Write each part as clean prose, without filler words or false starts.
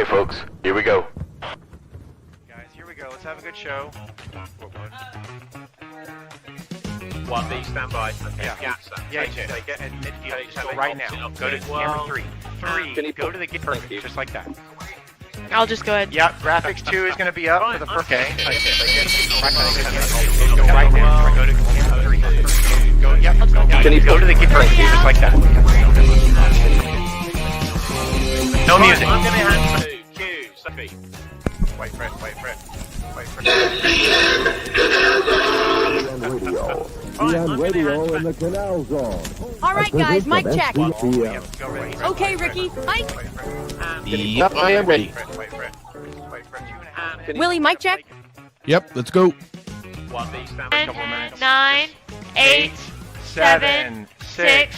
Okay, folks, here we go. Guys, here we go. Let's have a good show. 1B, stand by. Okay, Yeah. gaps. Yeah, Take it. take it and midfield. Just go Stop, right now. stop, Go to stop. camera 3. Can 3. you Go put- to the gate. Thank Perfect. you. Just like that. I'll just go ahead. Yeah, graphics 2 is going to be up for the first. Okay. Take it. Go right now. Go to camera 3. Go. Yep. Can you Go to the gate. Perfect. Just like that. No music. I'm going to hand to Q. Sophie. Wait for it. Wait for it. Wait for it. On radio in the Canal Zone. All right, guys, mic check. Go ready. Okay, Ricky, mic. Yep, I am ready. Wait for it. Wait for it. Willie, mic check. Yep, let's go. 1B, stand by. 10, 9, 8, 7, 6,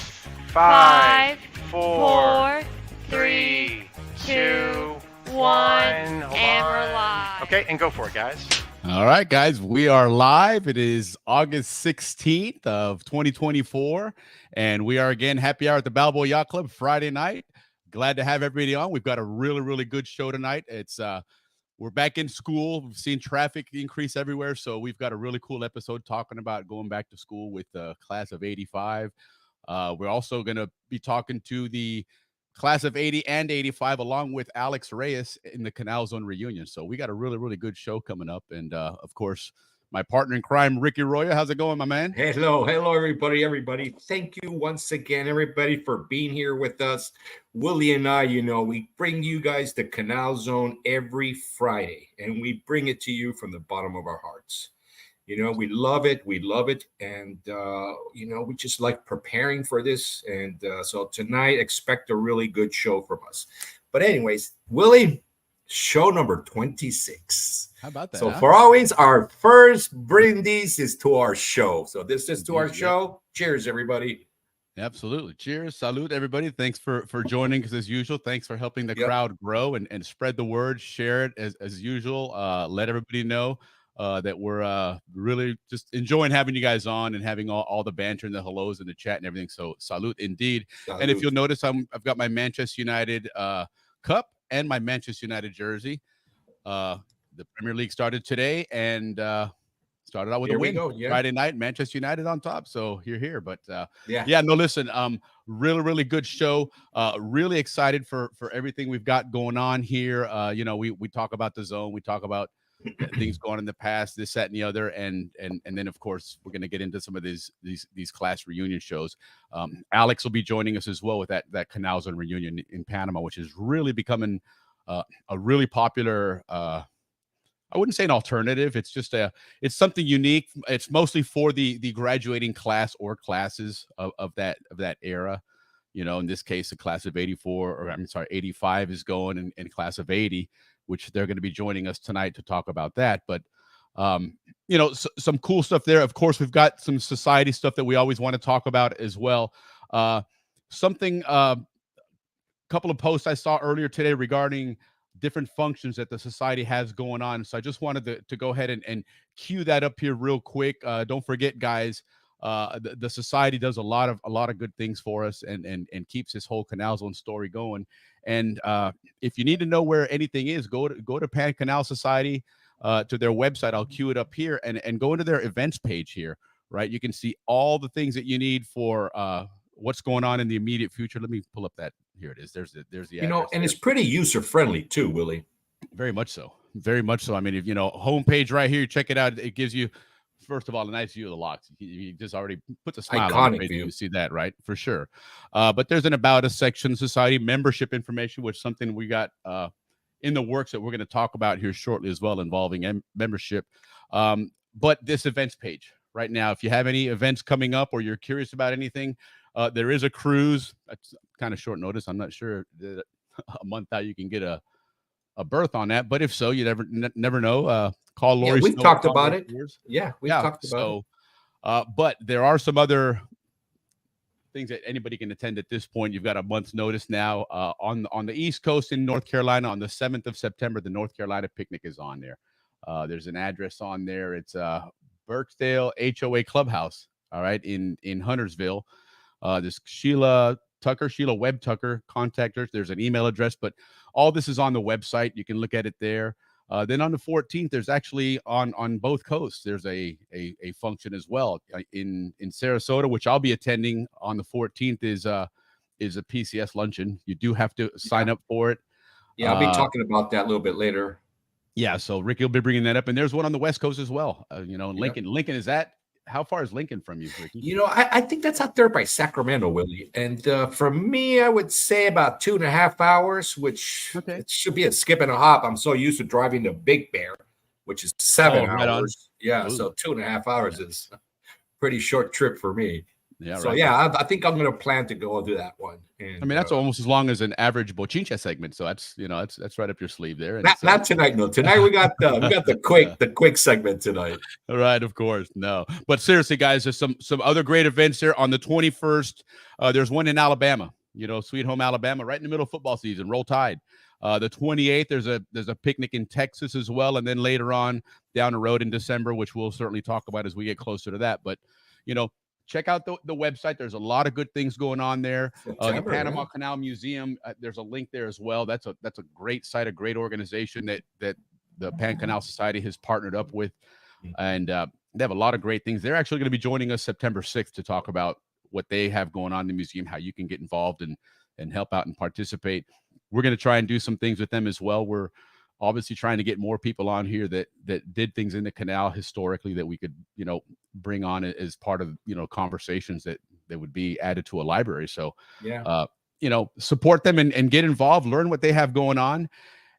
5, 4, 3, 2, 1. and we're live. Okay, and go for it, guys. All right, guys, we are live. It is August 16th of 2024, and we are again happy hour at the Balboa Yacht Club Friday night. Glad to have everybody on. We've got a really good show tonight. It's we're back in school. We've seen traffic increase everywhere, so we've got a really cool episode talking about going back to school with the class of 85. We're also going to be talking to the class of 80 and 85 along with Alex Reyes in the Canal Zone reunion. So we got a really good show coming up. And of course, my partner in crime, Ricky Roya. How's it going, my man? Hello, everybody. Thank you once again, everybody, for being here with us. Willie and I, we bring you guys the Canal Zone every Friday, and we bring it to you from the bottom of our hearts. We love it. And, we just like preparing for this. And so tonight, expect a really good show from us. But anyways, Willie, show number 26. How about that? So for always, our first brindis is to our show. So this is to our show. Cheers, everybody. Absolutely. Cheers. Salute, everybody. Thanks for joining us as usual. Thanks for helping the crowd grow and spread the word. Share it as usual. Let everybody know that we're really just enjoying having you guys on and having all the banter and the hellos and the chat and everything. So salute indeed. Salute. And if you'll notice, I've got my Manchester United cup and my Manchester United jersey. The Premier League started today and started out with Here a we win. go, yeah. Friday night, Manchester United on top. So you're here. But Yeah. no, listen, really good show. Really excited for everything we've got going on here. We talk about the zone. We talk about things going in the past, this, that, and the other, and then of course we're going to get into some of these class reunion shows. Alex will be joining us as well with that Canal Zone reunion in Panama, which is really becoming a really popular. I wouldn't say an alternative. It's just it's something unique. It's mostly for the graduating class or classes of that era. In this case, the class of 85 is going, and class of 80. Which they're going to be joining us tonight to talk about that. But, some cool stuff there. Of course, we've got some society stuff that we always want to talk about as well. A couple of posts I saw earlier today regarding different functions that the society has going on. So I just wanted to go ahead and cue that up here real quick. Don't forget, guys, the society does a lot of good things for us and keeps this whole Canal Zone story going. And if you need to know where anything is, go to Pan Canal Society, to their website. I'll cue it up here and go into their events page here, right? You can see all the things that you need for what's going on in the immediate future. Let me pull up that. Here it is. There's the address And there. it's pretty user-friendly too, Willie. Very much so. Very much so. I mean, if homepage right here, check it out. It gives you, first of all, a nice view of the locks. You just already puts a smile on Iconic your face view. when you see that, right? For sure. But there's an About Us section, society membership information, which is something we got in the works that we're going to talk about here shortly as well, involving membership. But this events page right now, if you have any events coming up or you're curious about anything, there is a cruise. That's kind of short notice. I'm not sure that a month out you can get a berth on that, but if so, you never know. Call Lori. Yeah, we've Snow, talked call about Lori it. Spears. Yeah, we've talked about it. But there are some other things that anybody can attend at this point. You've got a month's notice now. On the East Coast in North Carolina, on the 7th of September, the North Carolina picnic is on there. There's an address on there. It's Birchdale HOA Clubhouse. All right, in Huntersville. This Sheila Tucker, Sheila Webb Tucker. Contact her. There's an email address, but all this is on the website. You can look at it there. Then on the 14th, there's actually on both coasts, there's a function as well in Sarasota, which I'll be attending on the 14th. Is a PCS luncheon. You do have to sign up for it. Yeah, I'll be talking about that a little bit later. Yeah, so Ricky will be bringing that up, and there's one on the West Coast as well. Lincoln. Lincoln, is that, how far is Lincoln from you, Ricky? I think that's out there by Sacramento, Willie. And for me, I would say about 2.5 hours, which it should be a skip and a hop. I'm so used to driving to Big Bear, which is 7 hours. Yeah, so 2.5 hours is a pretty short trip for me. Yeah. So right. I think I'm going to plan to go do that one. And, I mean, that's almost as long as an average bochincha segment. So that's that's right up your sleeve there. And not tonight, no. Tonight we got the quick segment tonight. All right, of course, no. But seriously, guys, there's some other great events there on the 21st. There's one in Alabama. Sweet home Alabama, right in the middle of football season. Roll Tide. The 28th, there's a picnic in Texas as well, and then later on down the road in December, which we'll certainly talk about as we get closer to that. But check out the website. There's a lot of good things going on there. The Panama Canal Museum, there's a link there as well. That's a great site, a great organization that the Pan Canal Society has partnered up with. And they have a lot of great things. They're actually going to be joining us September 6th to talk about what they have going on in the museum, how you can get involved and help out and participate. We're going to try and do some things with them as well. We're obviously trying to get more people on here that did things in the canal historically that we could, bring on as part of, conversations that would be added to a library. So, support them and get involved, learn what they have going on.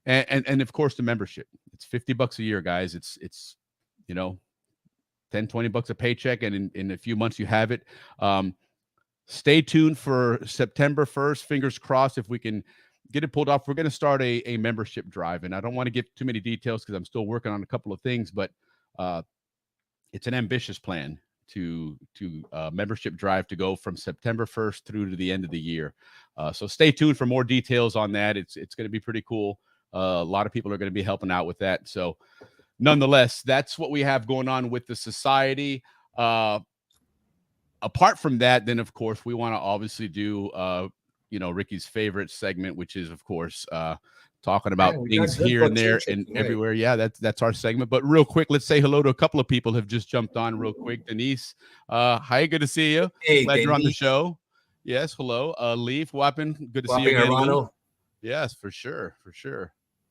And of course the membership, it's $50 a year, guys. It's, 10, $20 a paycheck. And in a few months you have it. Stay tuned for September 1st, fingers crossed. If we can get it pulled off, we're going to start a membership drive. And I don't want to give too many details because I'm still working on a couple of things, but it's an ambitious plan to membership drive to go from September 1st through to the end of the year. So stay tuned for more details on that. It's going to be pretty cool. A lot of people are going to be helping out with that. So nonetheless, that's what we have going on with the society. Apart from that, then of course we want to obviously do Ricky's favorite segment, which is of course talking about things here and there and everywhere. Yeah, that's our segment. But real quick, let's say hello to a couple of people who have just jumped on real quick. Denise, hi, good to see you. Hey, glad you're on the show. Yes, hello. Leaf Wappin, good to see you again. Yes, for sure.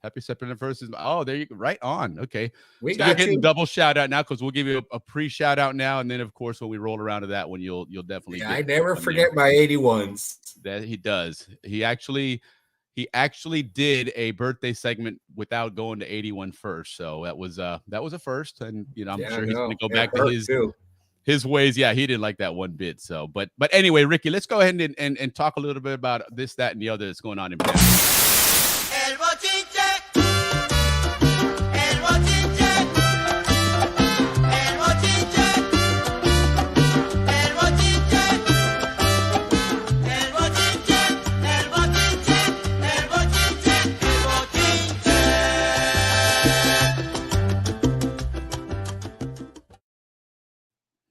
Happy September 1st. Oh, there you go. Right on. Okay. You're getting double shout out now because we'll give you a pre-shout out now. And then, of course, when we roll around to that one, you'll definitely get I never forget my 81s. That he does. He actually did a birthday segment without going to 81 first. So that was a first. And, I'm sure he's going to go back to his ways. Yeah, he didn't like that one bit. So, but anyway, Ricky, let's go ahead and talk a little bit about this, that, and the other that's going on in Panama.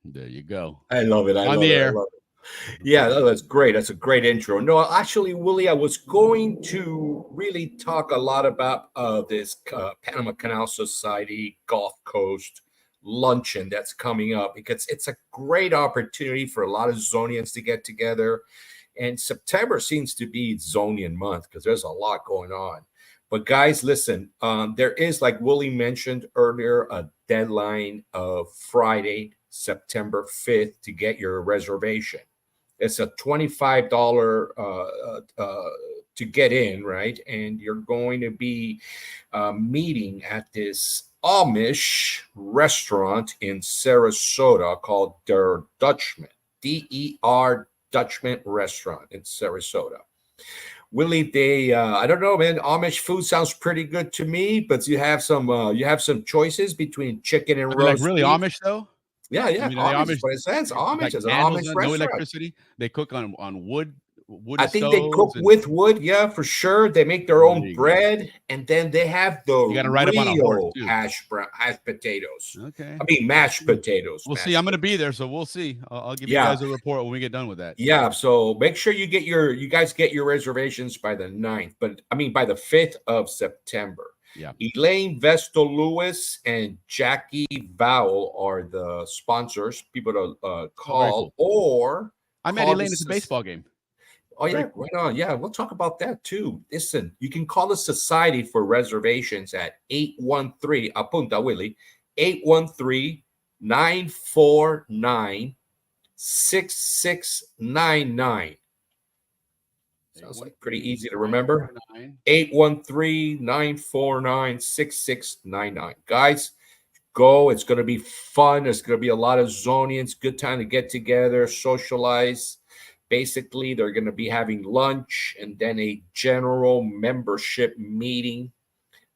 There you go. I love it. I love it. Yeah, that's great. That's a great intro. No, actually, Willie, I was going to really talk a lot about this Panama Canal Society Gulf Coast luncheon that's coming up because it's a great opportunity for a lot of Zonians to get together. And September seems to be Zonian month because there's a lot going on. But guys, listen, there is, like Willie mentioned earlier, a deadline of Friday, September 5th to get your reservation. It's a $25 to get in, right? And you're going to be meeting at this Amish restaurant in Sarasota called Der Dutchman, D-E-R Dutchman Restaurant in Sarasota. Willie, I don't know, man. Amish food sounds pretty good to me, but you have some choices between chicken and roast. Like really beef. Amish though? Yeah. I mean, Amish, but it says Amish is an Amish restaurant. No electricity. They cook on wooden I think they cook stoves and with wood, yeah, for sure. They make their there own you go. bread, and then they have the You got to ride up on a horse real too. hash potatoes. Okay. I mean, mashed potatoes. We'll mashed see. I'm going to be there, so we'll see. I'll give you Yeah. guys a report when we get done with that. Yeah, so make sure you guys get your reservations by the 9th, but I mean by the 5th of September. Yeah. Elaine Vestal Lewis and Jackie Vowell are the sponsors, people to call, or I met call Elaine the at the baseball game. Oh, yeah, Very cool. right on. Yeah, we'll talk about that too. Listen, you can call the society for reservations at 813, apunta, Willie, 813-949-6699. Sounds like pretty easy to remember. 813-949-6699. Guys, go. It's going to be fun. There's going to be a lot of Zonians. Good time to get together, socialize. Basically, they're going to be having lunch and then a general membership meeting.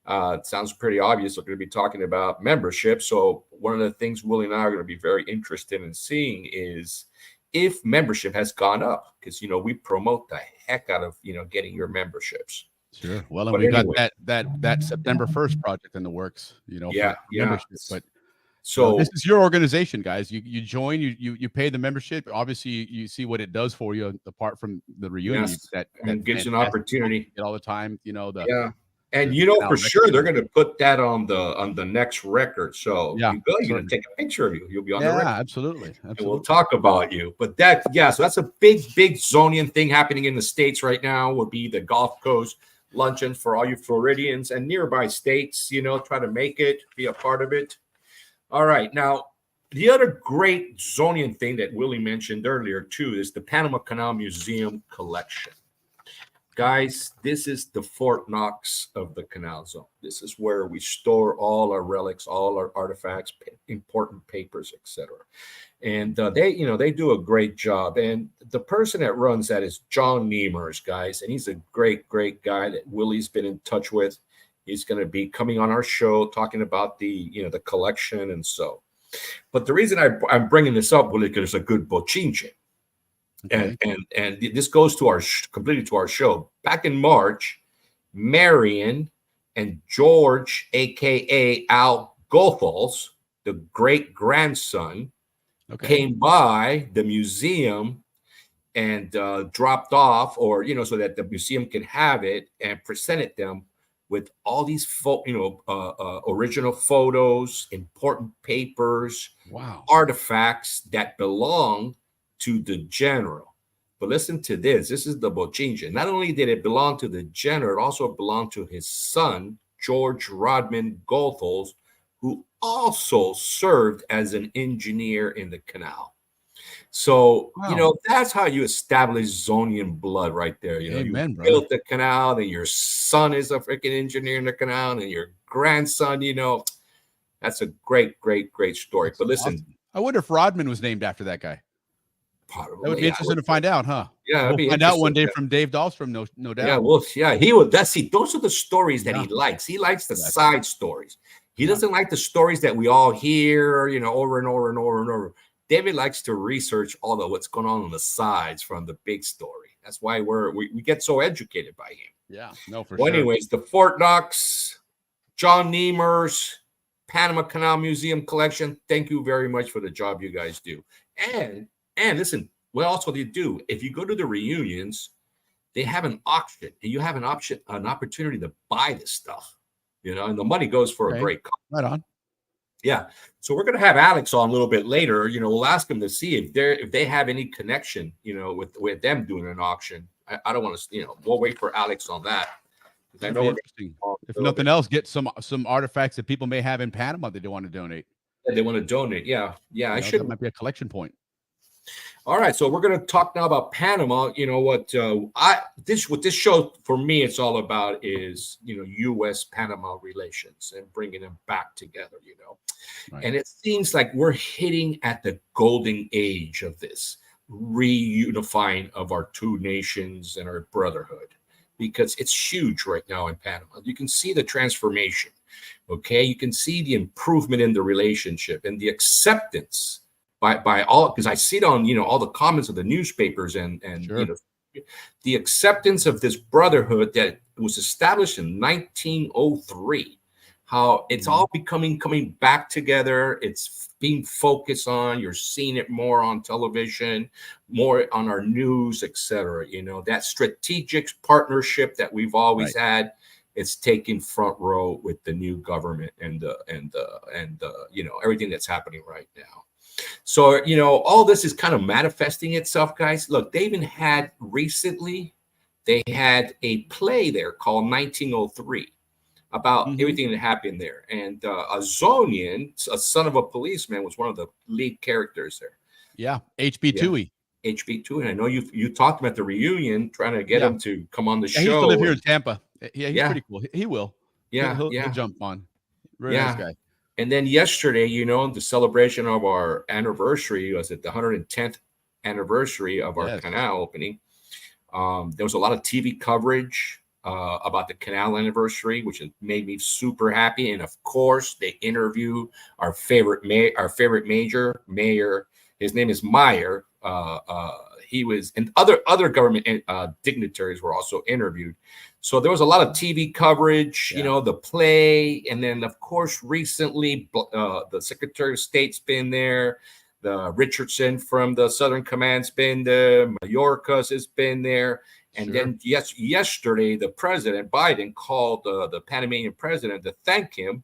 It sounds pretty obvious. They're going to be talking about membership. So one of the things Willie and I are going to be very interested in seeing is if membership has gone up, because, we promote the heck out of, getting your memberships. Sure. Well, and But we anyway. got that September 1st project in the works, Yeah, for yeah. membership. But So this is your organization, guys. You join, you pay the membership. Obviously, you see what it does for you apart from the reunion. Yes, That and gives you an fantastic opportunity. you get all the time. Yeah. And the for sure they're going to put that on the next record. So Yeah, you go, you're going to take a picture of you. You'll be on the record. absolutely. And we'll talk about you. But so that's a big Zonian thing happening in the States right now. Would be the Gulf Coast luncheon for all you Floridians and nearby states. Try to make it, be a part of it. All right. Now, the other great Zonian thing that Willie mentioned earlier too is the Panama Canal Museum collection. Guys, this is the Fort Knox of the Canal Zone. This is where we store all our relics, all our artifacts, important papers, etc. And they do a great job. And the person that runs that is John Niemers, guys. And he's a great, great guy that Willie's been in touch with. He's going to be coming on our show talking about the collection and so. But the reason I'm bringing this up, Willie, because it's a good bochinche. Okay. And this goes to completely to our show. Back in March, Marion and George, aka Al Goethals, the great grandson, came by the museum and dropped off, or so that the museum can have it, and presented them with all these original photos, important papers, artifacts that belong to the general. But listen to this. This is the bochinche. Not only did it belong to the general, it also belonged to his son, George Rodman Goethals, who also served as an engineer in the canal. So, that's how you establish Zonian blood right there. Amen, you built the canal, then your son is a freaking engineer in the canal, and your grandson, that's a great, great, great story. But listen. Awesome. I wonder if Rodman was named after that guy. Probably, that would be interesting to find out, huh? Yeah, we'll find out one day from Dave Dahlstrom, no doubt. He would. Those are the stories that he likes. He likes the side stories. He doesn't like the stories that we all hear, over and over and over and over. David likes to research all of what's going on the sides from the big story. That's why we get so educated by him. Yeah, no, for sure. Anyways, the Fort Knox, John Niemers, Panama Canal Museum collection. Thank you very much for the job you guys do. And listen, what else will you do? If you go to the reunions, they have an auction, and you have an opportunity to buy this stuff, and the money goes for a great cause. Right on. Yeah. So we're going to have Alex on a little bit later. We'll ask him to see if they have any connection, with them doing an auction. I don't want to, we'll wait for Alex on that. I know interesting. If nothing else, get some artifacts that people may have in Panama that they want to donate. They want to donate. Yeah. I should. That might be a collection point. All right, so we're going to talk now about Panama. What this show for me, it's all about is U.S. Panama relations and bringing them back together. Right. And it seems like we're hitting at the golden age of this reunifying of our two nations and our brotherhood, because it's huge right now in Panama. You can see the transformation. Okay, you can see the improvement in the relationship and the acceptance by all, because I see it on all the comments of the newspapers and sure. the acceptance of this brotherhood that was established in 1903, how it's all coming back together. It's being focused on. You're seeing it more on television, more on our news, etc. You know, that strategic partnership that we've always had. It's taking front row with the new government and you know, everything that's happening right now. So, you know, all this is kind of manifesting itself, guys. Look, they even had recently, they had a play there called 1903 about everything that happened there. And a Zonian, a son of a policeman, was one of the lead characters there. Yeah, HB Toohey. HB Toohey. And I know you talked about the reunion, trying to get him to come on the show. He used to live here in Tampa. Yeah, he's pretty cool. He will. He'll jump on. Very nice guy. And then yesterday, you know, the celebration of our anniversary, was it the 110th anniversary of our canal opening? There was a lot of TV coverage about the canal anniversary, which made me super happy. And of course, they interview our favorite mayor. His name is Meyer. He was, and other government dignitaries were also interviewed. So there was a lot of TV coverage, you know, the play. And then, of course, recently, the Secretary of State's been there. The Richardson from the Southern Command's been there. Mayorkas has been there. And then yesterday, the president, Biden, called the Panamanian president to thank him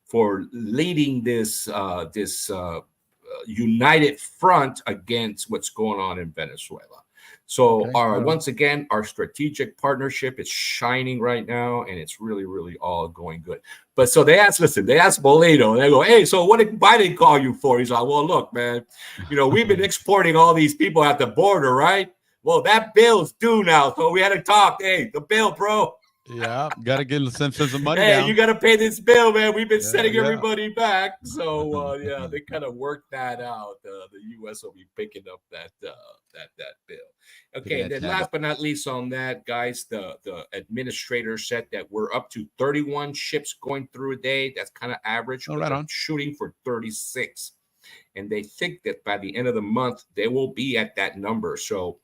for leading this united front against what's going on in Venezuela. So once again, our strategic partnership is shining right now, and it's really, really all going good. But so they asked Bolito, and they go, hey, so what did Biden call you for? He's like, well, look, man, you know, we've been exporting all these people at the border, right? Well, that bill's due now, so we had to talk. Hey, the bill, bro. Yeah, got to get some money hey, down. You got to pay this bill, man. We've been sending everybody back. So, they kind of worked that out. The U.S. will be picking up that bill. Okay, then last but not least on that, guys, the administrator said that we're up to 31 ships going through a day. That's kind of average. Shooting for 36. And they think that by the end of the month, they will be at that number. So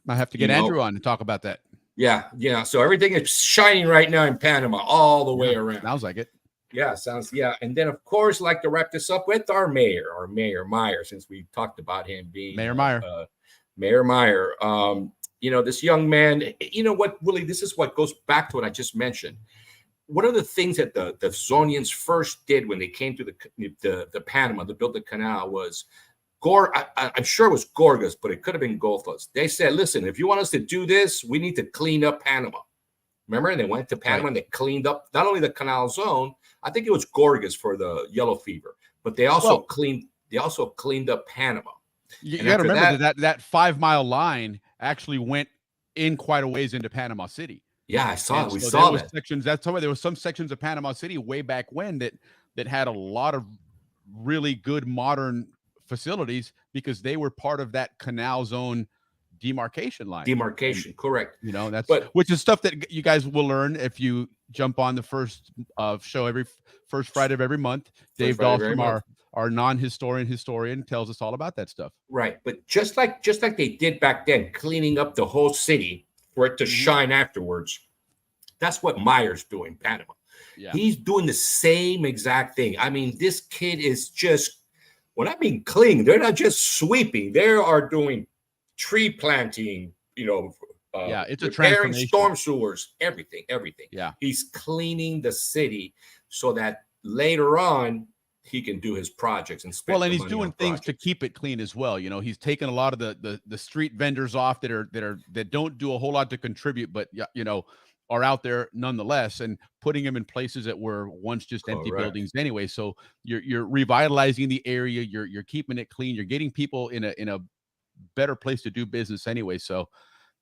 I have to get Andrew on to talk about that. Yeah. So everything is shining right now in Panama all the way around. Sounds like it. Yeah, And then, of course, like to wrap this up with our mayor Meyer, since we talked about him being Mayor Meyer. Mayor Meyer. You know, this young man, you know what, Willie, this is what goes back to what I just mentioned. One of the things that the Zonians first did when they came to the Panama to build the canal was I'm sure it was Gorgas, but it could have been Golfas. They said, listen, if you want us to do this, we need to clean up Panama. Remember? And they went to Panama and they cleaned up not only the canal zone, I think it was Gorgas for the yellow fever, but they also cleaned up Panama. You got to remember that 5 mile line actually went in quite a ways into Panama City. Yeah, I saw it. We so saw that. Sections, that's why there was some sections of Panama City way back when that had a lot of really good modern facilities because they were part of that canal zone demarcation line. Correct. You know, which is stuff that you guys will learn if you jump on the first show every first Friday of every month. Dave Dahlstrom, our non-historian tells us all about that stuff. Right. But just like they did back then, cleaning up the whole city for it to shine afterwards. That's what Meyer's doing, Panama. Yeah. He's doing the same exact thing. I mean, this kid is just, when I mean cleaning, they're not just sweeping. They are doing tree planting, you know, it's a repairing storm sewers, everything. Yeah. He's cleaning the city so that later on he can do his projects and spend and he's doing things to keep it clean as well. You know, he's taking a lot of the street vendors off that don't do a whole lot to contribute, but you know, are out there nonetheless, and putting them in places that were once just empty buildings anyway. So you're revitalizing the area, you're keeping it clean, you're getting people in a better place to do business anyway. So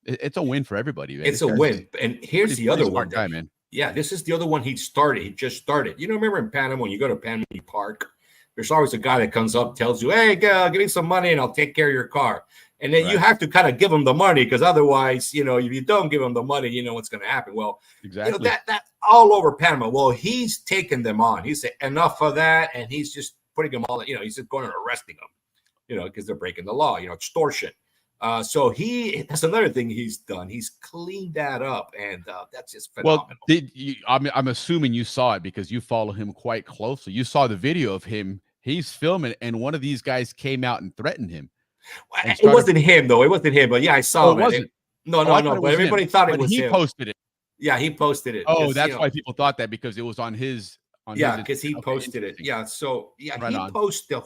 it's a win for everybody, man. It's a win. And here's the other one, guy, man. Yeah, this is the other one he just started. You know, remember in Panama, when you go to Panama Park, there's always a guy that comes up, tells you, hey, give me some money and I'll take care of your car. And then you have to kind of give them the money, because otherwise, you know, if you don't give them the money, you know what's going to happen. Well, exactly. You know, that all over Panama. Well, he's taking them on. He said enough of that, and he's just putting them all. You know, he's just going and arresting them. You know, because they're breaking the law. You know, extortion. So that's another thing he's done. He's cleaned that up, and that's just Well, phenomenal. I'm assuming you saw it because you follow him quite closely. You saw the video of him. He's filming, and one of these guys came out and threatened him. And It wasn't him, though. It wasn't him, but yeah, I saw him. It wasn't. No, I thought no. it But was everybody him. thought it But was he him. posted it. Yeah, he posted it. Oh, that's why people thought that, because it was on his. Yeah, because he posted it. Yeah, so yeah, Right he on. posted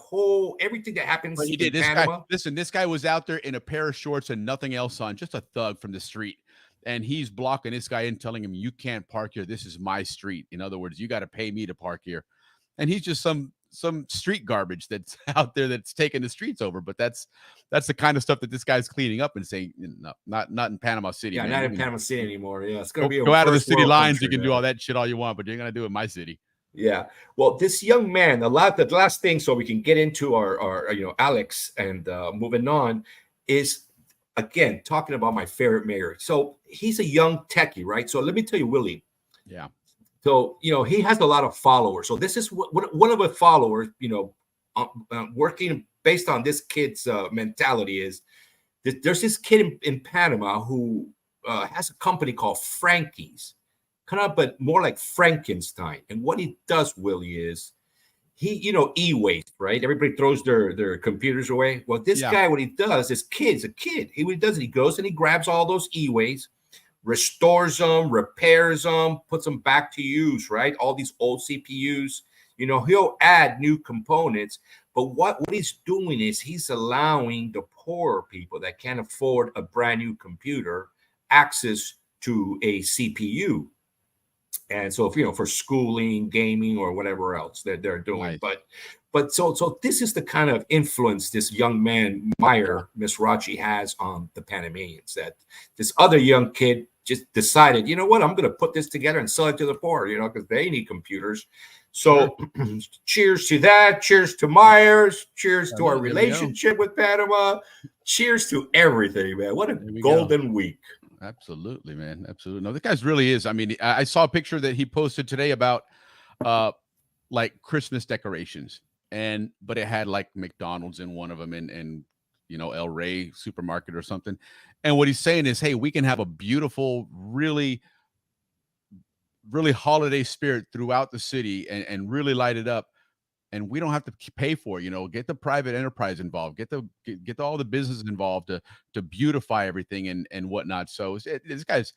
everything that happens But he did. in This Panama. guy, listen, this guy was out there in a pair of shorts and nothing else on, just a thug from the street. And he's blocking this guy in, telling him, "You can't park here. This is my street. In other words, you got to pay me to park here." And he's just some street garbage that's out there that's taking the streets over. But that's the kind of stuff that this guy's cleaning up and saying, "No, not in Panama City." Yeah, man. not in Panama City anymore. Yeah, it's gonna be go out of the city lines. Country, you can do all that shit all you want, but you're gonna do it in my city. Yeah. Well, this young man, the last thing, so we can get into our Alex and moving on, is again talking about my favorite mayor. So he's a young techie, right? So let me tell you, Willie. Yeah. So he has a lot of followers. So this is one of the followers, working based on this kid's mentality is there's this kid in Panama who has a company called Frankie's. Kind of, but more like Frankenstein. And what he does, Willie, is he, e-waste, right? Everybody throws their computers away. Well, this guy, what he does is a kid. What he does is he goes and he grabs all those e-waste, restores them, repairs them, puts them back to use, right? All these old CPUs, he'll add new components. But what he's doing is he's allowing the poorer people that can't afford a brand new computer access to a CPU. And so, for schooling, gaming, or whatever else that they're doing, nice. but so this is the kind of influence this young man Meyer Misrachi has on the Panamanians. That this other young kid just decided, you know what, I'm going to put this together and sell it to the poor, because they need computers. So, cheers to that. Cheers to Myers. Cheers to our relationship with Panama. Cheers to everything, man. What a golden week. Absolutely, man. Absolutely. No, the guy's really is. I mean, I saw a picture that he posted today about like Christmas decorations, but it had like McDonald's in one of them and El Rey supermarket or something. And what he's saying is, hey, we can have a beautiful, really, really holiday spirit throughout the city and really light it up. And we don't have to pay for it, get the private enterprise involved, get all the businesses involved to beautify everything and whatnot. So this guy's,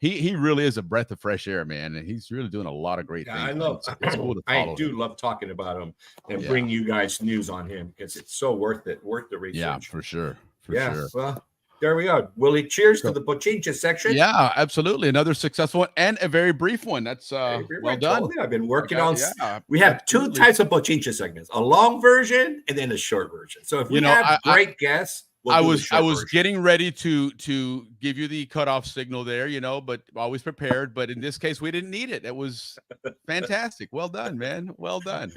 he really is a breath of fresh air, man. And he's really doing a lot of great things. I love, it's cool to follow him. love talking about him and bring you guys news on him because it's so worth the research. Yeah, for sure. Well, there we are. Willie, cheers to the Pochincha section. Yeah, absolutely. Another successful one and a very brief one. That's well done. I've been working on. We have two types of Pochincha segments: a long version and then a short version. So if we have great guests, I was getting ready to give you the cutoff signal there, but always prepared. But in this case, we didn't need it. It was fantastic. Well done, man. Well done.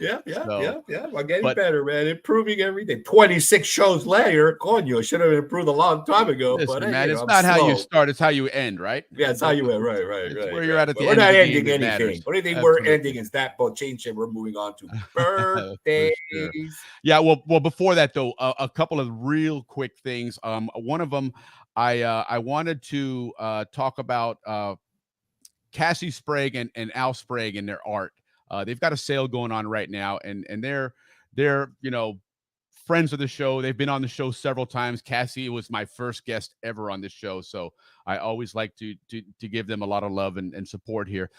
Yeah. We're getting better, man. Improving everything. 26 shows later, Coño, should have improved a long time ago. Listen, but man, it's not how you start; it's how you end, right? Yeah, it's how you end. Right. Where you're at the end. We're not ending anything. The only thing we're ending is that Pochincha. We're moving on to birthdays. Sure. Yeah. Well, before that though, a couple of real quick things. One of them, I wanted to talk about Cassie Sprague and Al Sprague and their art. They've got a sale going on right now, and they're friends of the show. They've been on the show several times. Cassie was my first guest ever on this show, so I always like to give them a lot of love and support here.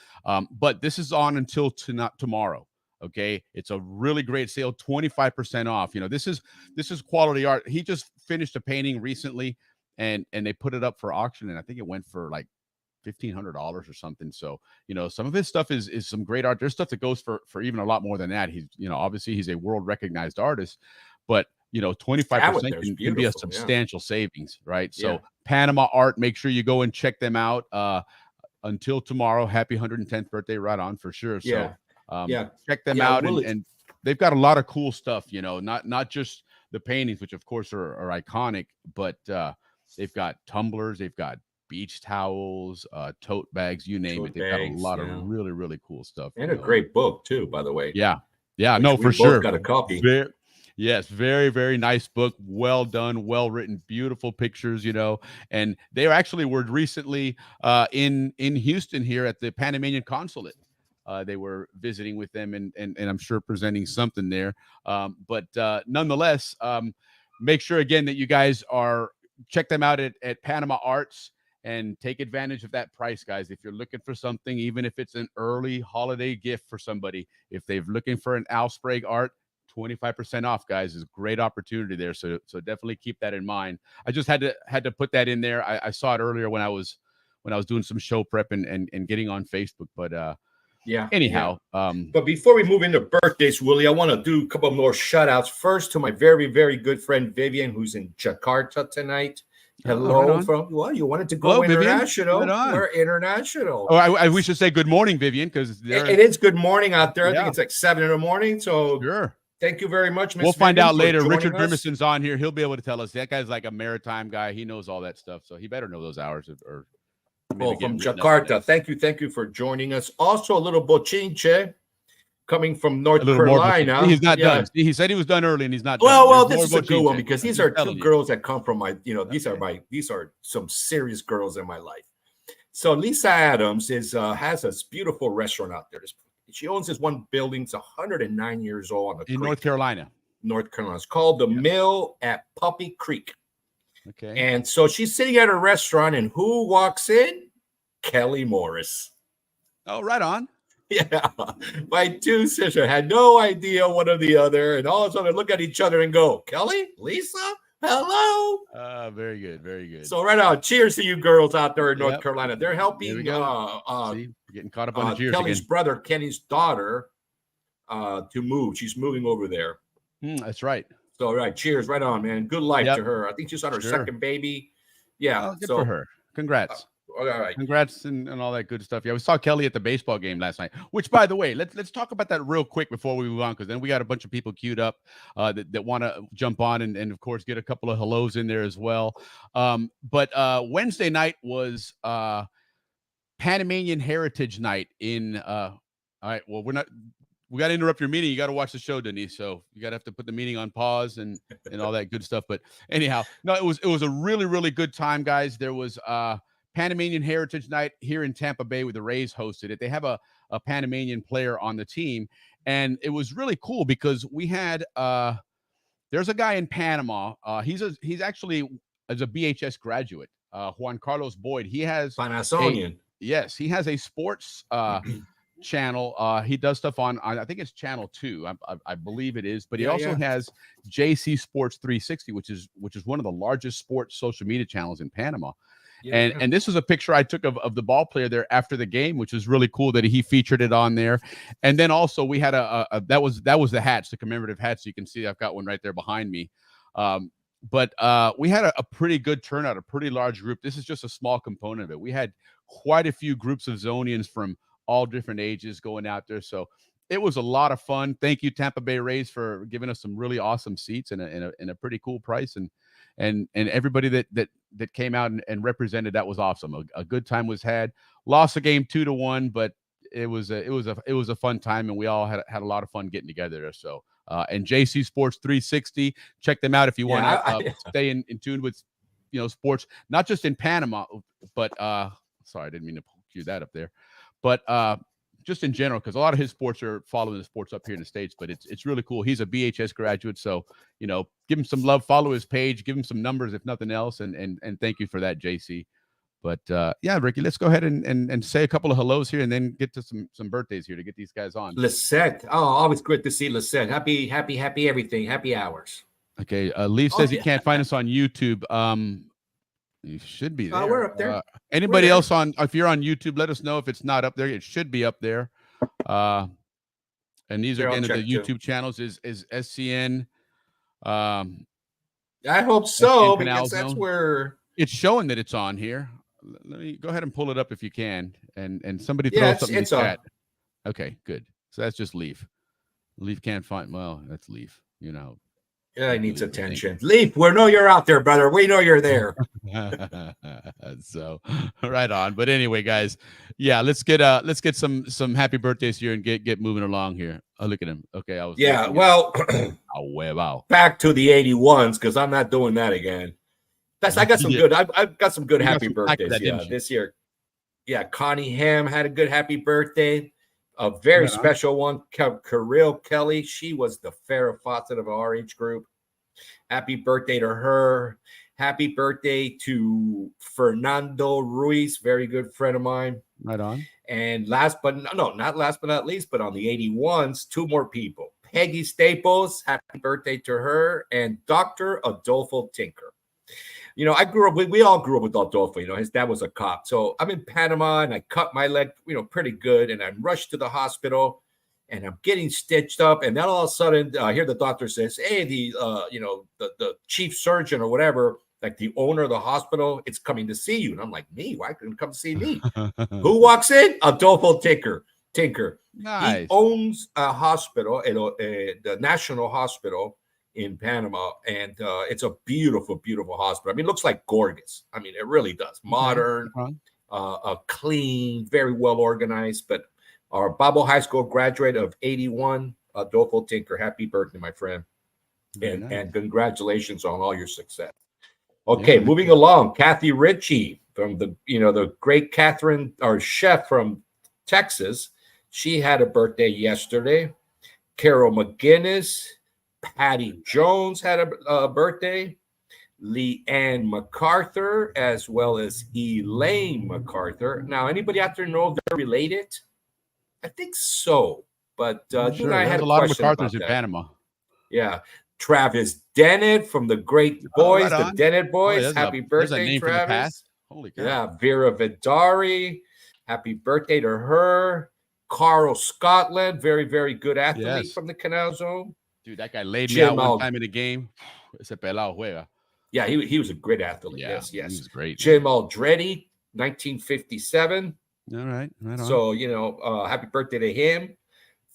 But this is on until tomorrow. Okay, it's a really great sale, 25% off. This is quality art. He just finished a painting recently, and they put it up for auction, and I think it went for like $1,500 or something. So some of his stuff is some great art. There's stuff that goes for even a lot more than that. He's obviously he's a world recognized artist, but 25% can be a substantial savings, right? So Panama Art, make sure you go and check them out. Until tomorrow, happy 110th birthday, right on for sure. So check them out, and they've got a lot of cool stuff, not just the paintings, which of course are iconic, but they've got tumblers, they've got beach towels, tote bags, you name it. They've got a lot of really, really cool stuff. And a great book too, by the way. Yeah, no, for sure. Got a copy. Yes, very, very nice book. Well done, well written, beautiful pictures, and they actually were recently in Houston here at the Panamanian consulate. They were visiting with them and I'm sure presenting something there. But nonetheless, make sure again that you guys check them out at Panama Arts and take advantage of that price, guys. If you're looking for something, even if it's an early holiday gift for somebody, if they're looking for an Al Sprague art, 25% off, guys, is a great opportunity there. So definitely keep that in mind. I just had to put that in there. I saw it earlier when I was doing some show prep and getting on Facebook. But anyhow. But before we move into birthdays, Willie, I want to do a couple more shout outs. First to my very, very good friend Vivian, who's in Jakarta tonight. Hello you wanted to go international. We're international. We should say good morning, Vivian, because it is good morning out there. I think it's like 7 in the morning. So sure. Thank you very much, Miss We'll find Vivian, out later. Richard us. Grimmison's on here. He'll be able to tell us. That guy's like a maritime guy. He knows all that stuff. So he better know those hours or from Jakarta. Thank you for joining us. Also a little bochinche coming from North Carolina. He's not done. He said he was done early and he's not done. Well, this is a good one because these are two girls that come from these are some serious girls in my life. So Lisa Adams has a beautiful restaurant out there. She owns this one building. It's 109 years old in North Carolina. It's called the Mill at Puppy Creek. Okay. And so she's sitting at a restaurant, and who walks in? Kelly Morris. Oh, right on. Yeah. My two sisters had no idea one or the other, and all of a sudden look at each other and go, Kelly? Lisa? Hello? Very good. Very good. So right on. Cheers to you girls out there in North Carolina. They're helping See, getting caught up on the cheers Kelly's again. brother, Kenny's daughter, to move. She's moving over there. That's right. So right, cheers, right on, man. Good life to her. I think she's on her second baby. Yeah, good for her. Congrats. All right, congrats and all that good stuff. Yeah, we saw Kelly at the baseball game last night. Which, by the way, let's talk about that real quick before we move on, because then we got a bunch of people queued up that want to jump on and of course get a couple of hellos in there as well. But Wednesday night was Panamanian Heritage Night in. All right, well we got to interrupt your meeting. You got to watch the show, Denise. So you got to have to put the meeting on pause and all that good stuff. But anyhow, no, it was a really, really good time, guys. There was Panamanian Heritage Night here in Tampa Bay with the Rays hosted it. They have a Panamanian player on the team. And it was really cool because we had there's a guy in Panama. He's actually as a BHS graduate, Juan Carlos Boyd. He has Panasonian. Yes, he has a sports channel. He does stuff on I think it's channel 2. I believe it is, but he also has JC Sports 360, which is one of the largest sports social media channels in Panama. And this was a picture I took of the ball player there after the game, which was really cool that he featured it on there. And then also we had that was the hats, the commemorative hats. You can see I've got one right there behind me. But we had a pretty good turnout, a pretty large group. This is just a small component of it. We had quite a few groups of Zonians from all different ages going out there. So it was a lot of fun. Thank you, Tampa Bay Rays, for giving us some really awesome seats and a pretty cool price. And everybody that came out and represented, that was awesome. A good time was had. Lost the game 2-1, but it was a fun time, and we all had a lot of fun getting together there. So and JC Sports 360, check them out if you want to stay in tune with sports, not just in Panama, but sorry, I didn't mean to cue that up there, but just in general, because a lot of his sports are following the sports up here in the States, but it's really cool. He's a BHS graduate, so give him some love, follow his page, give him some numbers if nothing else, and thank you for that, JC. But yeah, Ricky, let's go ahead and say a couple of hellos here, and then get to some birthdays here to get these guys on. Lisette, always great to see Lisette. Happy everything, happy hours. Okay, Leaf says he can't find us on YouTube. You should be there. We're up there. Anybody else if you're on YouTube, let us know if it's not up there. It should be up there. And these are again the YouTube channels is SCN. I hope so, SCN because that's where it's showing that it's on here. Let me go ahead and pull it up if you can, and somebody throw something in the chat. Okay, good. So that's just Leaf. Leaf can't find. Well, that's Leaf. Yeah, he needs attention. Leaf, we know you're out there, brother. We know you're there. So right on. But anyway, guys, yeah, let's get some happy birthdays here and get moving along here. Oh, look at him. Okay, well, huevao. back to the 81s because I'm not doing that again. I got some Yeah. good. I've got some good You got happy some flack for birthdays. that, Yeah, didn't you? this year. Yeah, Connie Ham had a good happy birthday. A very Right on. special one. Kirill Kelly. She was the Farrah Fawcett of our age group. Happy birthday to her. Happy birthday to Fernando Ruiz, very good friend of mine. Right on. And not last but not least, but on the 81s, two more people. Peggy Staples, happy birthday to her, and Dr. Adolfo Tinker. You know, I grew up, we all grew up with Adolfo. You know, his dad was a cop. So I'm in Panama and I cut my leg, pretty good. And I'm rushed to the hospital and I'm getting stitched up. And then all of a sudden, I hear the doctor says, hey, the chief surgeon or whatever, like the owner of the hospital, it's coming to see you. And I'm like, me? Why couldn't come see me? Who walks in? Adolfo Tinker. Nice. He owns a hospital, the National Hospital in Panama, and it's a beautiful, beautiful hospital. I mean, it looks like Gorgas. I mean, it really does. Modern, clean, very well organized. But our Bible High School graduate of 81, Adolfo Tinker, happy birthday, my friend. And congratulations on all your success. Okay, moving along. Kathy Ritchie from the great Catherine, our chef from Texas. She had a birthday yesterday. Carol McGinnis, Patty Jones had a birthday. Leanne MacArthur, as well as Elaine MacArthur. Now, anybody out there know if they're related? I think so, but you and I had a lot of MacArthurs in Panama. Yeah. Travis Dennett from the Great Boys, the Dennett Boys. Happy birthday, Travis. Holy cow. Yeah, Vera Vidari. Happy birthday to her. Carl Scotland, very, very good athlete from the Canal Zone. Dude, that guy laid me out one time in the game. Ese pelado juega. Yeah, he was a great athlete. Yeah, Yes. He was great. Jim Aldretti, 1957. All right. So, happy birthday to him.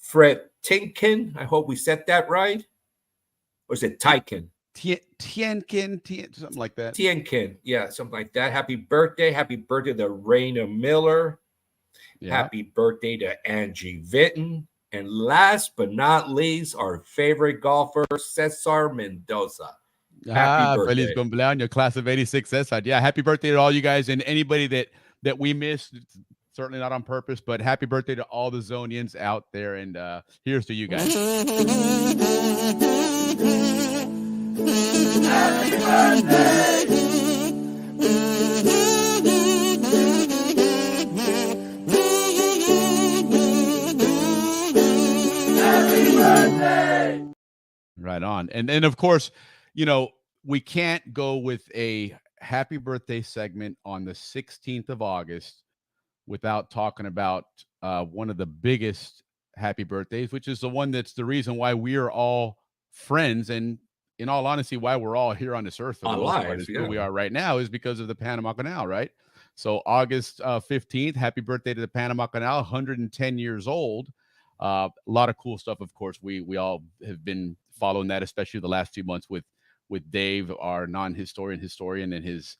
Fred Tinkin. I hope we said that right. Or is it Tykin? Tienkin, something like that. Tienkin. Yeah, something like that. Happy birthday. Happy birthday to Raina Miller. Yeah. Happy birthday to Angie Vinton. And last but not least, our favorite golfer, Cesar Mendoza. Happy birthday. Feliz cumpleaños, class of 86, Cesar. Yeah, happy birthday to all you guys and anybody that we missed. Certainly not on purpose, but happy birthday to all the Zonians out there. And here's to you guys. Happy birthday! Right on. And then, of course, we can't go with a happy birthday segment on the 16th of August without talking about one of the biggest happy birthdays, which is the one that's the reason why we are all friends. And in all honesty, why we're all here on this earth for the most part is who we are right now is because of the Panama Canal, right? So August 15th, happy birthday to the Panama Canal, 110 years old. A lot of cool stuff, of course. We all have been following that, especially the last few months with Dave, our historian, and his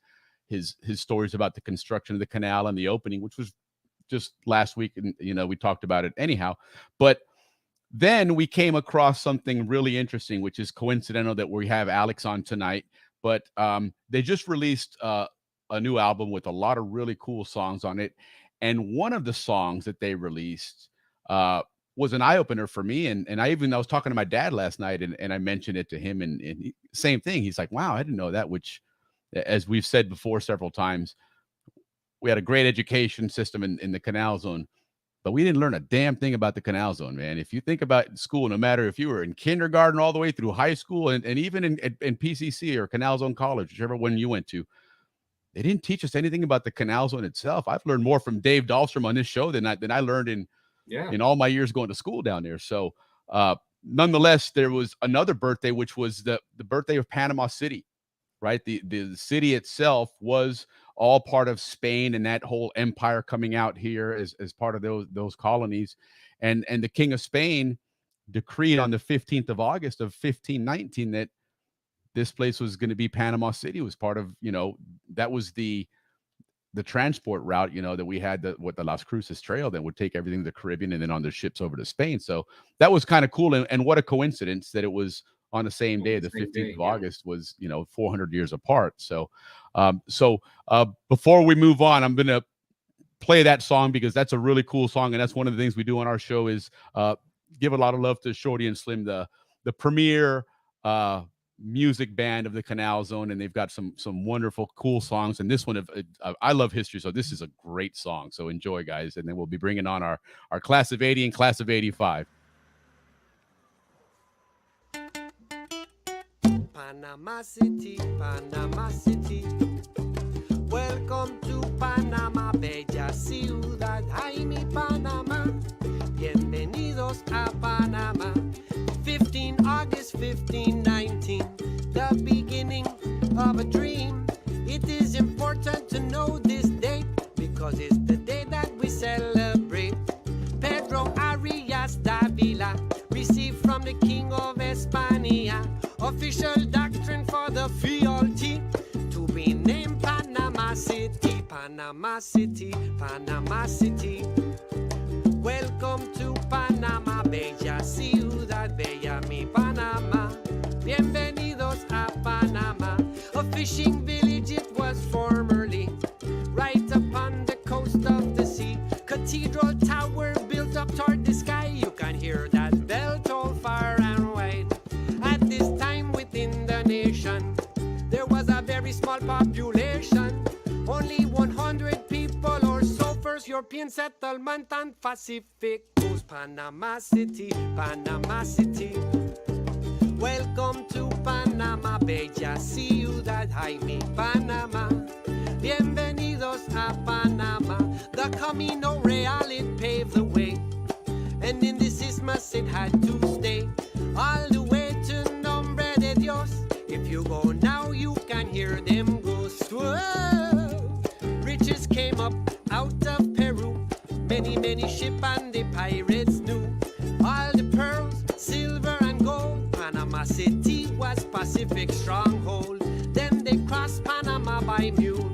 stories about the construction of the canal and the opening, which was just last week. And, we talked about it anyhow. But then we came across something really interesting, which is coincidental that we have Alex on tonight. But they just released a new album with a lot of really cool songs on it. And one of the songs that they released was an eye-opener for me. And I was talking to my dad last night and I mentioned it to him and same thing. He's like, wow, I didn't know that, which, as we've said before several times, we had a great education system in the Canal Zone, but we didn't learn a damn thing about the Canal Zone, man. If you think about school, no matter if you were in kindergarten all the way through high school and even in PCC or Canal Zone College, whichever one you went to, they didn't teach us anything about the Canal Zone itself. I've learned more from Dave Dahlstrom on this show than I learned in all my years going to school down there. So nonetheless, there was another birthday, which was the birthday of Panama City, right? The city itself was all part of Spain and that whole empire coming out here as part of those colonies. And the King of Spain decreed on the 15th of August of 1519 that this place was going to be Panama City. It was part of, that was the transport route, that we had, the Las Cruces Trail that would take everything to the Caribbean and then on the ships over to Spain. So that was kind of cool. And what a coincidence that it was on the same day. The Same 15th day, of yeah. August was, 400 years apart. So, before we move on, I'm gonna play that song because that's a really cool song, and that's one of the things we do on our show is give a lot of love to Shorty and Slim, the premier music band of the Canal Zone, and they've got some wonderful, cool songs. And this one, I love history, so this is a great song. So enjoy, guys, and then we'll be bringing on our class of '80 and class of '85. Panama City, Panama City. Welcome to Panama, bella ciudad. Ay, mi Panama. Bienvenidos a Panama. 15 August 1519, the beginning of a dream. It is important to know this date because it's the day that we celebrate. Pedro Arias Davila received from the King of España official doctrine for the fealty to be named Panama City, Panama City, Panama City. Welcome to Panama, bella ciudad, bella mi Panama. Bienvenidos a Panama. A fishing village it was formerly, right upon the coast of the sea. Cathedral tower built up toward the sky. You can hear that bell toll far and wide. At this time within the nation, there was a very small population. Only 100 people or so. First European settlement on Pacific coast. Panama City, Panama City. Welcome to Panama, bella ciudad, ay mi Panama. Bienvenidos a Panama. The Camino Real, it paved the way. And in this isthmus it had to stay all the way to Nombre de Dios. If you go now, you can hear them go. Whoa. Riches came up out of Peru. Many ship and the pirates knew. All the pearls, silver and gold. Panama City was Pacific stronghold. Then they crossed Panama by mule.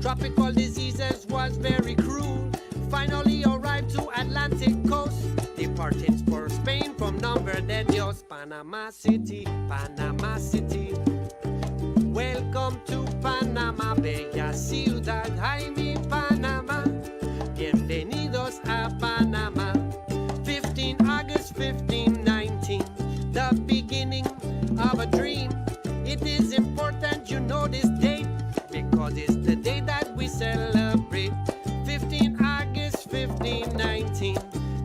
Tropical diseases was very cruel. Finally arrived to Atlantic coast. Departing for Spain from Nombre de Dios. Panama City, Panama City. Welcome to Panama, bella ciudad, ay mi Panama. Bienvenidos a Panama. 15 August 1519, the beginning of a dream. It is important you know this date because it's the day that we celebrate. 15 August 1519,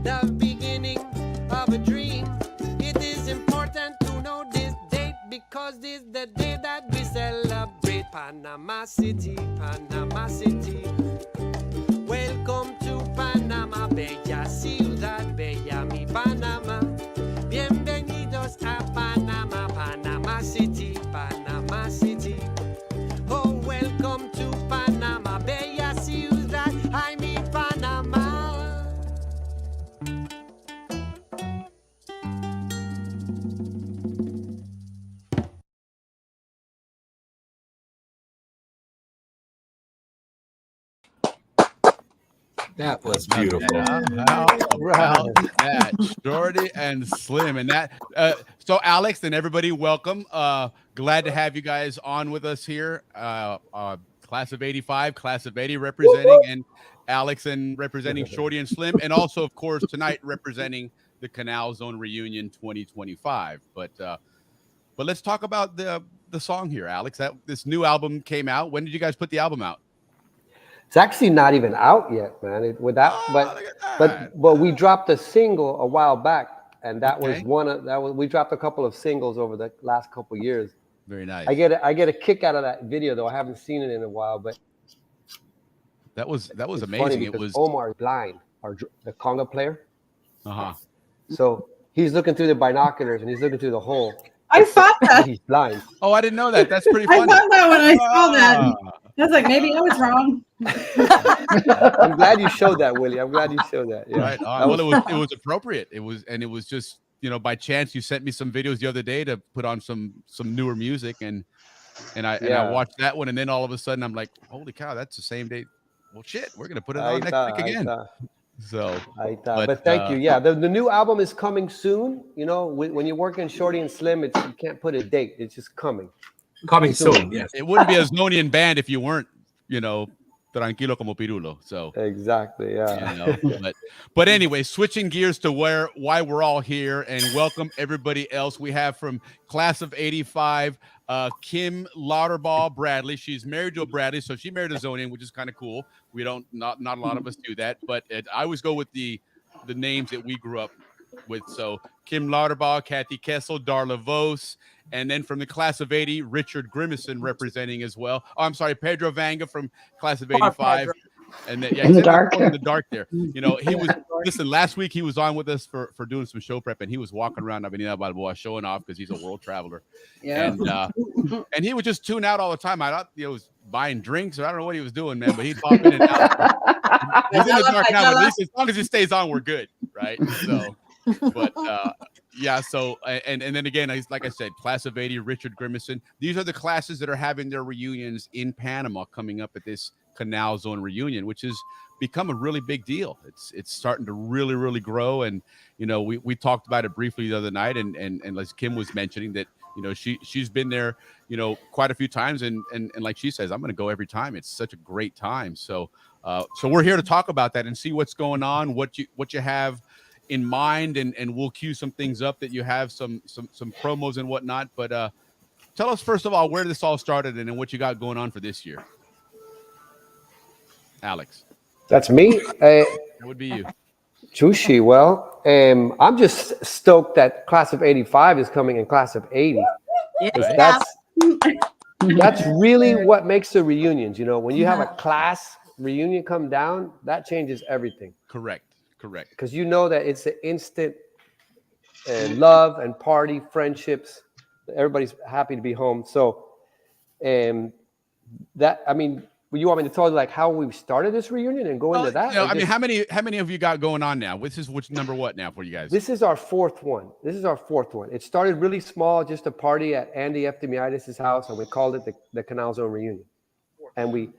the beginning of a dream. It is important to know this date because it's the day that we celebrate. Panama City, Panama City. Welcome to Panama, bella ciudad, bella mi Panama. Bienvenidos a Panama, Panama City, Panama City. Oh, welcome to Panama, bella ciudad, ay mi Panama. That was beautiful. How about that? Shorty and Slim. And that, so Alex and everybody, welcome. Glad to have you guys on with us here. Class of '85, class of '80 representing, and Alex and representing Shorty and Slim. And also, of course, tonight representing the Canal Zone Reunion 2025. But let's talk about the song here, Alex. This new album came out. When did you guys put the album out? It's actually not even out yet, man. But we dropped a single a while back, and that was we dropped a couple of singles over the last couple of years. Very nice. I get a kick out of that video though. I haven't seen it in a while, but that was it's amazing. Funny It was Omar's blind, the conga player. So he's looking through the binoculars and he's looking through the hole. I thought that. He's blind. Oh, I didn't know that. That's pretty funny. I thought that when I saw that. I was like, maybe I was wrong. I'm glad you showed that, Willie. I'm glad you showed that. Yeah. Right. Well, it was appropriate. It was just, by chance you sent me some videos the other day to put on some newer music, and I watched that one, and then all of a sudden I'm like, holy cow, that's the same day. Well, shit, we're gonna put it on next week again. So, but thank you. Yeah, the new album is coming soon. You know, when you're working Shorty and Slim, you can't put a date. It's just coming. Coming soon. Yes. It wouldn't be a Zonian band if you weren't, you know, tranquilo como pirulo. So exactly, yeah. You know, but anyway, switching gears to why we're all here, and welcome everybody else. We have from class of '85, Kim Lauterball Bradley. She's married to a Bradley, so she married a Zonian, which is kind of cool. We don't not a lot of us do that, but I always go with the names that we grew up with. So Kim Lauterball, Kathy Kessel, Darla Vos, and then from the class of '80, Richard Grimison representing as well. Oh, I'm sorry, Pedro Vanga from class of '85. And then, in the dark. In the dark there. You know, he was listen, last week he was on with us for doing some show prep, and he was walking around Avenida Balboa showing off because he's a world traveler. Yeah. And he would just tune out all the time. I thought he was buying drinks, or I don't know what he was doing, man, but he'd pop in and out. He's in the dark now, but at least as long as he stays on, we're good, right? So but yeah, so and then again, like I said, class of '80, Richard Grimison. These are the classes that are having their reunions in Panama coming up at this Canal Zone reunion, which has become a really big deal. It's starting to really grow, and you know, we talked about it briefly the other night, and as Kim was mentioning that, you know, she's been there, you know, quite a few times, and like she says, I'm going to go every time. It's such a great time. So we're here to talk about that and see what's going on, what you have in mind, and we'll cue some things up that you have some promos and whatnot. But tell us first of all where this all started and then what you got going on for this year. Alex. That's me. That would be you. Chushi. Well, I'm just stoked that class of '85 is coming in class of '80. Yeah. That's really what makes the reunions. You know, when you have a class reunion come down, that changes everything. Correct. Because you know that it's an instant love and party, friendships. Everybody's happy to be home. So, that, I mean, you want me to tell you like how we started this reunion and go into that? You know, I mean, how many of you got going on now? Which number what now for you guys? This is our fourth one. It started really small, just a party at Andy Eftimiadis' house, and we called it the Canal Zone reunion. And we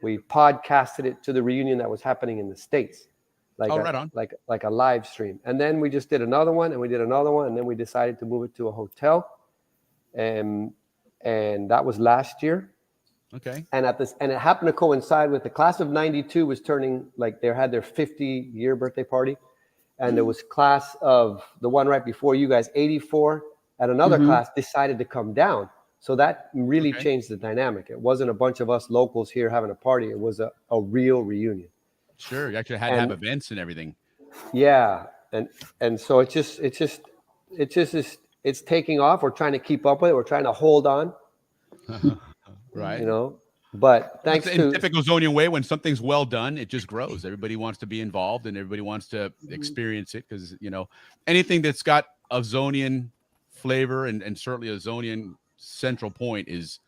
podcasted it to the reunion that was happening in the States. Right on. Like a live stream. And then we just did another one, and we did another one, and then we decided to move it to a hotel. And that was last year. Okay. And it happened to coincide with the class of '92 was turning, like they had their 50-year birthday party. And there was class of the one right before you guys, '84, and another class decided to come down. So that really changed the dynamic. It wasn't a bunch of us locals here having a party. It was a real reunion. Sure, you actually had to have events and everything. Yeah, and so it's taking off. We're trying to keep up with it. We're trying to hold on. Right. You know, but thanks in typical Zonian way, when something's well done, it just grows. Everybody wants to be involved and everybody wants to experience it because, you know, anything that's got a Zonian flavor and certainly a Zonian central point is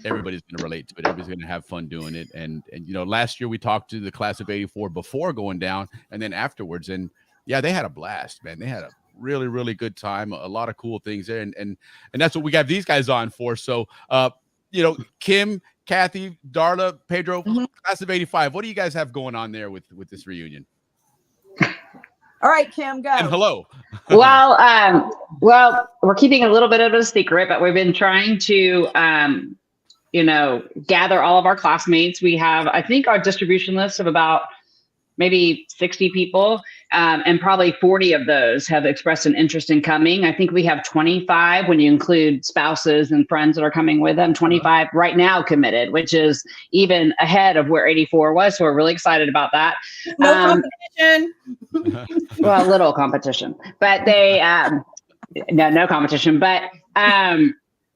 everybody's going to relate to it. Everybody's going to have fun doing it. And you know, last year we talked to the class of '84 before going down and then afterwards. And yeah, they had a blast, man. They had a really good time. A lot of cool things there. And that's what we got these guys on for. So, you know, Kim, Kathy, Darla, Pedro, class of '85. What do you guys have going on there with this reunion? All right, Kim, go. And hello. Well, we're keeping a little bit of a secret, but we've been trying to, you know, gather all of our classmates. We have, I think, our distribution list of about maybe 60 people, and probably 40 of those have expressed an interest in coming. I think we have 25 when you include spouses and friends that are coming with them, 25 right now committed, which is even ahead of where '84 was. So we're really excited about that. No competition. Well, a little competition, but they, no competition, but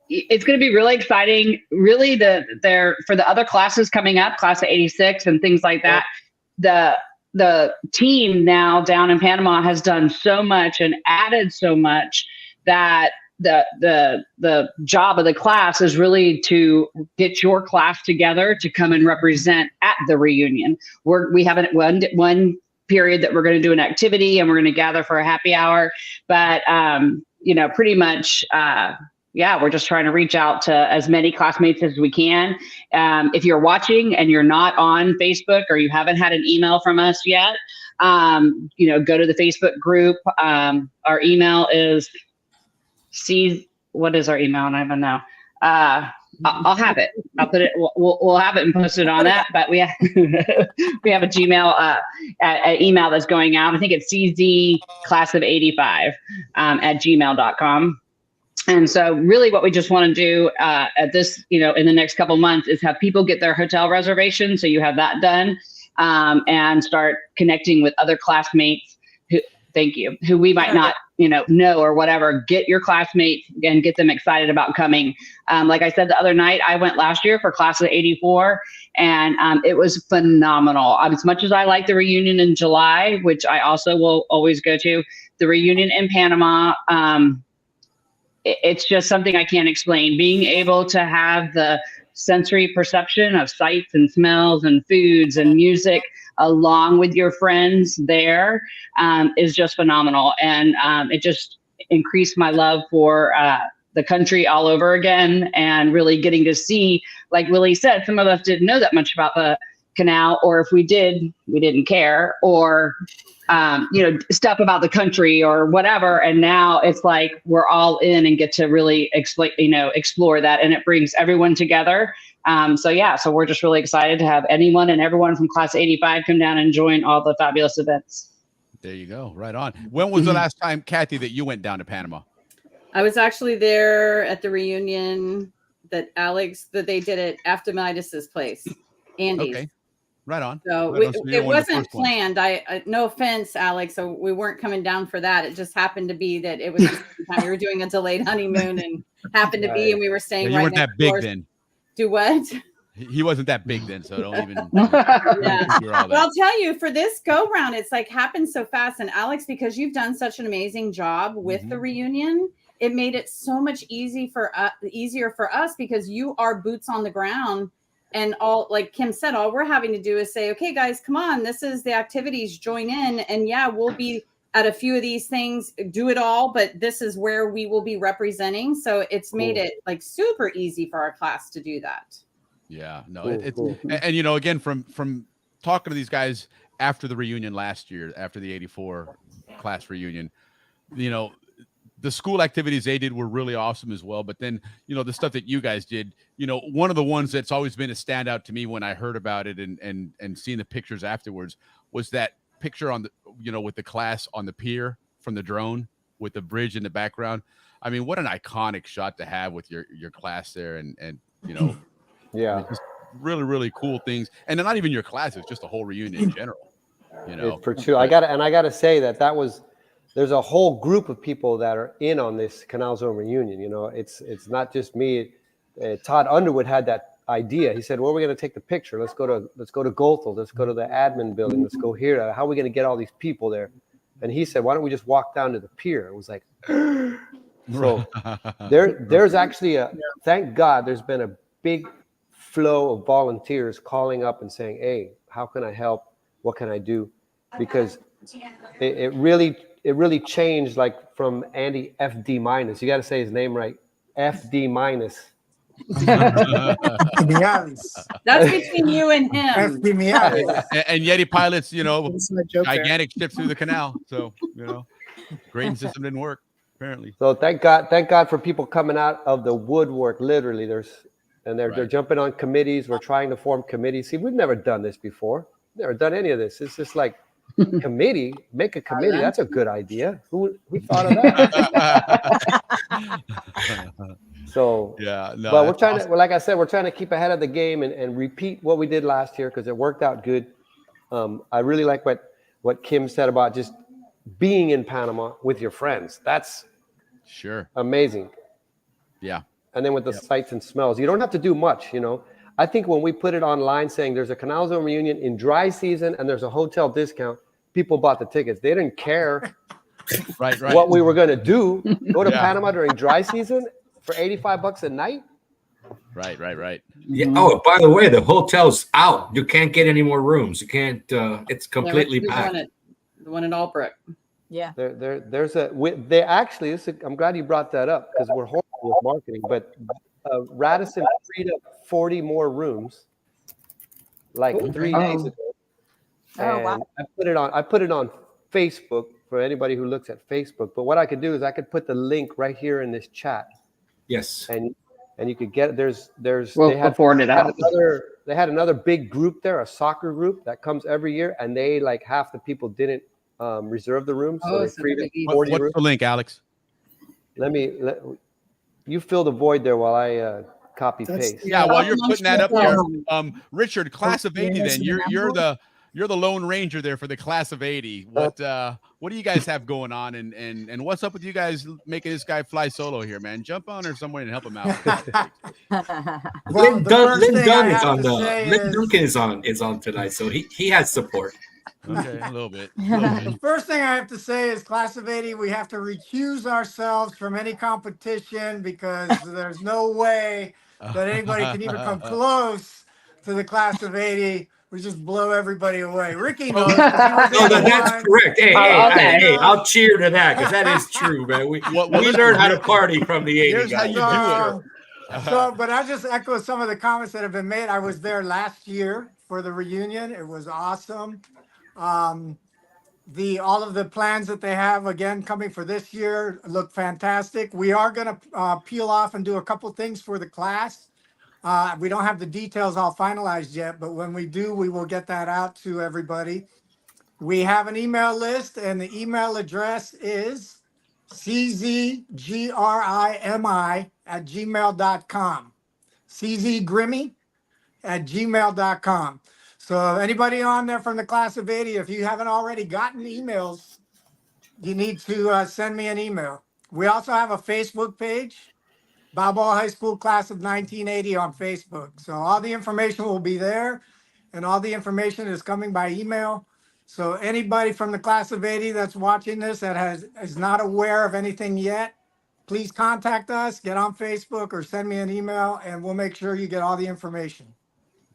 it's going to be really exciting. Really, for the other classes coming up, class of '86 and things like that. The team now down in Panama has done so much and added so much that the job of the class is really to get your class together to come and represent at the reunion. We have one period that we're going to do an activity and we're going to gather for a happy hour, but you know, pretty much yeah, we're just trying to reach out to as many classmates as we can. If you're watching and you're not on Facebook or you haven't had an email from us yet, go to the Facebook group. Our email is what is our email? And I don't know. I'll have it. I'll put it. We'll have it and post it on that. But we have we have a Gmail an email that's going out. I think it's czclassof85 at gmail.com. And so really what we just want to do at this, in the next couple months is have people get their hotel reservation. So you have that done and start connecting with other classmates who we might not, know or whatever. Get your classmates and get them excited about coming. Like I said the other night, I went last year for class of 84 and it was phenomenal. As much as I like the reunion in July, which I also will always go to, the reunion in Panama, it's just something I can't explain. Being able to have the sensory perception of sights and smells and foods and music along with your friends there is just phenomenal. And it just increased my love for the country all over again and really getting to see, like Willie said, some of us didn't know that much about the canal, or if we did, we didn't care, or stuff about the country or whatever. And now it's like we're all in and get to really explore that, and it brings everyone together. So we're just really excited to have anyone and everyone from class 85 come down and join all the fabulous events. There you go. Right on. When was the last time, Kathy, that you went down to Panama? I was actually there at the reunion that they did at Aphtimitis's place, Andy's. Okay. Right on. So it wasn't planned. I no offense, Alex. So we weren't coming down for that. It just happened to be that it was the same time we were doing a delayed honeymoon and happened to be, and we were staying you right weren't next that big door. then. Do what? He wasn't that big then, so don't even. Yeah. Well, I'll tell you, for this go round, it's like happened so fast. And Alex, because you've done such an amazing job with the reunion, it made it so much easier for us because you are boots on the ground. And all, like Kim said, all we're having to do is say, okay, guys, come on, this is the activities, join in. And yeah, we'll be at a few of these things, do it all, but this is where we will be representing. So it's made it like super easy for our class to do that. Yeah, no, it's and again, from talking to these guys after the reunion last year, after the 84 class reunion, the school activities they did were really awesome as well. But then, the stuff that you guys did, one of the ones that's always been a standout to me when I heard about it and seeing the pictures afterwards was that picture on the, with the class on the pier from the drone with the bridge in the background. I mean, what an iconic shot to have with your class there. And yeah, just really, really cool things. And they're not even your class, it's just a whole reunion in general, It's for sure. I gotta say there's a whole group of people that are in on this Canal Zone reunion. It's not just me. Todd Underwood had that idea. He said, "Where are we going to take the picture? Let's go to Goethel. Let's go to the admin building. Let's go here. How are we going to get all these people there?" And he said, "Why don't we just walk down to the pier?" It was like, so there's actually thank God there's been a big flow of volunteers calling up and saying, "Hey, how can I help? What can I do?" Because it really changed, like from Andy FD minus. You got to say his name right, FD minus. That's between you and him. And Yeti pilots, gigantic ships through the canal. So grading system didn't work apparently. So thank God for people coming out of the woodwork. Literally, they're jumping on committees. We're trying to form committees. See, we've never done this before. Never done any of this. It's just like. Committee, make a committee. That's a good idea. Who thought of that? So but we're trying to, like I said, we're trying to keep ahead of the game and repeat what we did last year because it worked out good. I really like what Kim said about just being in Panama with your friends. That's amazing. Yeah. And then with the sights and smells, you don't have to do much. I think when we put it online saying there's a Canal Zone reunion in dry season and there's a hotel discount, people bought the tickets. They didn't care what we were going to do. Go to Panama during dry season for $85 a night. Right. Yeah. Oh, by the way, the hotel's out. You can't get any more rooms. You can't. It's completely packed. The one in Albrook. Yeah. There's I'm glad you brought that up because we're with marketing, but Radisson freed up 40 more rooms like 3 days ago. Oh, wow. And I put it on Facebook for anybody who looks at Facebook. But what I could do is I could put the link right here in this chat. Yes. And you could get We'll forward it out. They had another big group there, a soccer group that comes every year, and they like half the people didn't reserve the rooms, so they freed up 40 What's rooms. the link, Alex? You fill the void there while I copy paste. Yeah, while you're putting that up there, Richard, class of 80. Then you're the Lone Ranger there for the class of 80. What do you guys have going on, and what's up with you guys making this guy fly solo here, man? Jump on or somewhere and help him out. Lynn Duncan is on tonight, so he has support. Okay, a little bit. The first thing I have to say is class of 80, we have to recuse ourselves from any competition because there's no way that anybody can even come close to the class of 80. We just blow everybody away. Ricky knows. That's correct. Hey, I'll cheer to that because that is true, man. We learned how to party from the 80s. Here's how you do it. But I just echo some of the comments that have been made. I was there last year for the reunion. It was awesome. All of the plans that they have again coming for this year look fantastic. We are going to peel off and do a couple things for the class. We don't have the details all finalized yet, but when we do, we will get that out to everybody. We have an email list, and the email address is czgrimi@gmail.com. czgrimi@gmail.com. So anybody on there from the class of 80, if you haven't already gotten emails, you need to send me an email. We also have a Facebook page, Balboa High School Class of 1980 on Facebook. So all the information will be there, and all the information is coming by email. So anybody from the class of 80 that's watching this that is not aware of anything yet, please contact us, get on Facebook, or send me an email, and we'll make sure you get all the information.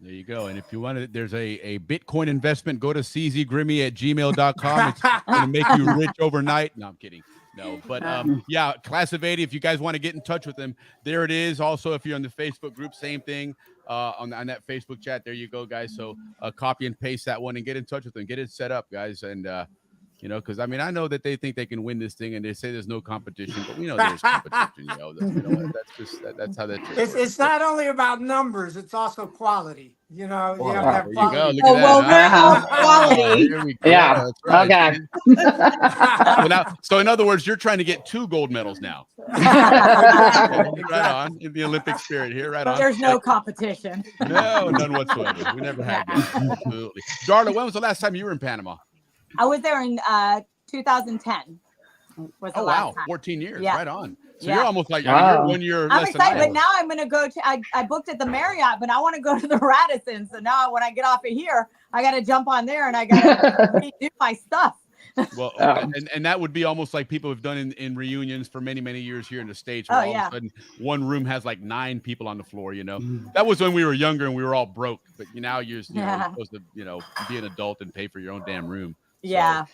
There you go. And if you want to, there's a Bitcoin investment, go to czgrimi@gmail.com. It's going to make you rich overnight. No, I'm kidding. No, but yeah, class of 80, if you guys want to get in touch with them, there it is. Also, if you're on the Facebook group, same thing on that Facebook chat. There you go, guys. So copy and paste that one and get in touch with them. Get it set up, guys. And, because I mean, I know that they think they can win this thing and they say there's no competition, but we know there's competition. That's how that is. It's not only about numbers, it's also quality. You have to have quality. There you go. Look at that. Quality. Here we go. Yeah. Right. Okay. So in other words, you're trying to get 2 gold medals now. Right on. In the Olympic spirit here. Right on. There's no competition. No, none whatsoever. We never had that. Absolutely. Darla, when was the last time you were in Panama? I was there in 2010. Was the last time. 14 years. Yeah. Right on. So Yeah. you're almost like you're 1 year I'm less excited, than I but now I'm going to go to, I booked at the Marriott, but I want to go to the Radisson. So now when I get off of here, I got to jump on there and I got to do my stuff. Well, and that would be almost like people have done in reunions for many, many years here in the States. Where all of a sudden one room has like 9 people on the floor, That was when we were younger and we were all broke. But now you're supposed to, be an adult and pay for your own damn room. Yeah.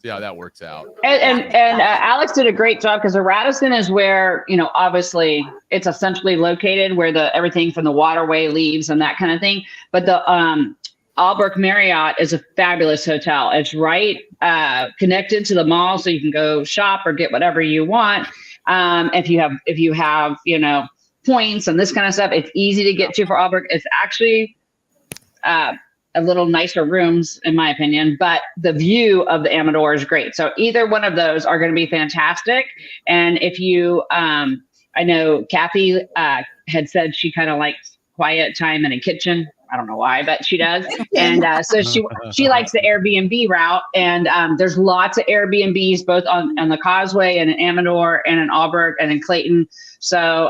See how that works out. And Alex did a great job because the Radisson is where, obviously it's essentially located where everything from the waterway leaves and that kind of thing. But the Albrook Marriott is a fabulous hotel. It's right connected to the mall, so you can go shop or get whatever you want. If you have points and this kind of stuff, it's easy to get to for Albrook. It's actually a little nicer rooms, in my opinion, but the view of the Amador is great. So either one of those are going to be fantastic. And if you, I know Kathy had said she kind of likes quiet time in a kitchen. I don't know why, but she does. And so she likes the Airbnb route. And there's lots of Airbnbs, both on the Causeway and in Amador and in Albrook and in Clayton. So,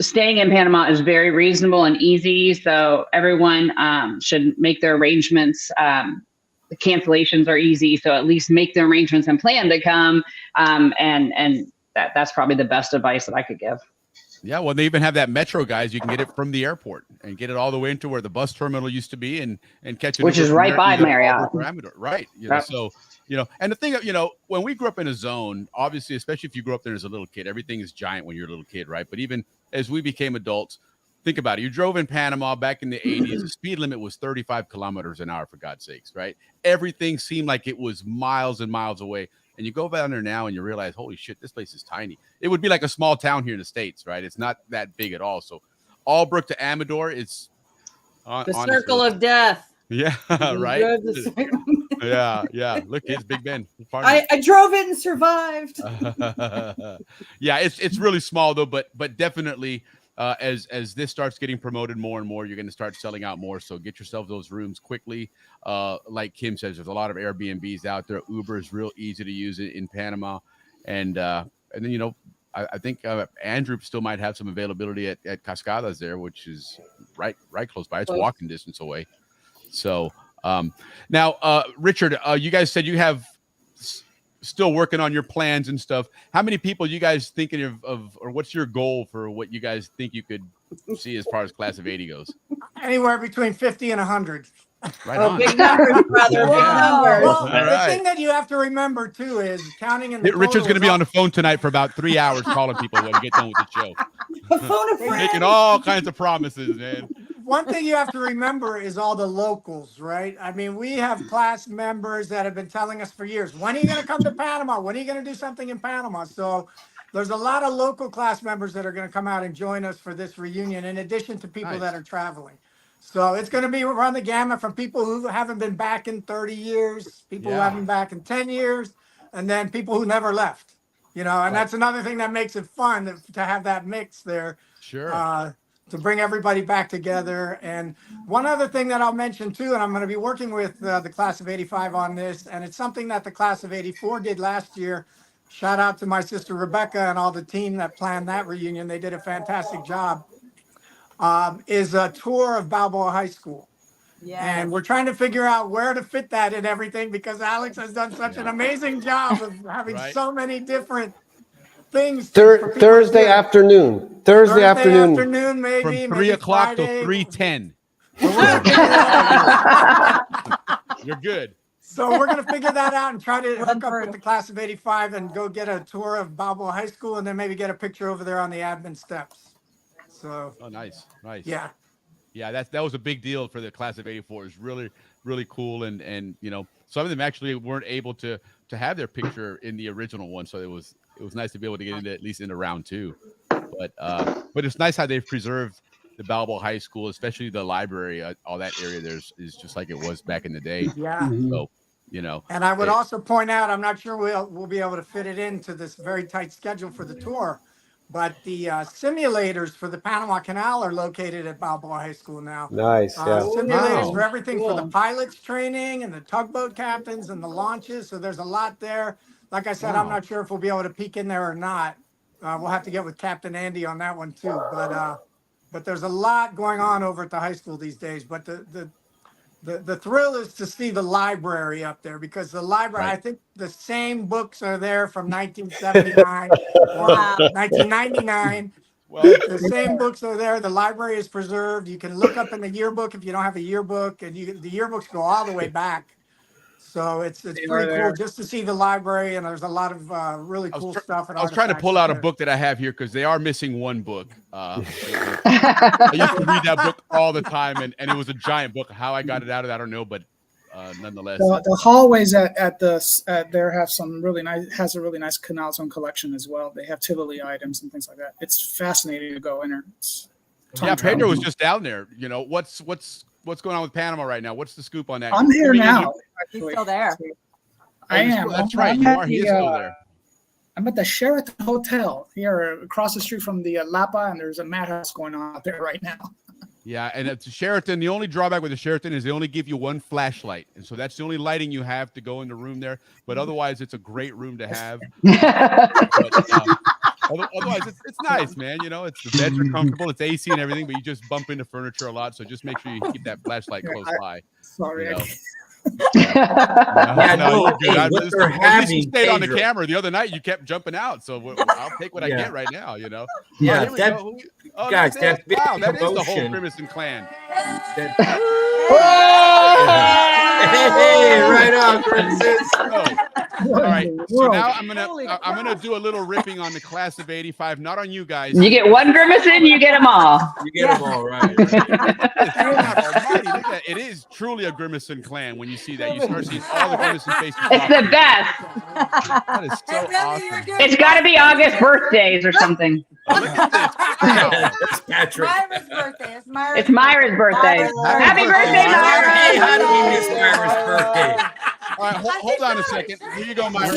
staying in Panama is very reasonable and easy. So everyone should make their arrangements. The cancellations are easy. So at least make the arrangements and plan to come. And that's probably the best advice that I could give. Yeah, well, they even have that Metro, guys. You can get it from the airport and get it all the way into where the bus terminal used to be and catch it. Which is right by Marriott. Right. So, And the thing, when we grew up in a zone, obviously, especially if you grew up there as a little kid, everything is giant when you're a little kid, right? But even as we became adults, think about it. You drove in Panama back in the 80s. The speed limit was 35 kilometers an hour, for God's sakes, right? Everything seemed like it was miles and miles away. And you go down there now and you realize, holy shit, this place is tiny. It would be like a small town here in the States, right? It's not that big at all. So Albrook to Amador, it's the circle of death. Yeah, right. Yeah. Look, it's Big Ben. I drove it and survived. Yeah, it's really small though, but definitely as this starts getting promoted more and more, you're going to start selling out more. So get yourself those rooms quickly. Like Kim says, there's a lot of Airbnbs out there. Uber is real easy to use in Panama, and then I think Andrew still might have some availability at Cascadas there, which is right close by. It's walking distance away. So now, Richard, you guys said you have still working on your plans and stuff. How many people you guys thinking of or what's your goal for what you guys think you could see as far as Class of 80 goes? Anywhere between 50 and 100. Right on. Big numbers, brother. Big numbers. Well, the thing that you have to remember too is counting in the Richard's going to be on the phone tonight for about 3 hours calling people when we get done with the show. Phone a friend. Making all kinds of promises, man. One thing you have to remember is all the locals, right? I mean, we have class members that have been telling us for years, when are you going to come to Panama? When are you going to do something in Panama? So there's a lot of local class members that are going to come out and join us for this reunion, in addition to people that are traveling. So it's going to be run the gamut from people who haven't been back in 30 years, people who haven't been back in 10 years, and then people who never left, and that's another thing that makes it fun to have that mix there. Sure. To bring everybody back together. And one other thing that I'll mention too, and I'm going to be working with the class of 85 on this, and it's something that the class of 84 did last year. Shout out to my sister Rebecca and all the team that planned that reunion. They did a fantastic job. Is a tour of Balboa High School. Yeah. And we're trying to figure out where to fit that in everything, because Alex has done such an amazing job of having so many different things. Thursday afternoon. Thursday afternoon, maybe. From 3 o'clock to 3:10. You're good. So we're going to figure that out and try to hook up with the class of 85 and go get a tour of Balboa High School, and then maybe get a picture over there on the admin steps. So. Oh, nice. Yeah. Yeah, that was a big deal for the class of 84. It's really, really cool. And some of them actually weren't able to have their picture in the original one. So it was nice to be able to get into at least into round 2. But it's nice how they've preserved the Balboa High School, especially the library. All that area is just like it was back in the day. Yeah. So, And I would also point out, I'm not sure we'll be able to fit it into this very tight schedule for the tour, but the simulators for the Panama Canal are located at Balboa High School now. Nice. Yeah. Simulators for everything for the pilots training and the tugboat captains and the launches. So there's a lot there. Like I said, I'm not sure if we'll be able to peek in there or not. We'll have to get with Captain Andy on that one too. But there's a lot going on over at the high school these days. But the thrill is to see the library up there, because the library, I think the same books are there from 1979 or 1999. Well, the same books are there. The library is preserved. You can look up in the yearbook if you don't have a yearbook, and the yearbooks go all the way back. So it's pretty cool just to see the library, and there's a lot of really cool stuff. I was trying to pull out a book that I have here, because they are missing one book. I used to read that book all the time, and it was a giant book. How I got it out of that, I don't know, but nonetheless. The hallways at there have some really nice, has a really nice Canal Zone collection as well. They have Tivoli items and things like that. It's fascinating to go in there. Yeah, Pedro was just down there. What's going on with Panama right now? What's the scoop on that? I'm here now. He's still there. I am. That's right. You are. He is still there. I'm at the Sheraton Hotel here across the street from the Lapa, and there's a madhouse going on out there right now. Yeah, and at the Sheraton, the only drawback with the Sheraton is they only give you one flashlight, and so that's the only lighting you have to go in the room there. But otherwise, it's a great room to have. Otherwise, it's nice, man. It's the beds are comfortable, it's AC and everything, but you just bump into furniture a lot. So just make sure you keep that flashlight close by. Sorry. You're good. At least you stayed on the camera the other night. You kept jumping out, so I'll take what I get right now. Yeah, guys, that is the whole Crimson Clan. Hey, right on, Princess. All right. So now I'm gonna do a little ripping on the class of '85. Not on you guys. You get one grimace in, you get them all. You get them all right. Almighty, look at that. It is truly a Grimacing clan when you see that. You start seeing all the Grimacing faces. It's the best. That is so awesome. It's got to be August birthdays or something. Look at this. Wow. It's Patrick. Myra's birthday. It's Myra's birthday. Happy birthday, Myra! Hey, how do we miss Myra's birthday? All right, hold on a second. Here you go, Myra.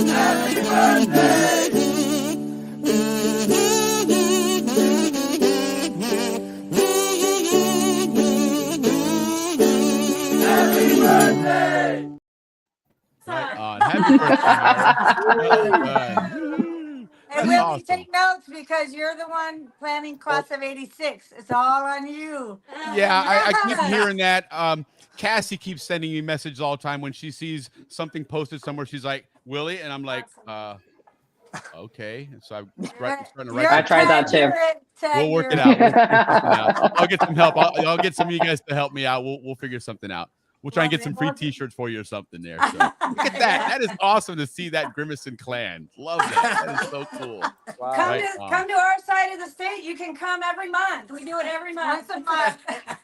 Happy birthday. Happy birthday. Right on. Happy birthday, Myra. And Willie, take notes because you're the one planning class of '86. It's all on you. Yeah, I keep hearing that. Cassie keeps sending me messages all the time when she sees something posted somewhere. She's like, Willie, and I'm like, okay. So I'm starting to write. I tried that too. We'll work it out. I'll get some help. I'll get some of you guys to help me out. We'll figure something out. We'll try and get some free T-shirts for you or something there. So look at that. That is awesome to see that Grimacing clan. Love that. That is so cool. Wow. Come to our side of the state. You can come every month. We do it every month. Once a month.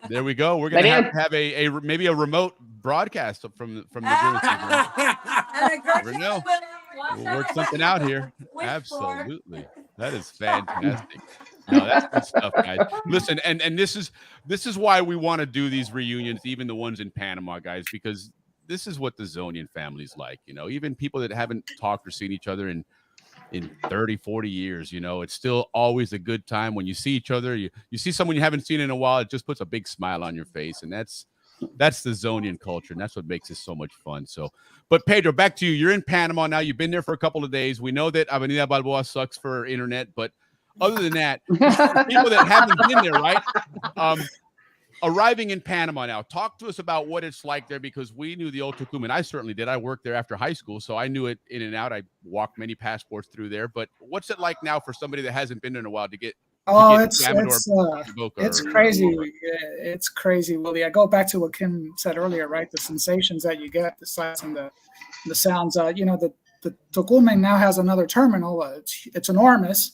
There we go. We're gonna have a maybe a remote broadcast from the Grimacing clan. Never know. We'll work something out here. Absolutely. That is fantastic. No, that's good stuff, guys. Listen, and this is why we want to do these reunions, even the ones in Panama, guys, because this is what the Zonian family's like. You know, even people that haven't talked or seen each other in 30, 40 years, you know, it's still always a good time when you see each other. You see someone you haven't seen in a while, it just puts a big smile on your face, and that's the Zonian culture, and that's what makes it so much fun. So, but Pedro, back to you. You're in Panama now. You've been there for a couple of days. We know that Avenida Balboa sucks for internet, but other than that, people that haven't been there, right? Arriving in Panama now, talk to us about what it's like there, because we knew the old Tucumán. I certainly did. I worked there after high school, so I knew it in and out. I walked many passports through there. But what's it like now for somebody that hasn't been there in a while to get? It's crazy. It's crazy, Willie. I go back to what Kim said earlier, right? The sensations that you get, the sights and the sounds. You know, the Tucumán now has another terminal. It's enormous.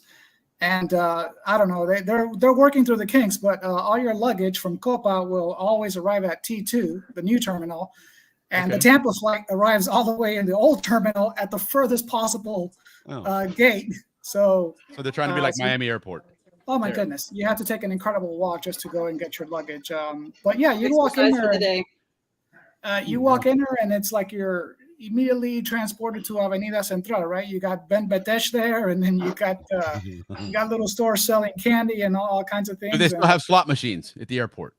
And I don't know, they're working through the kinks, but all your luggage from Copa will always arrive at T2, the new terminal, and the Tampa flight arrives all the way in the old terminal at the furthest possible gate. So they're trying to be like Miami Airport. Oh my goodness, you have to take an incredible walk just to go and get your luggage. But yeah, you walk in there. You walk in there, and it's like you're immediately transported to Avenida Central, right? You got Ben Betesh there, and then you got little stores selling candy and all kinds of things. Do they still have slot machines at the airport?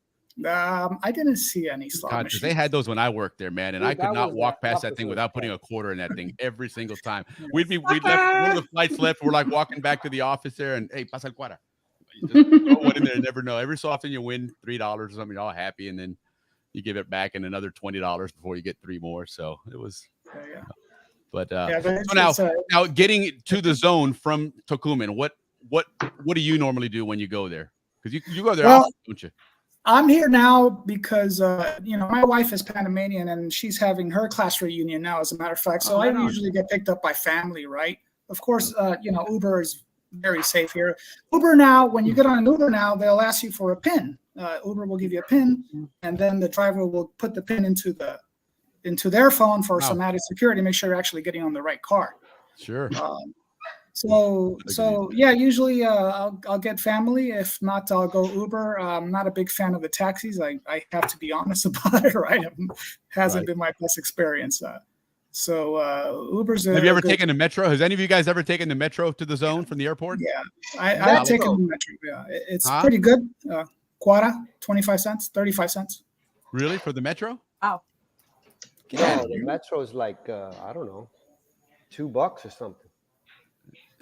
I didn't see any slot machines. They had those when I worked there, man, and I could not walk past that thing without putting a quarter in that thing every single time. We'd left one of the flights left. We're like walking back to the office there, and hey, pasa el cuara. You just throw one in there, never know. Every so often you win $3 or something, you're all happy, and then you give it back and another $20 before you get 3 more. So it was. But so now getting to the zone from Tucumán, what do you normally do when you go there? Because you go there often, don't you? I'm here now because my wife is Panamanian and she's having her class reunion now, as a matter of fact. So I usually get picked up by family, right? Of course, Uber is very safe here. Uber now, when you get on an Uber now, they'll ask you for a PIN. Uber will give you a PIN, and then the driver will put the PIN into their phone for some added security, make sure you're actually getting on the right card. Sure. So yeah, usually I'll get family. If not, I'll go Uber. I'm not a big fan of the taxis. I have to be honest about it, right? It hasn't been my best experience. So Uber's Have you ever taken the metro? Has any of you guys ever taken the metro to the zone from the airport? Yeah, I've taken the metro. Yeah, it's pretty good. Quara, 25 cents, 35 cents. Really? For the metro? Oh. No, the metro is like I don't know, $2 or something.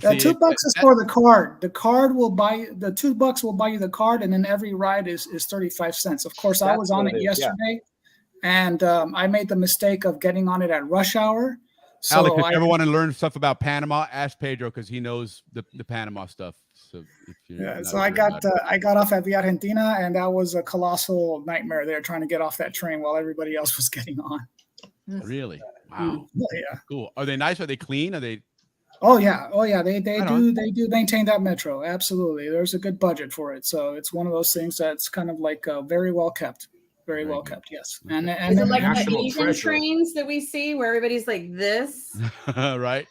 $2 is for the card. The card will buy the $2 will buy you the card, and then every ride is 35 cents. Of course, I was on it yesterday, and I made the mistake of getting on it at rush hour. So Alex, if you ever want to learn stuff about Panama, ask Pedro because he knows the Panama stuff. So if you're so I got off at the Argentina, and that was a colossal nightmare there trying to get off that train while everybody else was getting on. Really? Wow. Yeah. Cool. Are they nice? Are they clean? Are they? Oh yeah. They do maintain that metro. Absolutely. There's a good budget for it, so it's one of those things that's kind of like very well kept. Very well kept, yes. And Is it like the national Asian treasure. trains that we see where everybody's like this? Right.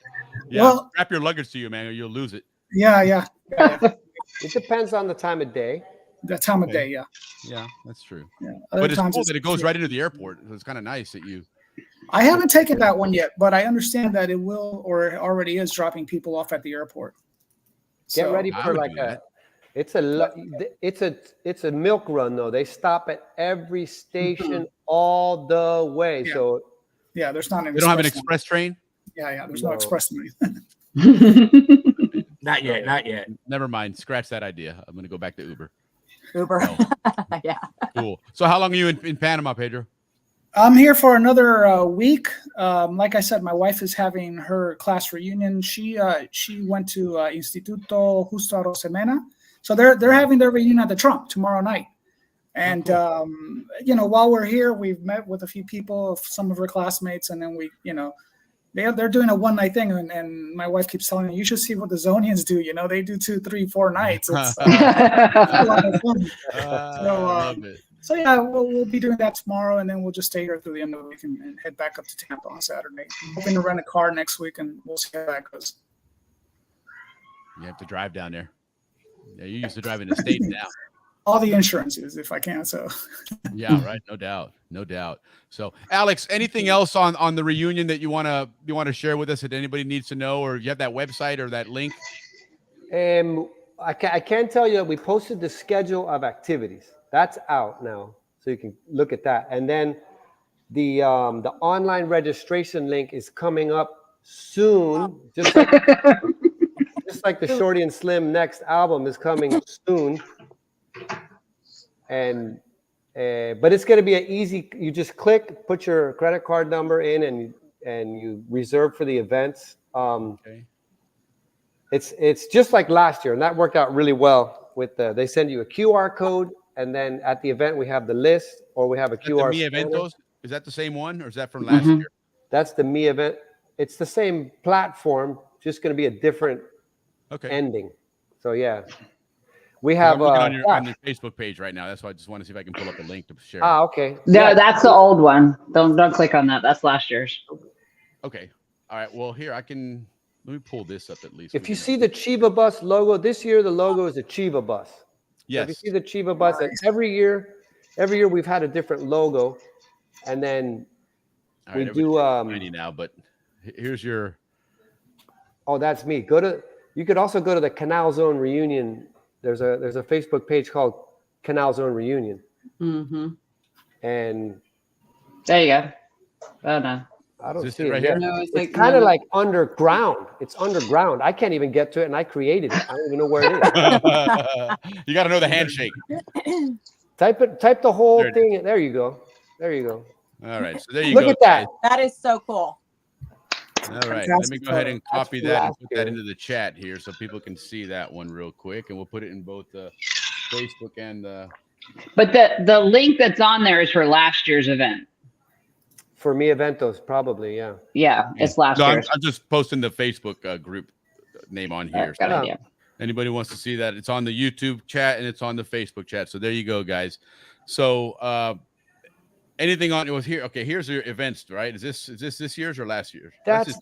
Yeah. Well- strap your luggage to you, man, or you'll lose it. Yeah. It depends on the time of day. The time of day, yeah. Yeah, that's true. Yeah. But it's cool that it goes right into the airport. So it's kind of nice that you. I haven't taken that one yet, but I understand that it will, or it already is, dropping people off at the airport. Get ready for like it's a milk run though. They stop at every station all the way. Yeah. So yeah, there's not an. They don't have an express train. Yeah. There's no express train. Not yet. Never mind. Scratch that idea. I'm going to go back to Uber. Yeah. Cool. So how long are you in Panama, Pedro? I'm here for another week. Like I said, my wife is having her class reunion. She went to Instituto Justo Rosemena, so they're having their reunion at the Trump tomorrow night. And while we're here, we've met with a few people, some of her classmates, and then they're doing a one-night thing, and my wife keeps telling me, you should see what the Zonians do. They do 2, 3, 4 nights. It's a lot of fun. So yeah, we'll be doing that tomorrow, and then we'll just stay here through the end of the week and head back up to Tampa on Saturday. I'm hoping to rent a car next week, and we'll see how that goes. You have to drive down there. Yeah, you used to drive in the States now. All the insurances, if I can. So. Yeah, right. No doubt. So, Alex, anything else on the reunion that you want to share with us that anybody needs to know, or you have that website or that link? I can tell you that we posted the schedule of activities. That's out now, so you can look at that. And then the online registration link is coming up soon, just like the Shorty and Slim next album is coming soon. And but it's going to be an easy. You just click, put your credit card number in, and you reserve for the events. It's just like last year, and that worked out really well. They send you a QR code. And then at the event, we have the list, or we have a QR. The Mi Eventos? Is that the same one, or is that from last year? That's the Mi Event. It's the same platform, just going to be a different ending. So yeah, we have on your Facebook page right now. That's why I just want to see if I can pull up a link to share. Okay. No, that's the old one. Don't click on that. That's last year's. Okay. All right. Well, here let me pull this up at least. If you see the Chiva Bus logo, this year the logo is a Chiva Bus. Yes. If you see the Chiva Bus, and every year we've had a different logo, and then we do. Now, but here's your. Oh, that's me. You could also go to the Canal Zone Reunion. There's a Facebook page called Canal Zone Reunion. Mm-hmm. And there you go. Oh no. I don't see it right here. here. No, it's kind of like underground. It's underground. I can't even get to it, and I created it. I don't even know where it is. You got to know the handshake. Type the whole thing. There you go. All right. So there you go. Look at that. That is so cool. All right. Let me go ahead and copy that and put that into the chat here so people can see that one real quick, and we'll put it in both the Facebook and the. But the link that's on there is for last year's event. For Mi Eventos, probably, yeah. Yeah, it's last year. I'm just posting the Facebook group name on here. So anybody wants to see that, it's on the YouTube chat and it's on the Facebook chat. So there you go, guys. So anything on it was here? Okay, here's your events, right? Is this year's or last year's? That's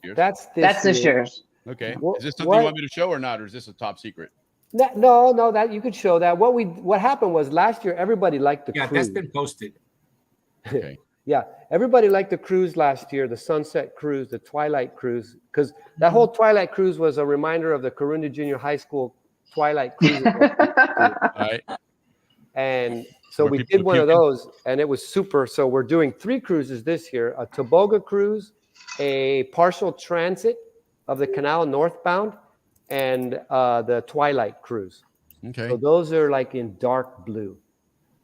this year's. Okay. Is this something you want me to show or not, or is this a top secret? No, that you could show that. What happened was last year everybody liked the cruise. That's been posted. Okay. Yeah, everybody liked the cruise last year, the Sunset Cruise, the Twilight Cruise, because that whole Twilight Cruise was a reminder of the Corunda Junior High School Twilight Cruise. Right. And so we did one of those, and it was super. So we're doing 3 cruises this year: a Toboga cruise, a partial transit of the canal northbound, and the Twilight Cruise. Okay. So those are like in dark blue.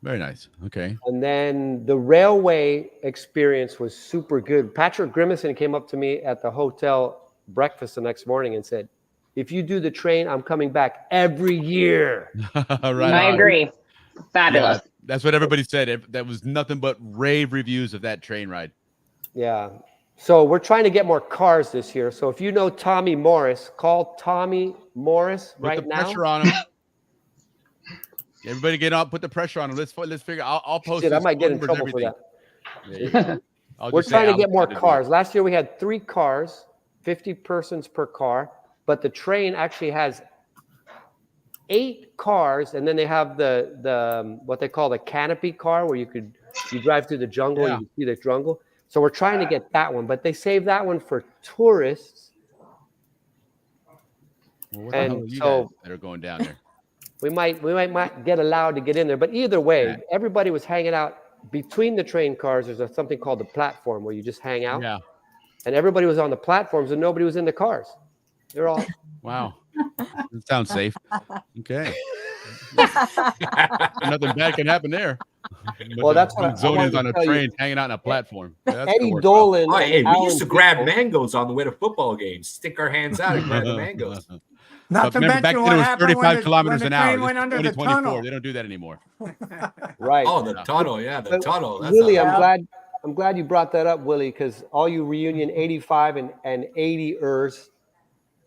Very nice. Okay. And then the railway experience was super good. Patrick Grimison came up to me at the hotel breakfast the next morning and said, if you do the train, I'm coming back every year. Right I on. agree. Fabulous. Yeah, that's what everybody said. That was nothing but rave reviews of that train ride. Yeah. So we're trying to get more cars this year. So if you know Tommy Morris, call Tommy Morris Put right the now. pressure on him. Everybody get up, put the pressure on him. Let's figure. I'll post. Shit, I his might get in numbers, trouble for everything. that. There you go. I'll We're just say trying to Alex get more had to do it. cars. Last year we had 3 cars, 50 persons per car, but the train actually has 8 cars, and then they have the what they call the canopy car, where you drive through the jungle, Yeah. you can see the jungle. So we're trying to get that one, but they saved that one for tourists. Well, what the hell are you guys that are going down there? We might get allowed to get in there, but either way, everybody was hanging out between the train cars. There's something called the platform where you just hang out. Yeah. And everybody was on the platforms and nobody was in the cars. They're all Wow. That sounds safe. Okay. Nothing bad can happen there. Well, that's what I Zonians wanted to on a tell you. train hanging out on a platform. Yeah, that's Eddie gonna work Dolan. Oh, and hey, we Alan used to grab Pico- mangoes on the way to football games. Stick our hands out and grab the mangoes. Not But to remember, back mention then what it was happened 35 when kilometers the an hour. train This went is under the 2024. tunnel. They don't do that anymore. Right. Oh, the tunnel. Yeah, the But tunnel. That's Willie, how- I'm glad you brought that up, Willie, because all you reunion 85 and 80ers,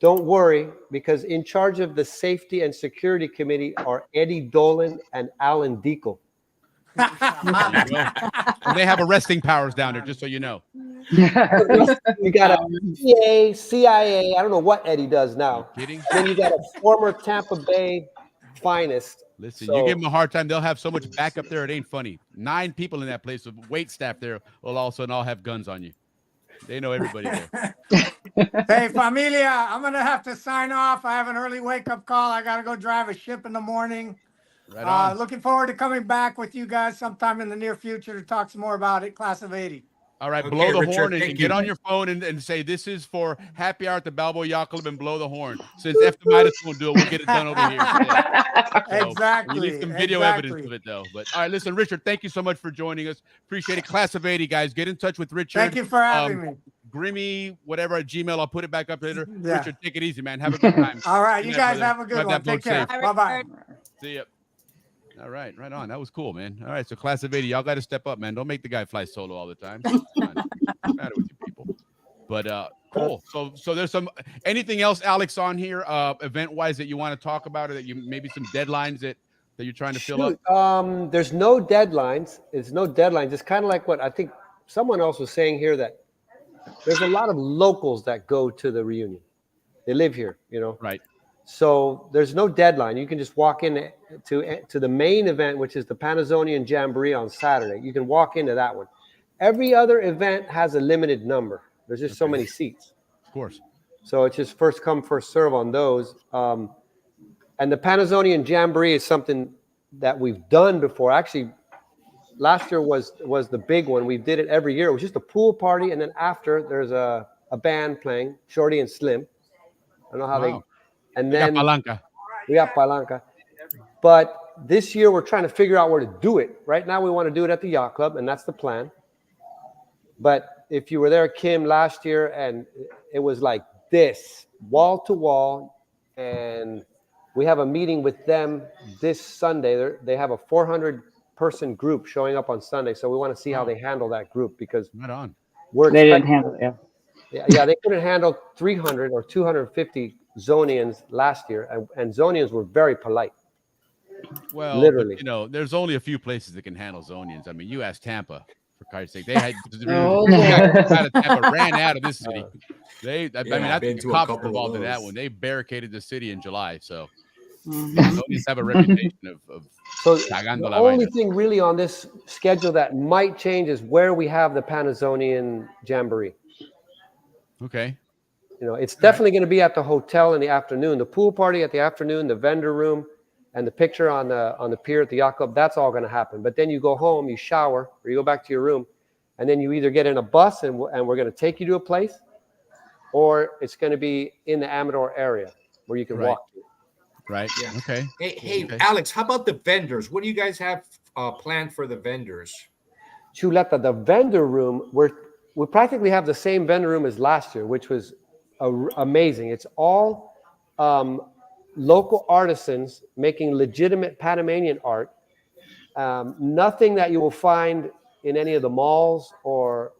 don't worry, because in charge of the safety and security committee are Eddie Dolan and Alan Deacle. There you go. And they have arresting powers down there, just so you know. You got a PA, CIA. I don't know what Eddie does now. Kidding? Then you got a former Tampa Bay finest. Listen, So- you give them a hard time, they'll have so much backup there, it ain't funny. 9 people in that place with wait staff there will all of a sudden all have guns on you. They know everybody there. Hey, familia, I'm going to have to sign off. I have an early wake-up call. I got to go drive a ship in the morning. Right on. Looking forward to coming back with you guys sometime in the near future to talk some more about it, Class of 80. All right, Okay, blow the Richard, horn and thank get you. on your phone and say, this is for Happy Hour at the Balboa Yacht Club, and blow the horn. Since F the Midas won't do it, we'll get it done over here. So, Exactly. we need some video evidence of it, though. But all right, listen, Richard, thank you so much for joining us. Appreciate it. Class of 80, guys. Get in touch with Richard. Thank you for having me. Grimmy, whatever, at Gmail. I'll put it back up later. Yeah. Richard, take it easy, man. Have a good time. All right, Good you night, guys brother. have a good Drive one. that boat Take care. safe. Bye-bye. See ya. All right, right on. That was cool, man. All right, so Class of 80, y'all got to step up, man. Don't make the guy fly solo all the time. What's the matter with you people? But cool. So there's anything else, Alex, on here, event-wise, that you want to talk about, or that you maybe some deadlines that you're trying to fill up? There's no deadlines. It's no deadlines. It's kind of like what I think someone else was saying here, that there's a lot of locals that go to the reunion. They live here, you know. Right. So there's no deadline. You can just walk in to the main event, which is the Panazonian Jamboree on Saturday. You can walk into that one. Every other event has a limited number. There's just so many seats. Of course. So it's just first come, first serve on those. And the Panazonian Jamboree is something that we've done before. Actually, last year was the big one. We did it every year. It was just a pool party, and then after there's a band playing, Shorty and Slim. I don't know how Wow. and We got then Palanca. we got Palanca. But this year we're trying to figure out where to do it. Right now we want to do it at the yacht club, and that's the plan. But if you were there, Kim, last year, and it was like this, wall to wall, and we have a meeting with them this Sunday. They have a 400-person group showing up on Sunday, so we want to see how they handle that group, because Right on. They didn't handle it, yeah. Yeah, they couldn't handle 300 or 250 Zonians last year, and Zonians were very polite. Well, Literally. but, you know, there's only a few places that can handle Zonians. I mean, you ask Tampa, for Christ's sake. They had Oh, guys out of Tampa ran out of this city. I Yeah, mean, I I've been think the to a cops were couple of involved in that those. one. They barricaded the city in July, so Mm-hmm. Zonians have a reputation of So cagando the la only vaina. thing really on this schedule that might change is where we have the Panazonian Jamboree. Okay. You know, it's definitely going to be at the hotel in the afternoon. The pool party at the afternoon, the vendor room, and the picture on the pier at the yacht club. That's all going to happen. But then you go home, you shower, or you go back to your room, and then you either get in a bus and we're going to take you to a place, or it's going to be in the Amador area where you can Right. walk to. Right. Yeah. Okay. Hey, Okay. Alex, how about the vendors? What do you guys have planned for the vendors? Chuleta, the vendor room, we practically have the same vendor room as last year, which was amazing. It's all local artisans making legitimate Panamanian art. Nothing that you will find in any of the malls or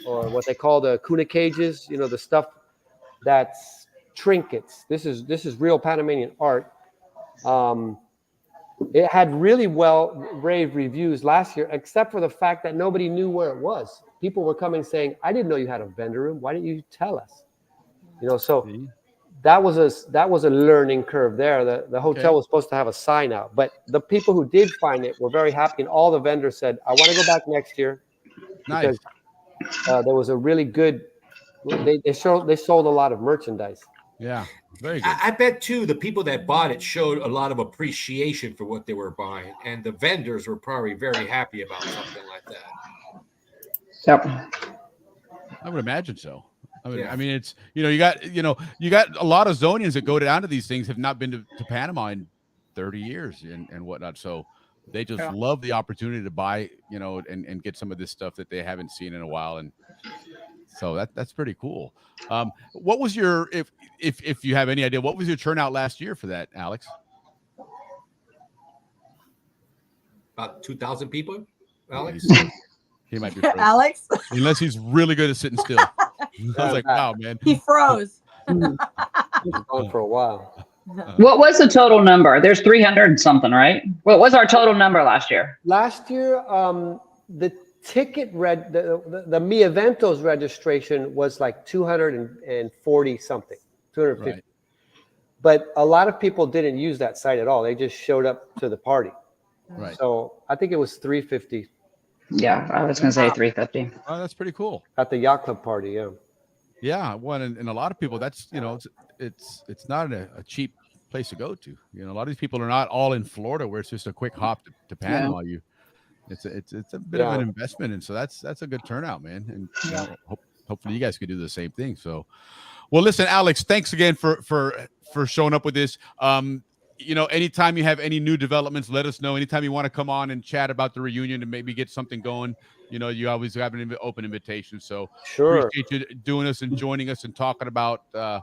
what they call the kuna cages. You know, the stuff that's trinkets. This is real Panamanian art. It had really rave reviews last year, except for the fact that nobody knew where it was. People were coming saying, "I didn't know you had a vendor room. Why didn't you tell us?" You know, so that was a learning curve there. The hotel was supposed to have a sign out, but the people who did find it were very happy, and all the vendors said, "I want to go back next year," because there was a really good. They sold a lot of merchandise. Yeah, very good. I bet too the people that bought it showed a lot of appreciation for what they were buying, and the vendors were probably very happy about something like that. Yep. I would imagine so. I mean, it's you got a lot of Zonians that go down to these things have not been to Panama in 30 years and whatnot. So they just love the opportunity to buy, and get some of this stuff that they haven't seen in a while. And so that's pretty cool. What was your if you have any idea, what was your turnout last year for that, Alex? About 2,000 people, Alex. He might be frozen. Alex, unless he's really good at sitting still. I was like, wow, man. He froze. He's gone for a while. What was the total number? There's 300 and something, right? What was our total number last year? Last year, the ticket the Mi Eventos registration was like 240 something, 250. Right. But a lot of people didn't use that site at all. They just showed up to the party. Right. So I think it was 350. Yeah, I was going to say 350. Oh, that's pretty cool. At the yacht club party, yeah. Yeah, well, and a lot of people, that's it's not a cheap place to go to. A lot of these people are not all in Florida, where it's just a quick hop to Panama. Yeah. It's a bit of an investment, and so that's a good turnout, man. And hopefully you guys could do the same thing. So, well, listen, Alex, thanks again for showing up with this. Anytime you have any new developments, let us know. Anytime you want to come on and chat about the reunion and maybe get something going, you always have an open invitation. So sure, appreciate you doing us and joining us and talking about the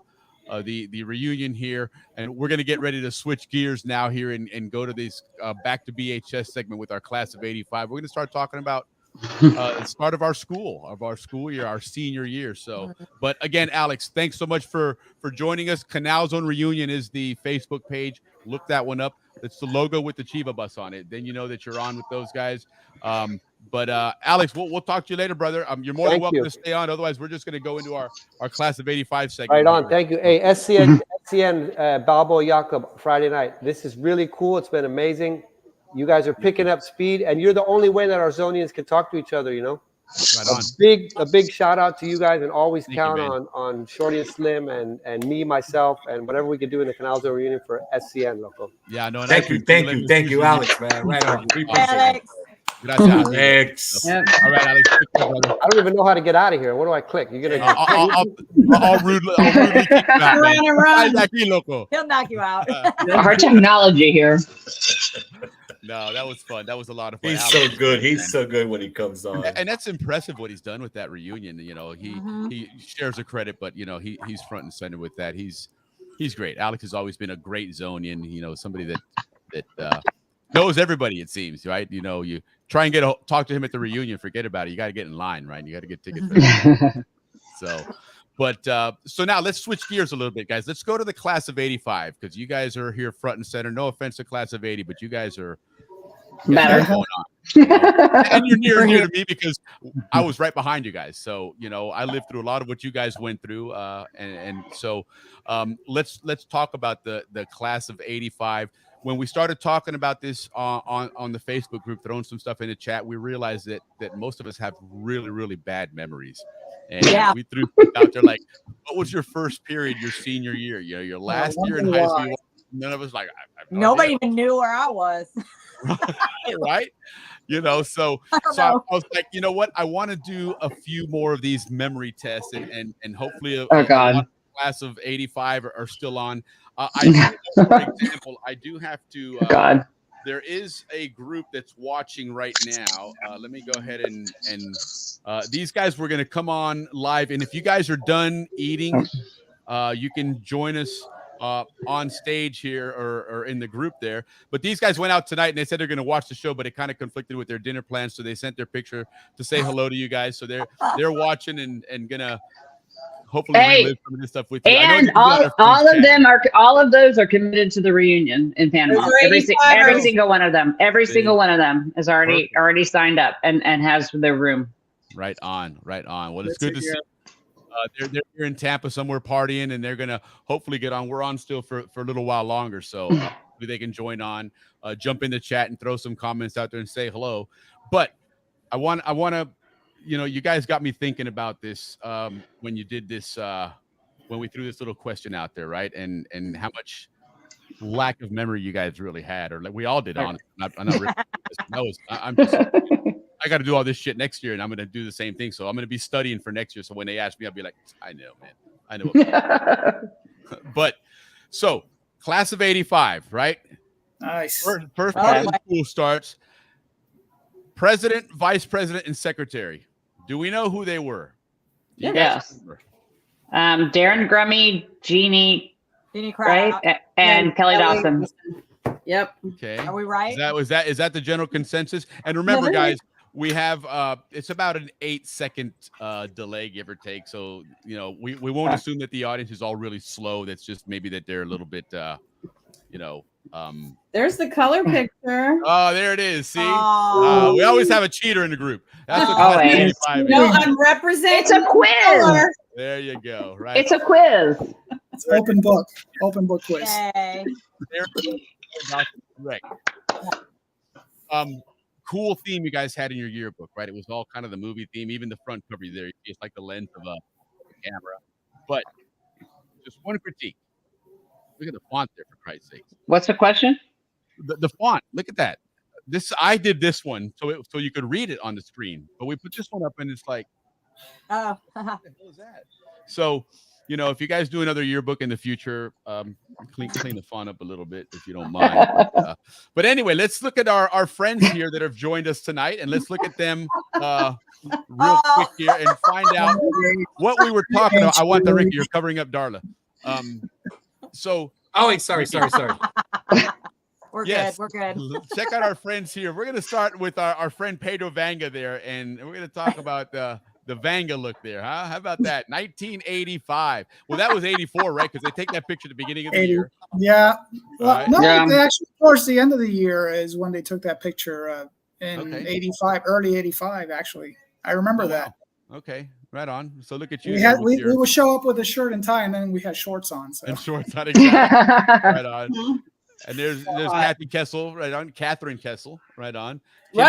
reunion here. And we're going to get ready to switch gears now here and go to this back to BHS segment with our class of 85. We're going to start talking about the start of our school year, our senior year. So, but again, Alex, thanks so much for joining us. Canal Zone Reunion is the Facebook page. Look that one up. It's the logo with the Chiva bus on it. Then you know that you're on with those guys. But Alex, we'll talk to you later, brother. You're more than welcome to stay on. Otherwise, we're just going to go into our class of 85 segment. Right on. Thank you. Hey, SCN Balbo Jakob Friday night. This is really cool. It's been amazing. You guys are picking up speed, and you're the only way that our Zonians can talk to each other, Right on. A big shout out to you guys, and always count on Shorty and Slim and me, myself, and whatever we can do in the Canal Zone Reunion for SCN, loco. Yeah, no. Thank you, Alex, man. Right on. Alex. Gracias. Yep. All right, Alex. I don't even know how to get out of here. What do I click? You're gonna. I'll rudely kick you out, man. He'll knock you out. Our technology here. No, that was fun. That was a lot of fun. He's Alex so good. He's so good when he comes on. And that's impressive what he's done with that reunion. He shares the credit, but he's front and center with that. He's great. Alex has always been a great Zonian. Somebody that knows everybody. It seems, right? You try and talk to him at the reunion. Forget about it. You got to get in line, right? You got to get tickets. For that. So now let's switch gears a little bit, guys. Let's go to the class of 85 because you guys are here front and center. No offense to class of 80, but you guys are better going on. And you're near to me because I was right behind you guys. So I lived through a lot of what you guys went through. And so let's talk about the class of 85. When we started talking about this on the Facebook group, throwing some stuff in the chat, we realized that most of us have really, really bad memories. And we threw out there like, what was your first period, your senior year? Your last year in high school? None of us Nobody even knew where I was. Right? So I was like, you know what? I want to do a few more of these memory tests and hopefully a class of 85 are still on. For example, I do have to there is a group that's watching right now. Let me go ahead and these guys were going to come on live. And if you guys are done eating, you can join us on stage here or in the group there. But these guys went out tonight and they said they're going to watch the show, but it kind of conflicted with their dinner plans. So they sent their picture to say hello to you guys. So they're watching and going to hopefully relive some of this stuff with you. And all of those are committed to the reunion in Panama. Every single one of them. Every single one of them is already signed up and has their room. Right on. Well, it's good to see. They're here in Tampa somewhere partying, and they're gonna hopefully get on. We're on still for a little while longer, so they can join on, jump in the chat and throw some comments out there and say hello. But I want to, you guys got me thinking about this when you did this, when we threw this little question out there, right? And how much lack of memory you guys really had, or like we all did. Honestly, I'm just. I got to do all this shit next year, and I'm going to do the same thing. So I'm going to be studying for next year. So when they ask me, I'll be like, I know, man. I know. But so class of 85, right? Nice. First part of the school starts. President, vice president, and secretary. Do we know who they were? Yes. Darren Grummy, Jeannie right? And Kelly Dawson. Yep. Okay. Are we right? Is that the general consensus? And remember, guys, we have it's about an 8-second delay, give or take. So we won't assume that the audience is all really slow. That's just maybe that they're a little bit There's the color picture. Oh, there it is. See, we always have a cheater in the group. That's what 85 is. No, I'm representing. It's a quiz. There you go. Right. It's a quiz. It's open book quiz. Yay. Right. Cool theme you guys had in your yearbook, right? It was all kind of the movie theme, even the front cover there. It's like the lens of a camera. But just one critique. Look at the font there, for Christ's sake. What the question? The font. Look at that. I did this one so you could read it on the screen, but we put this one up and it's like, oh, what the hell is that? So, if you guys do another yearbook in the future, clean the font up a little bit if you don't mind. But anyway, let's look at our friends here that have joined us tonight, and let's look at them real quick here and find out what we were talking about. I want the Ricky. You're covering up Darla. Sorry. We're good. Check out our friends here. We're going to start with our friend Pedro Vanga there, and we're going to talk about the Vanga look there, huh? How about that? 1985. Well, that was 84, right? Because they take that picture at the beginning of the year. Yeah. Well, right. no, they actually, towards the end of the year is when they took that picture in 85, early 85, actually. I remember that. Okay. Right on. So look at you. We would show up with a shirt and tie, and then we had shorts on. So. And shorts on, exactly. Right on. And there's Kathy Kessel, right on. Catherine Kessel, right on. Kim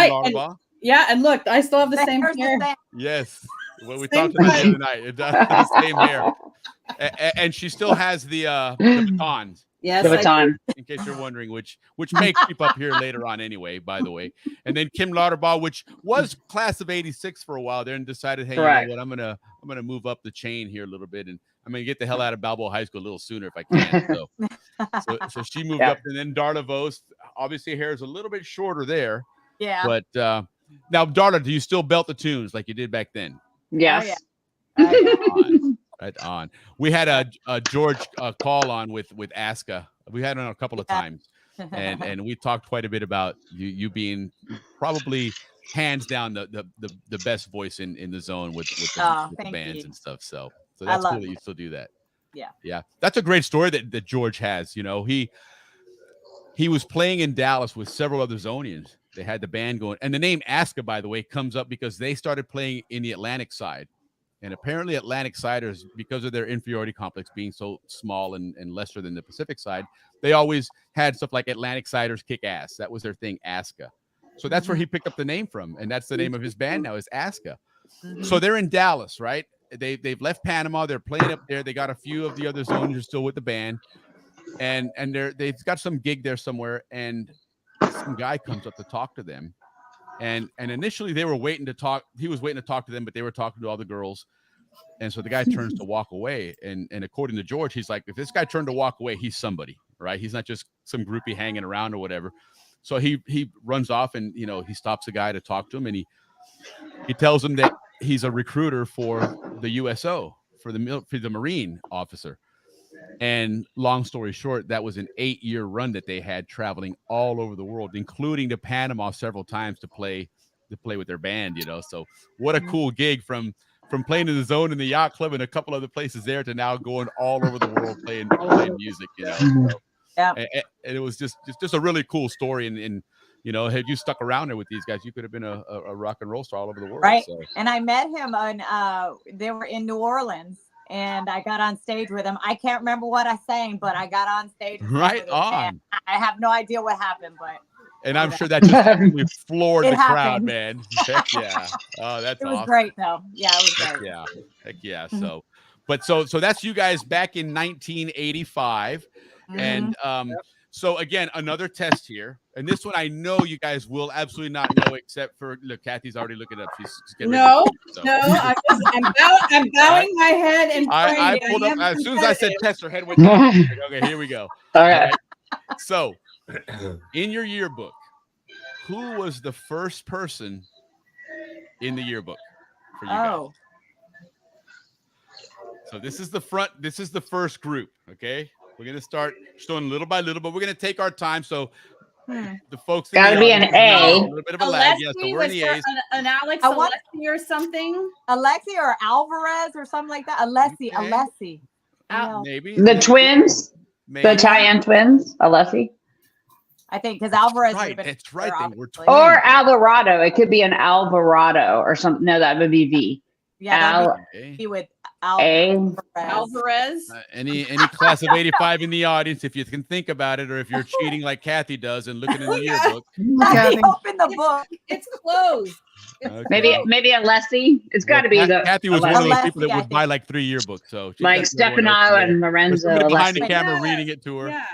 Right. And look, I still have the same hair. Yes. Well, we talked about it tonight. It does the same hair. And she still has the batons. Yes, the baton. In case you're wondering, which may creep up here later on anyway, by the way. And then Kim Lauterbach, which was class of 86 for a while there, and decided, hey, Correct. You know what, I'm gonna move up the chain here a little bit, and I'm gonna get the hell out of Balboa High School a little sooner if I can. So she moved up, and then Darla Vos, obviously hair is a little bit shorter there. Yeah. But now, Darla, do you still belt the tunes like you did back then? Yes. Right on. We had a George call on with Aska. We had him a couple of times, and we talked quite a bit about you being probably hands down the best voice in the zone with the bands and stuff. So that's cool that you still do that. Yeah. That's a great story that George has. He was playing in Dallas with several other Zonians. They had the band going, and the name Aska, by the way, comes up because they started playing in the Atlantic side. And apparently Atlantic siders, because of their inferiority complex being so small and lesser than the Pacific side, they always had stuff like Atlantic siders kick ass. That was their thing, Aska. So that's where he picked up the name from. And that's the name of his band now is Aska. So they're in Dallas, right? They've left Panama. They're playing up there. They got a few of the other Zonians still with the band. And they've got some gig there somewhere. And some guy comes up to talk to them. And initially they were waiting to talk. He was waiting to talk to them, but they were talking to all the girls. And so the guy turns to walk away. And according to George, he's like, if this guy turned to walk away, he's somebody, right? He's not just some groupie hanging around or whatever. So he runs off, and he stops a guy to talk to him, and he tells him that he's a recruiter for the USO, for the Marine officer. And long story short, that was an 8-year run that they had traveling all over the world, including to Panama several times to play with their band. So what a cool gig from playing in the Zone in the Yacht Club and a couple other places there to now going all over the world playing music. So, and it was just a really cool story. And had you stuck around there with these guys, you could have been a rock and roll star all over the world. Right. So. And I met him on they were in New Orleans, and I got on stage with him. I can't remember what I sang, but I got on stage. Right on. I have no idea what happened, but. And I'm sure that just absolutely floored the crowd, happened. man. Heck yeah. Oh, that's It was awesome. great, though. Yeah, it was Heck great. yeah. Heck yeah. So that's you guys back in 1985. And so again, another test here. And this one I know you guys will absolutely not know, except for look, Kathy's already looking it up. She's getting ready No, to, so. I'm bowing my head and praying. I pulled up as soon as I said test, her head went down. Okay, here we go. All right. So in your yearbook, who was the first person in the yearbook for you guys? So this is the front. This is the first group. Okay, we're gonna start showing little by little, but we're gonna take our time. So the folks gotta be an A. A little bit of a lag. Yes, so we're in the A's. An Alex Alessi or something. Alexi or Alvarez or something like that. Alessi. Maybe the twins, the Italian twins, Alessi. I think because Alvarez. Right, that's right. They were twins. Or Alvarado. It could be an Alvarado or something. No, that would be V. Yeah, be with Alvarez. Any class of 85 in the audience, if you can think about it, or if you're cheating like Kathy does and looking in the yearbook. Open the book. It's closed. Okay. Maybe Alessi. It's got to be the. Kathy was one of those people that would buy like 3 yearbooks. So like Stefano and Lorenzo. Behind the camera reading it to her. Yeah.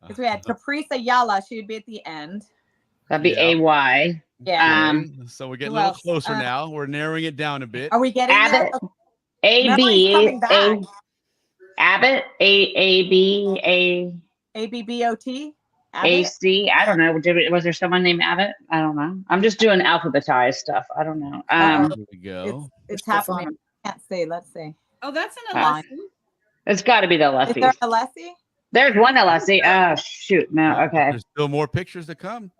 Because we had Caprice Ayala. She would be at the end. That'd be AY. Yeah. So we're getting a little closer now. We're narrowing it down a bit. Are we getting Abbott? AB. Abbott. ABBOT. AC. I don't know. Was there someone named Abbott? I don't know. I'm just doing alphabetized stuff. I don't know. Here we go. It's happening. I can't see. Let's see. Oh, that's an Alessi. It's got to be the Alessi. Is there an Alessi? There's one Alessi. Oh, shoot. No. Okay. There's still more pictures to come.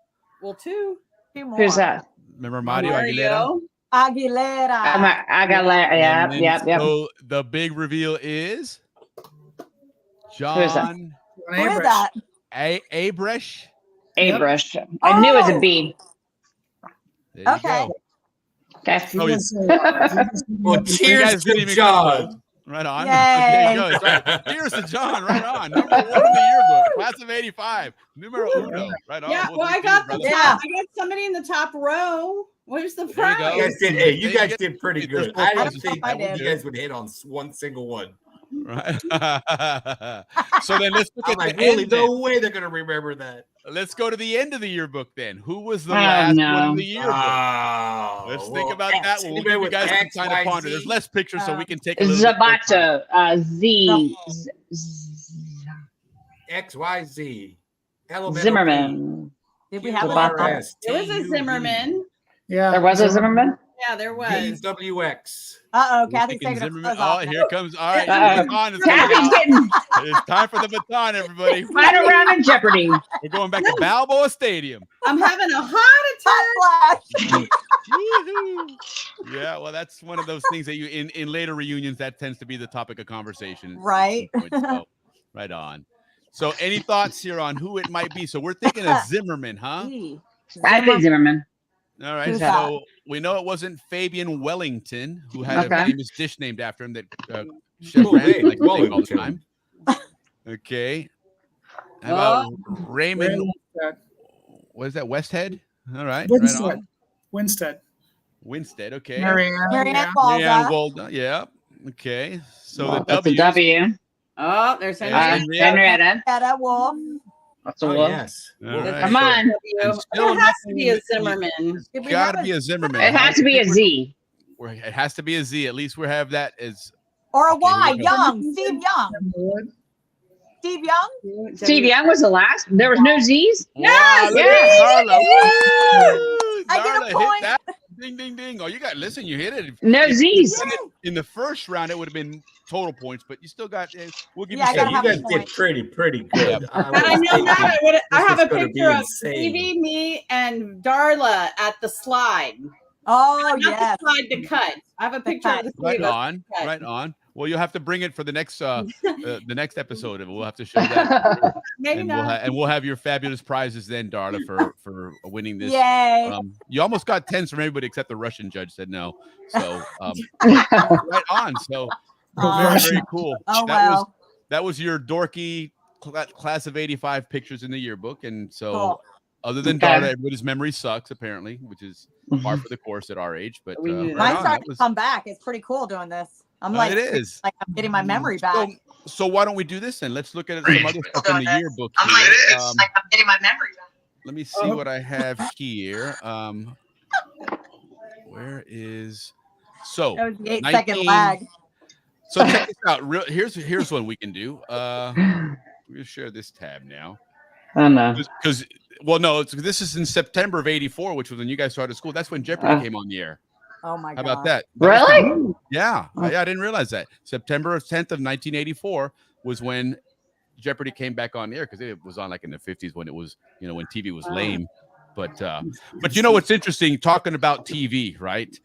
Well, two more. Who's that? Remember Mario Aguilera? Aguilera. Yep. So the big reveal is John. Who is that? Who is that? Abresh. Abresh. I knew it was a B. Okay. Okay. Well, cheers to John. Right on. Yay. There you go. It's right. Cheers to John. Right on. Number 1 in the yearbook. Class of 85. Numero uno. Right on. Yeah. Well, Well, I got the top. I got somebody in the top row. Where's the prize? You guys did pretty good. I didn't think you guys would hit on one single one. Right. So then let's look I'm at like, the really, end. no way they're gonna remember that. Let's go to the end of the yearbook then. Who was the last one in the yearbook? Let's think about that one. We'll give you guys some time to ponder. There's less pictures, so we can take a little Zabato. Z. XYZ. Zimmerman. Did we have There was a Zimmerman. Yeah. There was a Zimmerman? Yeah, there was. WX. Kathy's taking her clothes Oh, off. here comes. All right. Kathy's getting It's time for the baton, everybody. right around in Jeopardy. We're going back to Balboa Stadium. I'm having a heart attack. Yeah, well, that's one of those things that you in later reunions that tends to be the topic of conversation. Right. So, right on. So, any thoughts here on who it might be? So, we're thinking of Zimmerman, huh? I think Zimmerman. All right. Who's So we know it wasn't Fabian Wellington, who had a famous dish named after him that Chef Ramsay liked to take all the time. Okay. How about Raymond? What is that? Westhead? All right. Winstead. Right on. Winstead. Okay. Marianne Walda. Yeah. Okay. So That's the a W. Oh, there's Henrietta. Wolf. That's a wolf. Yes. Right. Come on. It has to be a Zimmerman. It's got to be a Zimmerman. It has to be a Z. It has to be a Z. At least we have that as. Or a Y. Young. Steve Young. Steve Young? Steve Young was the last. There was no Z's. Wow, look Yes. at Darla. Woo! I get a Darla point. hit that. Ding, ding, ding. Oh, you got, listen, you hit it. No If Z's. you did it in the first round, it would have been total points, but you still got, we'll give Yeah, I you gotta seven. have You a guys point. did pretty good. And I know that I have a picture of insane. Stevie, me, and Darla at the slide. Oh, Not yes. the slide to cut. I have a picture of the Right sleeve of on, the cut. right on. Well, you'll have to bring it for the next the next episode. We'll have to show that. Maybe and not. We'll have your fabulous prizes then, Darla, for winning this. Yay. You almost got 10s from everybody except the Russian judge said no. So right on. So very cool. Oh, That was your dorky class of 85 pictures in the yearbook. And so Cool. other than Darla, everybody's memory sucks, apparently, which is par for the course at our age. But Mine's right starting to come back. It's pretty cool doing this. I'm like, it is. like I'm getting my memory back. So why don't we do this then? Let's look at some other stuff in the yearbook. I'm like, here. it is. Like I'm getting my memory back. Let me see what I have here. Where is That was the 8-second lag. So check this out. Here's what we can do. We'll share this tab now. Oh no. Because this is in September of '84, which was when you guys started school. That's when Jeopardy came on the air. Oh my God. How about that? Really? Yeah. I didn't realize that. September 10th of 1984 was when Jeopardy came back on the air, because it was on like in the 50s when it was, when TV was lame. But you know what's interesting, talking about TV, right?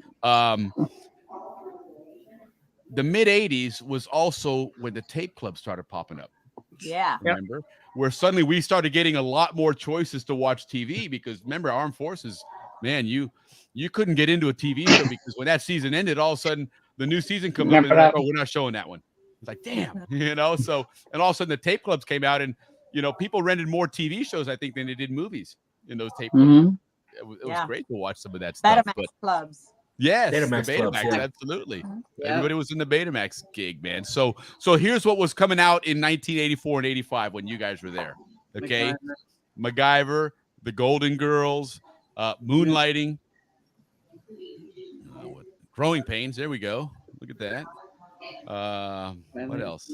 The mid 80s was also when the tape club started popping up. Yeah. Remember? Where suddenly we started getting a lot more choices to watch TV, because remember, Armed Forces, man, you couldn't get into a TV show because when that season ended, all of a sudden the new season comes up and like, we're not showing that one. It's like, damn, so, and all of a sudden the tape clubs came out, and, people rented more TV shows, I think, than they did movies in those tape clubs. Mm-hmm. It was great to watch some of that stuff. Betamax clubs. Yes, Betamax the Betamax, clubs, yeah. absolutely. Everybody was in the Betamax gig, man. So here's what was coming out in 1984 and 85 when you guys were there. Okay, MacGyver, The Golden Girls, Moonlighting, Growing Pains. There we go. Look at that. What else?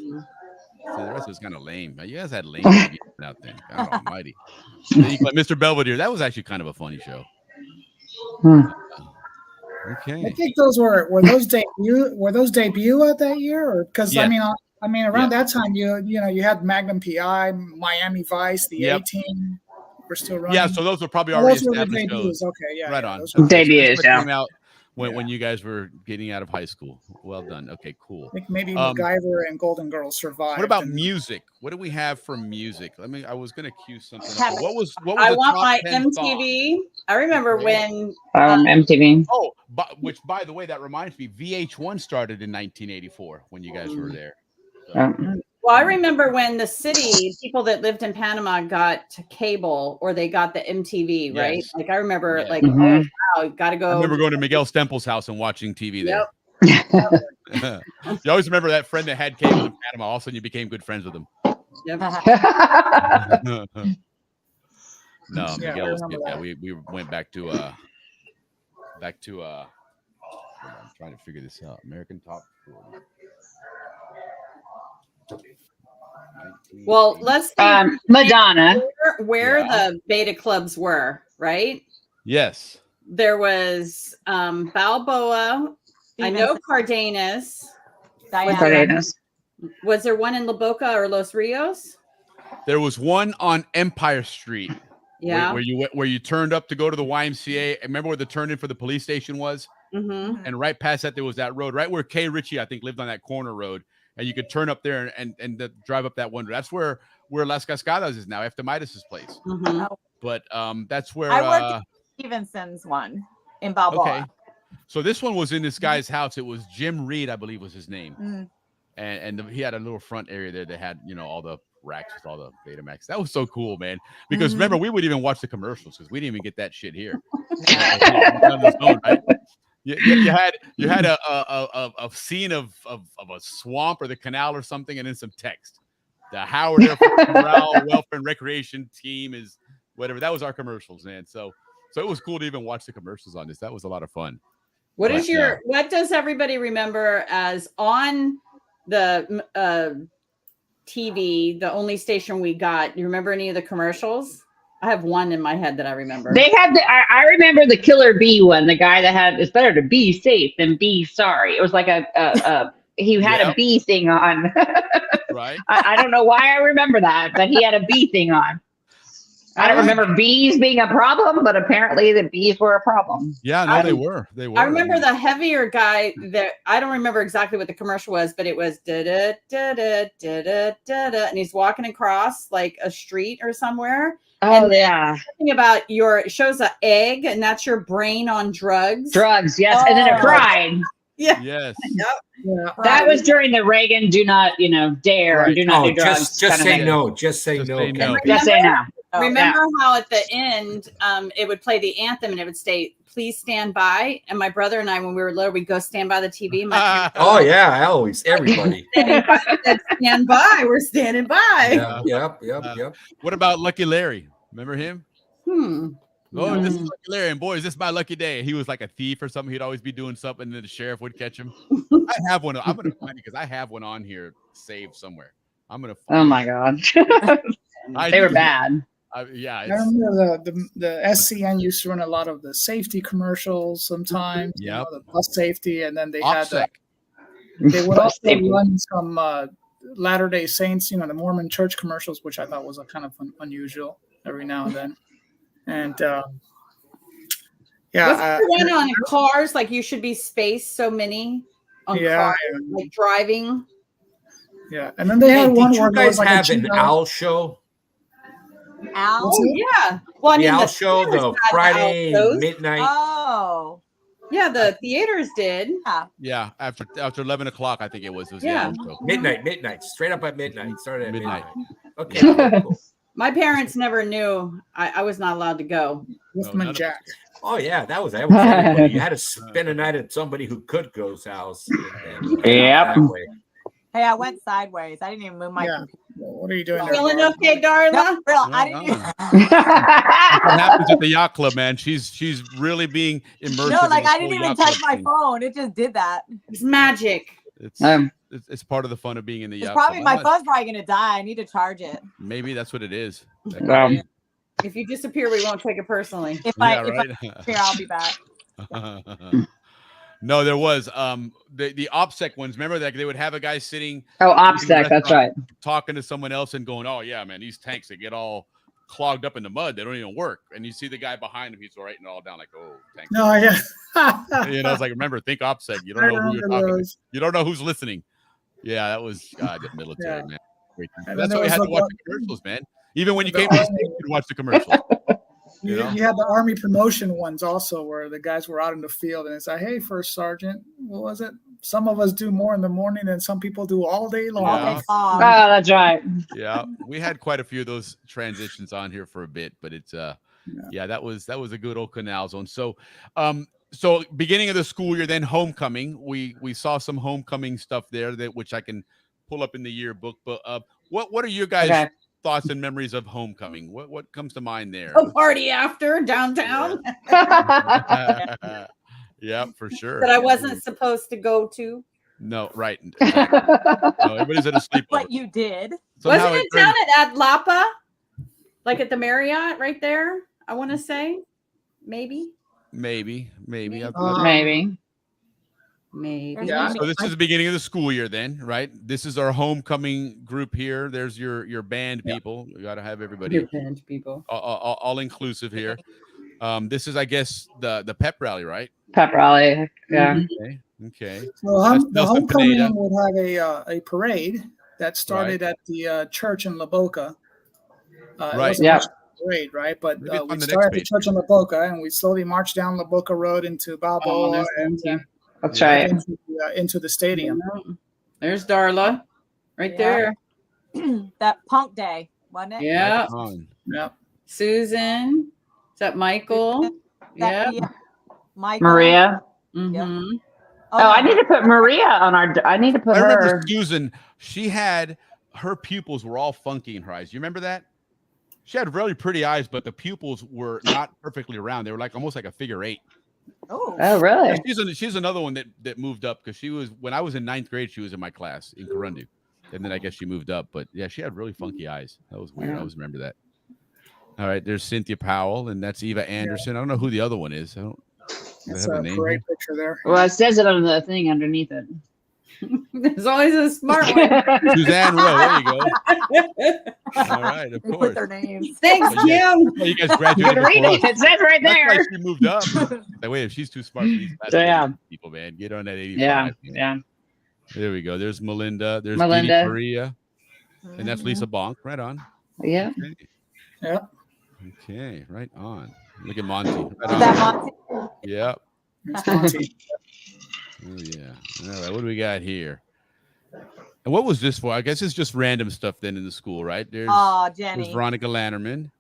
So the rest was kind of lame. You guys had lame out there. God almighty. Mr. Belvedere. That was actually kind of a funny show. Okay. I think those were those debut at that year, or because Yeah. I mean around that time you had Magnum PI, Miami Vice, the A-Team were still running. Yeah, so those were probably already those were the established debuts. shows. Okay, yeah, right yeah, on. those were Okay, debuts, so this came out when you guys were getting out of high school. Well done. Okay, cool. I think maybe MacGyver and Golden Girls survived. What about music? What do we have for music? I was gonna cue something up. What was I the want top my 10 MTV. songs? I remember when MTV. Oh, which by the way, that reminds me, VH1 started in 1984 when you guys were there. So, well, I remember when the city people that lived in Panama got cable, or they got the MTV, right? Yes. Like I remember, Yeah. like, Mhm. oh wow, got to go. I remember going to Miguel Stempel's house and watching TV there. Yep. You always remember that friend that had cable in Panama. All of a sudden, you became good friends with him. Yep. No, Yeah, Miguel was I good. remember Yeah, we went back to hold on, I'm trying to figure this out. American Top 40. Well, let's see Madonna. where the beta clubs were, right? Yes. There was Balboa. I know Cardenas. Cardenas. Was there one in La Boca or Los Rios? There was one on Empire Street. Yeah. Where you turned up to go to the YMCA. Remember where the turn in for the police station was? Mm-hmm. And right past that, there was that road, right where Kay Ritchie, I think, lived on that corner road. And you could turn up there and drive up that one. That's where Las Cascadas is now, after Midas's place. Mm-hmm. But that's where I worked at Stevenson's one in Balboa. okay. So this one was in this guy's house. It was Jim Reed, I believe was his name. Mm. And he had a little front area there that had, all the racks with all the Betamax. That was so cool, man. Because remember, we would even watch the commercials because we didn't even get that shit here. On the phone, right? You had a scene of a swamp or the canal or something, and then some text. The Howard Welfare and Recreation Team is whatever. That was our commercials, man. So it was cool to even watch the commercials on this. That was a lot of fun. What does everybody remember as on the TV, the only station we got. You remember any of the commercials? I have one in my head that I remember. They had I remember the Killer Bee one. The guy that had it's better to be safe than be sorry. It was like he had a bee thing on. Right. I don't know why I remember that, but he had a bee thing on. I don't remember bees being a problem, but apparently the bees were a problem. Yeah, no, they were. They were. I remember the heavier guy that I don't remember exactly what the commercial was, but it was da da da da da da da da, and he's walking across like a street or somewhere. Oh and yeah. Something about it shows an egg, and that's your brain on drugs. Drugs, yes, and then it fried. Yeah. Yes. Yep. Yeah. That was during the Reagan do not, dare and do not do drugs. Just say no. Just say no. Just say no. Remember how at the end, it would play the anthem and it would say, "Please stand by." And my brother and I, when we were little, we'd go stand by the TV. Oh yeah, always everybody. Stand by. We're standing by. Yep. What about Lucky Larry? Remember him? Oh, this is Lucky Larry, and boy, is this my lucky day. He was like a thief or something. He'd always be doing something, and then the sheriff would catch him. I have one. I'm gonna find it because I have one on here saved somewhere. I'm gonna. Oh my god, they were bad. Yeah, I remember the SCN used to run a lot of the safety commercials sometimes. Yeah, the bus safety, and then they OPSEC. They would also run some Latter-day Saints, the Mormon church commercials, which I thought was a kind of unusual every now and then. And What's the one on cars? Like you should be spaced so many on cars, like driving. Yeah, and then they had one where you guys have an owl show. Owl? Oh, yeah. Well, I the mean, owl show, the Friday midnight. Oh, yeah, the theaters did. Yeah, after 11 o'clock, I think it was. Yeah, midnight, straight up at midnight. Started at midnight. Okay, cool. My parents never knew I was not allowed to go. Wolfman Jack. Oh yeah, that was everybody. You had to spend a night at somebody who could go's house. Yep. Hey, I went sideways. I didn't even move my computer. What are you doing? Feeling okay, Darla? No, real. I didn't even. What happens at the yacht club, man? She's really being immersed. No, like I didn't even touch my phone. It just did that. It's magic. It's part of the fun of being in the yacht probably club. my phone's probably gonna die. I need to charge it. Maybe that's what it is. If you disappear, we won't take it personally. If I disappear, I'll be back. No, there was the OPSEC ones. Remember that they would have a guy sitting. Oh, OPSEC, that's right. Talking to someone else and going, "Oh yeah, man, these tanks they get all clogged up in the mud. They don't even work." And you see the guy behind him; he's writing it all down like, "Oh, tanks." No, yeah. It's like remember, think OPSEC. You don't know who you're talking to. You don't know who's listening. Yeah, that was the military, man. That's why we had to watch the commercials, man. Even when you came to the state, you could watch the commercials. You had the Army promotion ones also where the guys were out in the field and it's like, hey, First Sergeant, what was it? Some of us do more in the morning than some people do all day long. Yeah. Oh, that's right. Yeah, we had quite a few of those transitions on here for a bit, but it's that was a good old Canal Zone. So so beginning of the school year, then homecoming. We saw some homecoming stuff there which I can pull up in the yearbook. But what are your guys' thoughts and memories of homecoming? What comes to mind there? A party after downtown. Yeah, for sure. That I wasn't supposed to go to. No, right. No, everybody's at a sleepover. But you did. Somehow Wasn't it down at Lapa? Like at the Marriott right there? I want to say. Maybe. Maybe. Yeah. So this is the beginning of the school year then, right? This is our homecoming group here. There's your band people. We got to have everybody. Your band people. All inclusive here. This is, I guess, the pep rally, right? Pep rally. Yeah. Okay. Well, the homecoming would have a parade that started at the church in La Boca. Right. Yeah. Parade, right? But we started at the church in La Boca, and we slowly marched down La Boca Road into Balboa and that's right into the stadium. There's Darla, right there. That punk day, wasn't it? Yeah. Yeah. Susan. Is that Michael? Yeah. Michael. Maria. Mm-hmm. Oh, I need to put Maria on our. I need to put I her. remember Susan. She had her pupils were all funky in her eyes. You remember that? She had really pretty eyes, but the pupils were not perfectly round. They were like almost like a figure eight. Oh, really? Yeah, she's another one that moved up because she was when I was in 9th grade. She was in my class in Corundu. And then I guess she moved up. But yeah, she had really funky eyes. That was weird. Yeah. I always remember that. All right, there's Cynthia Powell, and that's Eva Anderson. I don't know who the other one is. I don't. That's have a a name great here? picture there. Well, it says it on the thing underneath it. There's always a smart one. Suzanne Rowe. There you go. All right, of They put course. their names. Thanks, Well, yeah. Kim. Well, you guys You graduated can read before it. us. It says right That's why there. she moved up. That way, if she's too smart for these Yeah. people, man, get on that 85. Yeah, man. yeah. There we go. There's Melinda. There's Melinda. Dee Maria. And that's Lisa Bonk. Right on. Yeah. Okay. Yeah. Okay, right on. Look at Monty. Right Is on. that Monty? Yep. It's Monty. Oh yeah. All right. What do we got here? And what was this for? I guess it's just random stuff then in the school, right? There's, Oh, there's Jenny. Veronica Lannerman.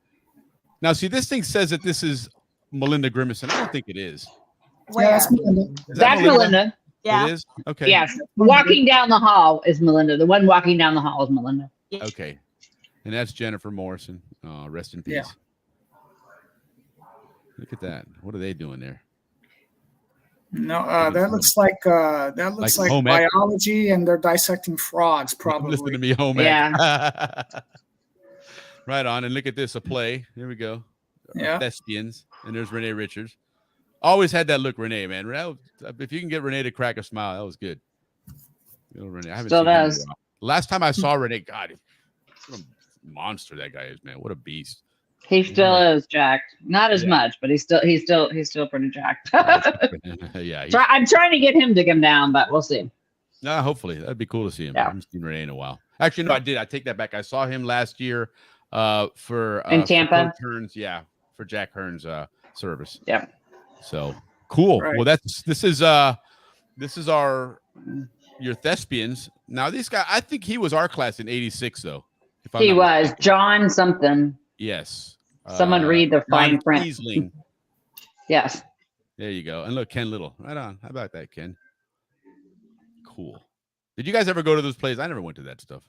Now, see, this thing says that this is Melinda Grimison. I don't think it is. Where? Yeah, that's Melinda. Is that That's Melinda. Yeah. It is? Okay. Yes. Walking down the hall is Melinda. The one walking down the hall is Melinda. Okay. And that's Jennifer Morrison. Oh, rest in peace. Yeah. Look at that. What are they doing there? No, that looks like Like home ec. biology, and they're dissecting frogs, Listen probably. to me, home ec. Yeah. Right on. And look at this, a play. Here we go. Yeah. Thespians. And there's Renee Richards. Always had that look, Renee, man. If you can get Renee to crack a smile, that was good. You know, Renee, I haven't Still seen him in a does. while. Last time I saw Renee, God, what a monster that guy is, man. What a beast. He still is jacked. Not as Yeah. much, but he's still pretty jacked. Yeah. I'm trying to get him to come down, but we'll see. No, hopefully. That'd be cool to see him. Yeah. I haven't seen Renee in a while. Actually, no, I did. I take that back. I saw him last year for In Tampa? For Hearn's, yeah, for Jack Hearn's service. Yeah. So cool. Right. Well, this is your thespians. Now, this guy, I think he was our class in '86, though. If I'm He not was mistaken. John something. Yes. Someone read the fine John print. Kiesling. Yes. There you go. And look, Ken Little. Right on. How about that, Ken? Cool. Did you guys ever go to those plays? I never went to that stuff.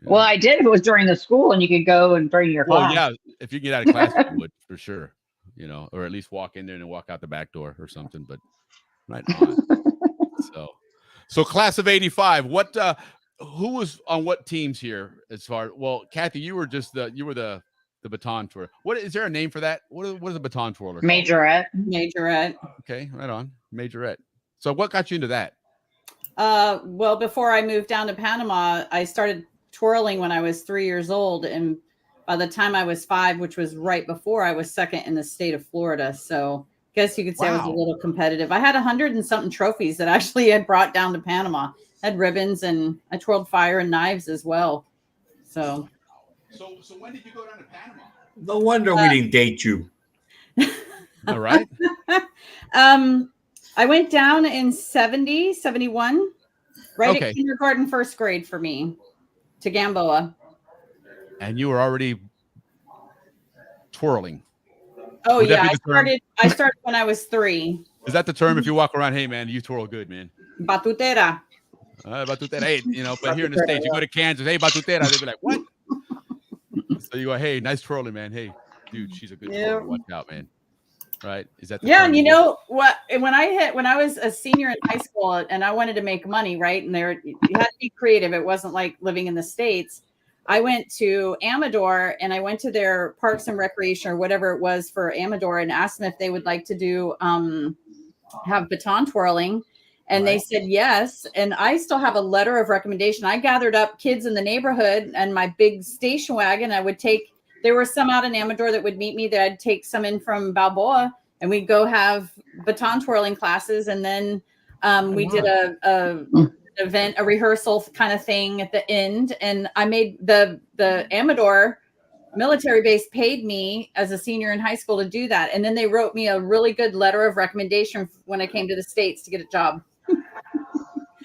Well, I did if it was during the school and you could go and bring your Well, class. yeah, if you get out of class, you would for sure. You know, or at least walk in there and then walk out the back door or something. But right on. So class of '85. What? Who was on what teams here? As far well, Kathy, you were the baton twirler. What is there a name for that? What is a baton twirler? called? Majorette. Majorette. Okay, right on. Majorette. So what got you into that? Well, before I moved down to Panama, I started twirling when I was 3 years old. And by the time I was 5, which was right before, I was second in the state of Florida. So I guess you could say I was a Wow. little competitive. I had 100 and something trophies that actually had brought down to Panama. I had ribbons and I twirled fire and knives as well. So when did you go down to Panama? No wonder we didn't date you. All right. I went down in 70, 71, right Okay. at kindergarten, first grade for me to Gamboa. And you were already twirling. Oh Would that yeah, be I the term? started when I was 3. Is that the term? If you walk around, hey man, you twirl good, man. Batutera. Batutera. Hey, but here in the States, you go to Kansas, hey, batutera. They'll be like, what? So you go, hey, nice twirling, man. Hey, dude, she's a good twirler. Watch out, man. Right? Is that the Yeah, term and you you know what? When I was a senior in high school and I wanted to make money, right? And you had to be creative. It wasn't like living in the States. I went to Amador and I went to their Parks and Recreation or whatever it was for Amador and asked them if they would like to do have baton twirling. And they said yes. And I still have a letter of recommendation. I gathered up kids in the neighborhood and my big station wagon. There were some out in Amador that would meet me that I'd take some in from Balboa and we'd go have baton twirling classes. And then we did an event, a rehearsal kind of thing at the end. And I made the Amador military base paid me as a senior in high school to do that. And then they wrote me a really good letter of recommendation when I came to the States to get a job.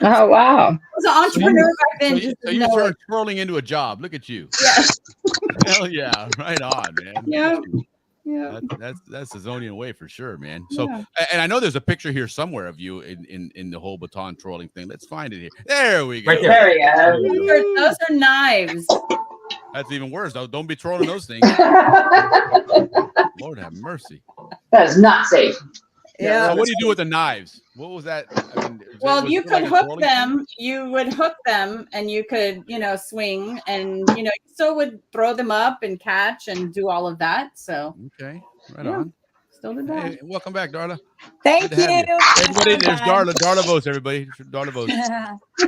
Oh, wow. I was an entrepreneur back then. So you turned twirling into a job. Look at you. Yes. Hell yeah. Right on, man. Yeah. Yeah. That's the Zonian way for sure, man. So, Yeah. and I know there's a picture here somewhere of you in the whole baton twirling thing. Let's find it here. There we go. Right there. There you go. Those are knives. That's even worse. Don't be twirling those things. Lord have mercy. That is not safe. Yeah. So what do you do with the knives? What was that? I mean, Well, was you it could like a hook twirling them. You would hook them, and you could, swing, and you still would throw them up and catch and do all of that. So thing? Okay, right yeah, on. still did that. Hey, welcome back, Darla. Thank Good to have you. you. Everybody, there's Darla. Darla votes. Everybody, Darla votes.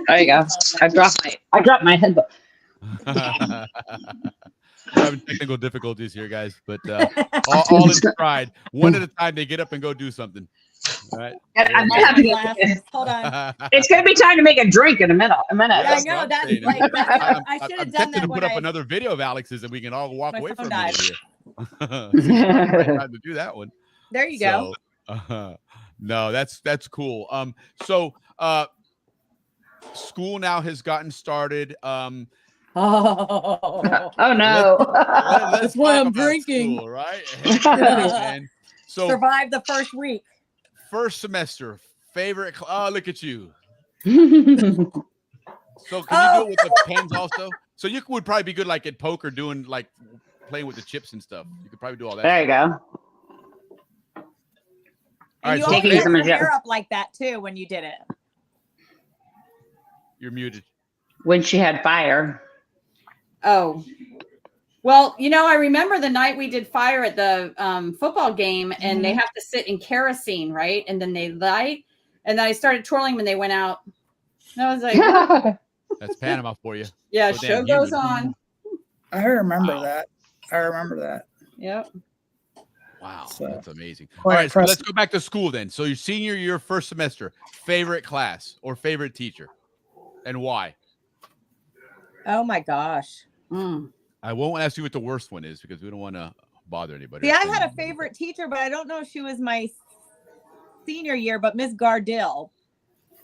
There you go. I dropped my headbook. We're having technical difficulties here, guys, but all in stride. One at a time, they get up and go do something. All right. I might have to Glasses. Hold on. It's going to be time to make a drink in a minute. Yeah, I know. That's like, I should have done tempted that to when put up I. another video of Alex's, and we can all walk My away phone from it died. here. Right time to do that one. There you go. No, that's cool. So school now has gotten started. Oh no! That's why I'm drinking. School, right? And so survive the first week. First semester, favorite. Oh, look at you. So can you do it with the pens also? So you would probably be good like at poker, doing like playing with the chips and stuff. You could probably do all that. There you go. All right, you so always had your hair up like that too when you did it. You're muted. When she had fire. Oh, well, I remember the night we did fire at the football game, and they have to sit in kerosene, right? And then they light, and then I started twirling them, and they went out. And I was like, that's Panama for you. Yeah, So show goes on. I remember that. I remember that. Yep. Wow, So, that's amazing. All quite right, so impressive. let's go back to school then. So your senior year, first semester, favorite class or favorite teacher, and why? Oh my gosh. I won't ask you what the worst one is because we don't want to bother anybody. See, I had a favorite teacher, but I don't know if she was my senior year, but Miss Gardill.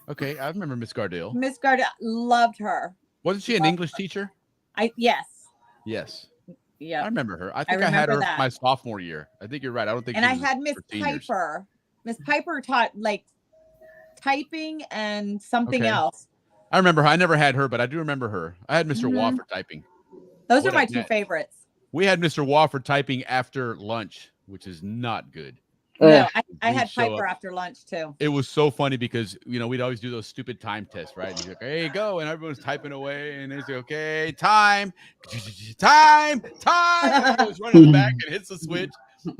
Okay, I remember Miss Gardill. Miss Gardill, loved her. Wasn't she an English teacher? Yes. Yes. Yeah. I remember her. I think I had her that. my sophomore year. I think you're right. I don't think. And she I was had Miss for seniors. Piper. Miss Piper taught like typing and something Okay. else. I remember her. I never had her, but I do remember her. I had Mr. Waugh for typing. Those What are my a two net. favorites. We had Mr. Waugh for typing after lunch, which is not good. No, I We'd had show Piper up. after lunch too. It was so funny because we'd always do those stupid time tests, right? And he's like, "Hey, go!" and everyone's typing away, and they say, "Okay, time, time, time." And he goes running in the back and hits the switch.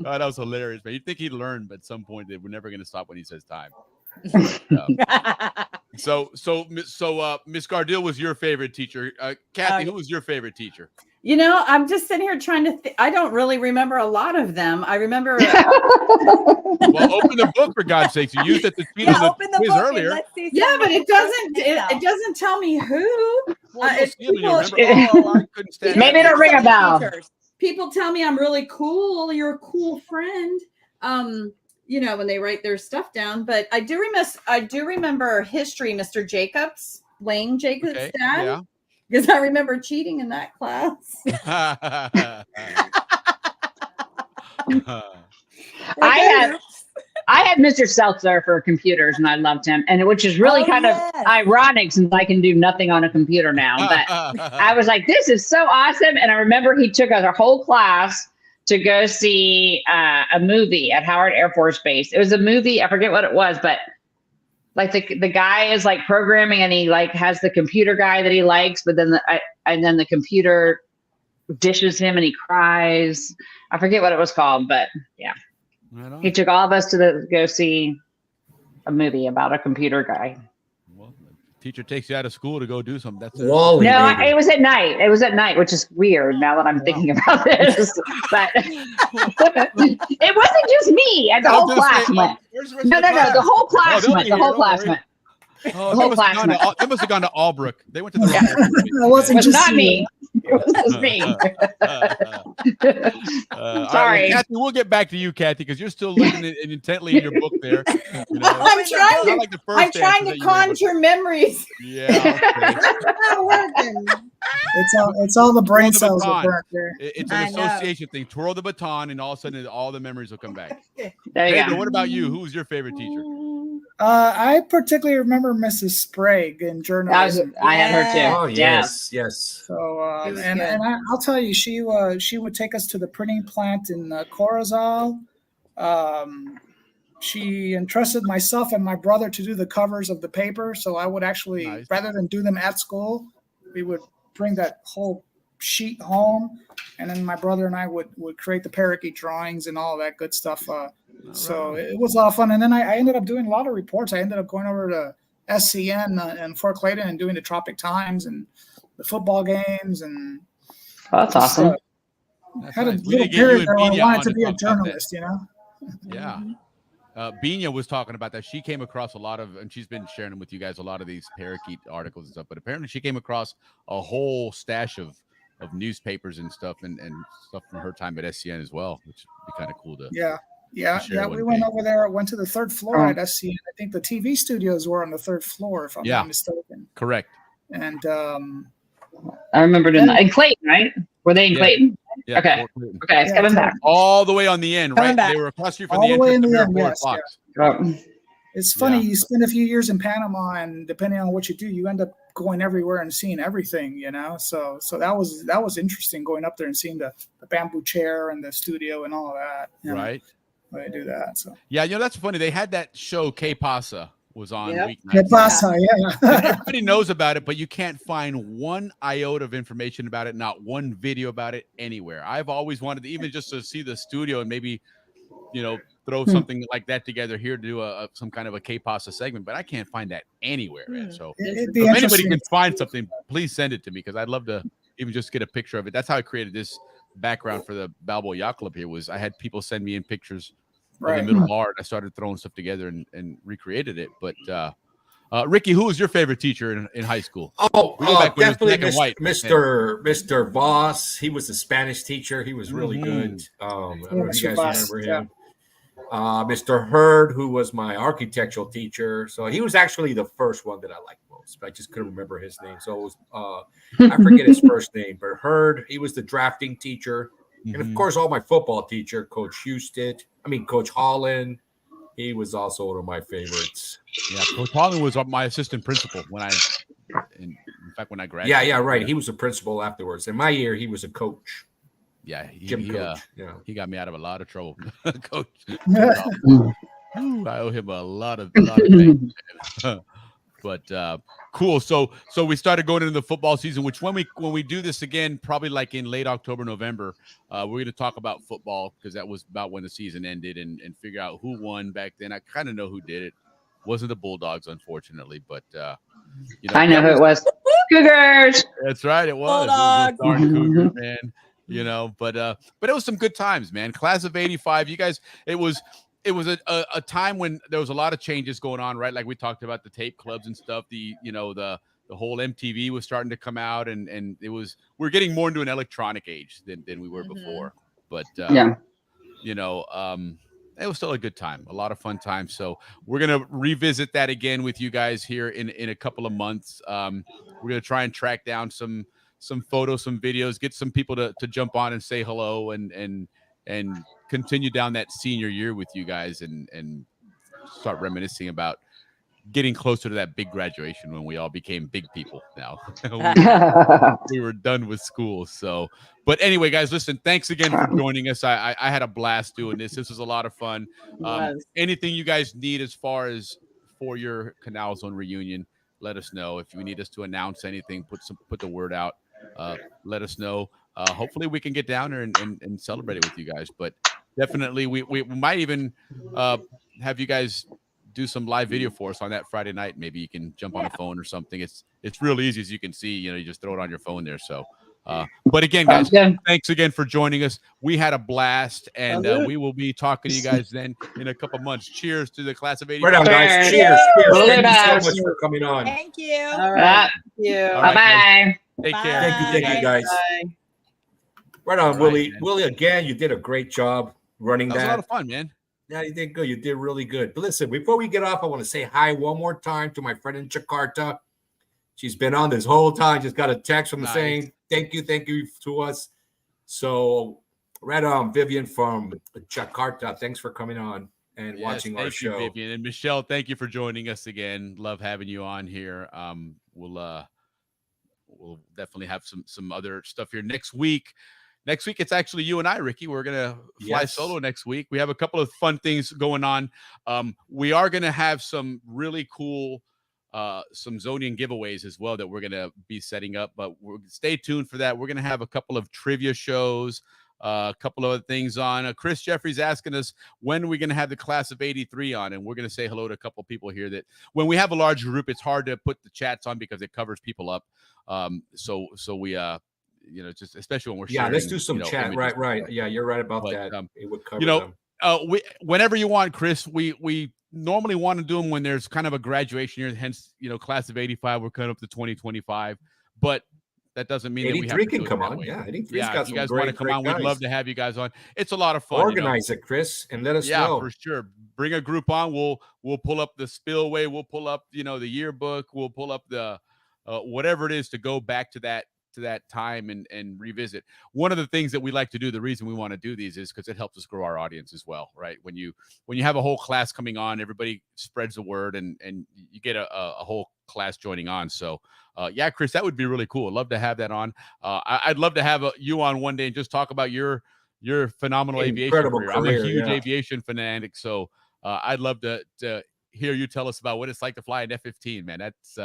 Oh, that was hilarious, man. You'd think he'd learn, but at some point they were never going to stop when he says time. So Miss Gardill was your favorite teacher. Kathy, who was your favorite teacher? I'm just sitting here trying to I don't really remember a lot of them. I remember. Well, open the book for God's sakes. You used it to speak on the quiz earlier. Yeah, but it doesn't tell me who. Well, It's you'll see it and people- you'll remember, oh, I couldn't stand Maybe that. it'll ring a bell. People tell me I'm really cool. You're a cool friend. When they write their stuff down. But I do remember history, Mr. Jacobs, Lane Jacobs' Okay, dad. yeah. Because I remember cheating in that class. I had Mr. Seltzer for computers, and I loved him, and which is really kind of ironic since I can do nothing on a computer now. But I was like, "This is so awesome!" And I remember he took us our whole class to go see a movie at Howard Air Force Base. It was a movie, I forget what it was, but like the guy is like programming, and he like has the computer guy that he likes, but then the computer dishes him and he cries. I forget what it was called, but yeah. He took all of us to go see a movie about a computer guy. Well, the teacher takes you out of school to go do something. That's It was at night. It was at night, which is weird now that I'm thinking about this. But it wasn't just me. The whole class went. No. The whole class went. The whole class went. Oh, The whole class went. they must have gone to Albrook. They went to the It wasn't just not me. It was just me. Sorry, Kathy. We'll get back to you, Kathy, because you're still looking intently in your book there. I'm trying to conjure memories. Yeah. Not working. It's all the brain Twirl the cells are baton. burnt there. It's an association thing. Twirl the baton, and all of a sudden, all the memories will come back. There you Pedro, go. what about you? Who was your favorite teacher? I particularly remember Mrs. Sprague in journalism. I had her too. Oh Yeah. yes. So and I'll tell you, she would take us to the printing plant in Corozal. she entrusted myself and my brother to do the covers of the paper. So I would actually, rather than do them at school, we would bring that whole sheet home, and then my brother and I would create the parakeet drawings and all that good stuff. So it was a lot of fun. And then I ended up doing a lot of reports. I ended up going over to SCN and Fort Clayton and doing the Tropic Times and the football games. And that's awesome. Had a little period there where I wanted to be a journalist, you know? Yeah. Bina was talking about that. She came across a lot of, and she's been sharing them with you guys, a lot of these parakeet articles and stuff. But apparently she came across a whole stash of newspapers and stuff and stuff from her time at SCN as well, which would be kind of cool to we went over there, went to the third floor at SCN. I think the TV studios were on the third floor, if I'm not mistaken. Correct. And I remember doing that in Clayton, right? Were they in Clayton? Yeah, okay. Okay, it's coming back. All the way on the end, right? They were across you from all the way in entrance the to end, Miracle yes. It's funny, you spend a few years in Panama, and depending on what you do, you end up going everywhere and seeing everything, you know. So that was interesting, going up there and seeing the bamboo chair and the studio and all of that. Right. When I do that. So yeah, that's funny. They had that show Que Pasa was on weeknights. Que Pasa, Everybody knows about it, but you can't find one iota of information about it, not one video about it anywhere. I've always wanted to, even just to see the studio and maybe, throw something like that together here to do some kind of a Que Pasa segment, but I can't find that anywhere, man. So if anybody can find something, please send it to me, because I'd love to even just get a picture of it. That's how I created this background for the Balboa Yacht Club here. Was I had people send me in pictures of the middle bar, and I started throwing stuff together and recreated it. But Ricky, who was your favorite teacher in high school? Definitely Mr. Voss. He was a Spanish teacher. He was really good. I don't know if you guys remember him. Mr. Hurd, who was my architectural teacher. So he was actually the first one that I liked most, but I just couldn't remember his name. So it was, I forget his first name, but Hurd, he was the drafting teacher. And of course, all my football teacher, Coach Coach Holland, he was also one of my favorites. Yeah, Coach Holland was my assistant principal when I graduated. Yeah, right. He was a principal afterwards. In my year, he was a coach. Yeah, he got me out of a lot of trouble, Coach. I owe him a lot of things. But cool. So we started going into the football season, which when we do this again, probably like in late October, November, we're going to talk about football, because that was about when the season ended, and figure out who won back then. I kind of know who did it. Wasn't the Bulldogs, unfortunately, but I know who it was. Cougars. That's right. It was. Bulldogs. It was a darn Cougar, man. But it was some good times, man. Class of '85. You guys, it was a time when there was a lot of changes going on, right? Like we talked about the tape clubs and stuff. The whole MTV was starting to come out, and we're getting more into an electronic age than we were before. But it was still a good time, a lot of fun times. So we're gonna revisit that again with you guys here in a couple of months. We're gonna try and track down some photos, some videos, get some people to jump on and say hello, and continue down that senior year with you guys, and start reminiscing about getting closer to that big graduation when we all became big people now. we were done with school. So, but anyway, guys, listen, thanks again for joining us. I had a blast doing this. This was a lot of fun. Anything you guys need as far as for your Canal Zone reunion, let us know. If you need us to announce anything, put the word out. Let us know. Hopefully we can get down there and celebrate it with you guys. But definitely we might even have you guys do some live video for us on that Friday night. Maybe you can jump on a phone or something. It's real easy, as you can see. You just throw it on your phone there. So but again, guys, thanks again for joining us. We had a blast, and we will be talking to you guys then in a couple months. Cheers to the class of '85. Right on, guys. Cheers. Thank you so much for coming on. Thank you. All right. Thank you. Bye bye. Take care. Thank you, guys. Bye. Right on, All Willie. right, Willie, again, you did a great job running that that. was a lot of fun, man. Yeah, you did good. You did really good. But listen, before we get off, I want to say hi one more time to my friend in Jakarta. She's been on this whole time. Just got a text from saying thank you to us. So, right on, Vivian from Jakarta. Thanks for coming on and watching our show. Thank you, Vivian. And Michelle, thank you for joining us again. Love having you on here. We'll definitely have some other stuff here next week. next week it's actually you and I, Ricky. We're gonna fly solo next week. We have a couple of fun things going on. We are gonna have some really cool some Zonian giveaways as well that we're gonna be setting up, but stay tuned for that. We're gonna have a couple of trivia shows, a couple of other things on. Chris Jeffrey's asking us when are we gonna have the class of '83 on, and we're gonna say hello to a couple of people here. That when we have a large group, it's hard to put the chats on because it covers people up. So we just especially when we're sharing, let's do some chat. Right. Yeah, you're right about that. It would cover them. Whenever you want, Chris, we normally want to do them when there's kind of a graduation year, hence, class of 85, we're coming up to 2025, but that doesn't mean that we have to can come on. Yeah, 83's got if you guys want to come on, we'd love to have you guys on. It's a lot of fun. Organize it, Chris, and let us know. Yeah, for sure. Bring a group on. We'll pull up the spillway. We'll pull up, the yearbook. We'll pull up the whatever it is to go back to that time and revisit. One of the things that we like to do, the reason we want to do these is because it helps us grow our audience as well, right? When you have a whole class coming on, everybody spreads the word and you get a whole class joining on. So Chris, that would be really cool. I'd love to have that on. I'd love to have you on one day and just talk about your phenomenal aviation career. I'm a huge aviation fanatic, so I'd love to hear you tell us about what it's like to fly an F-15, man. That's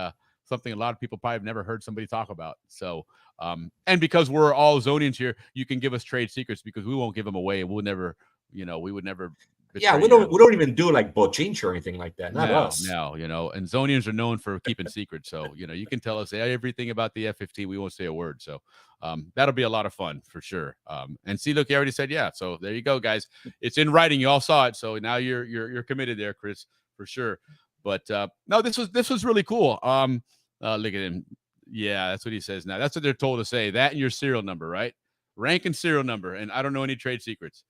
something a lot of people probably have never heard somebody talk about. So, and because we're all Zonians here, you can give us trade secrets because we won't give them away. We'll never, we would never. Yeah, we don't even do like bochinche or anything like that. Not us. No, and Zonians are known for keeping secrets. So, you can tell us everything about the F-15. We won't say a word. So, that'll be a lot of fun for sure. And see, look, you already said, yeah. So there you go, guys. It's in writing. You all saw it. So now you're committed there, Chris, for sure. But no, this was really cool. Look at him. Yeah, that's what he says now. That's what they're told to say. That and your serial number, right? Rank and serial number. And I don't know any trade secrets.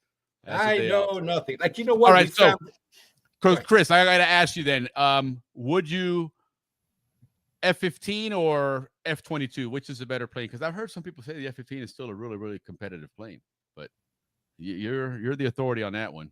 I know nothing. Like, you know what? All right, so Chris, I got to ask you then. Would you F-15 or F-22? Which is a better plane? Because I've heard some people say the F-15 is still a really, really competitive plane. But you're the authority on that one.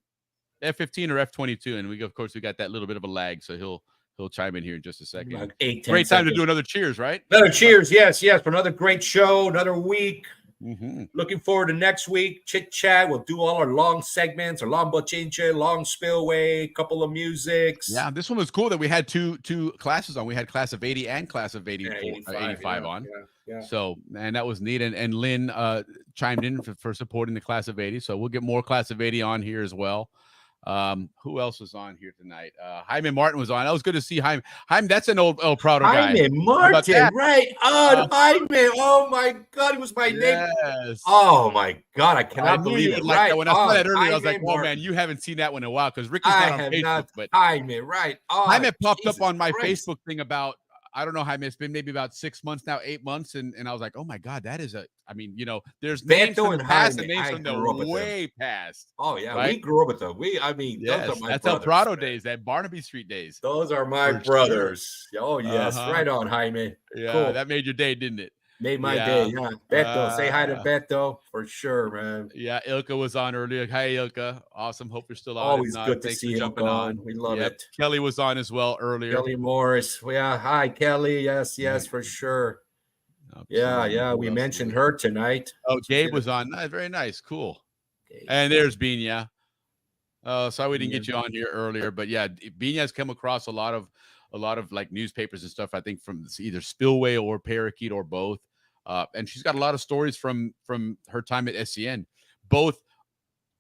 F-15 or F-22, and we got that little bit of a lag, so he'll chime in here in just a second. Like 8, 10 great time seconds. to do another cheers, right? Another cheers, yes, for another great show, another week. Mm-hmm. Looking forward to next week. Chit chat. We'll do all our long segments, our long bochinche, long spillway, couple of musics. Yeah, this one was cool that we had two classes on. We had class of 80 and class of 85 on. Yeah. So, and that was neat. And Lynn chimed in for supporting the class of 80. So we'll get more class of 80 on here as well. Who else was on here tonight? Jaime Martin was on. That was good to see Jaime. Jaime, that's an old El Prado guy. Jaime Martin, right on. Jaime, oh my God, it was my name. Oh my God, I cannot believe it. Like that. When I saw that earlier, I was like, oh man, you haven't seen that one in a while because Ricky's not on Facebook. But Jaime, right? Oh, Jaime popped up on my Facebook thing about, I don't know, Jaime, it's been maybe about 6 months now, 8 months. And I was like, oh my God, that is there's names from the past and names from the way past. Oh yeah, right? We grew up with them. Yes, those are my that's brothers, El Prado days, that Barnaby Street days. Those are my brothers. Sure. Oh yes, right on, Jaime. Yeah, cool. That made your day, didn't it? Made my day. Yeah, Beto, say hi to Beto for sure, man. Yeah, Ilka was on earlier. Hi, Ilka. Awesome. Hope you're still on. Always good to see you on. We love it. Kelly was on as well earlier. Kelly Morris. Yeah, hi, Kelly. Yes, for sure. Yeah. We mentioned her tonight. Oh, Gabe was on. Very nice. Cool. And there's Binya. Sorry we didn't get you on here earlier, but yeah, Binya's come across a lot of like newspapers and stuff, I think from either Spillway or Parakeet or both. And she's got a lot of stories from her time at SCN, both,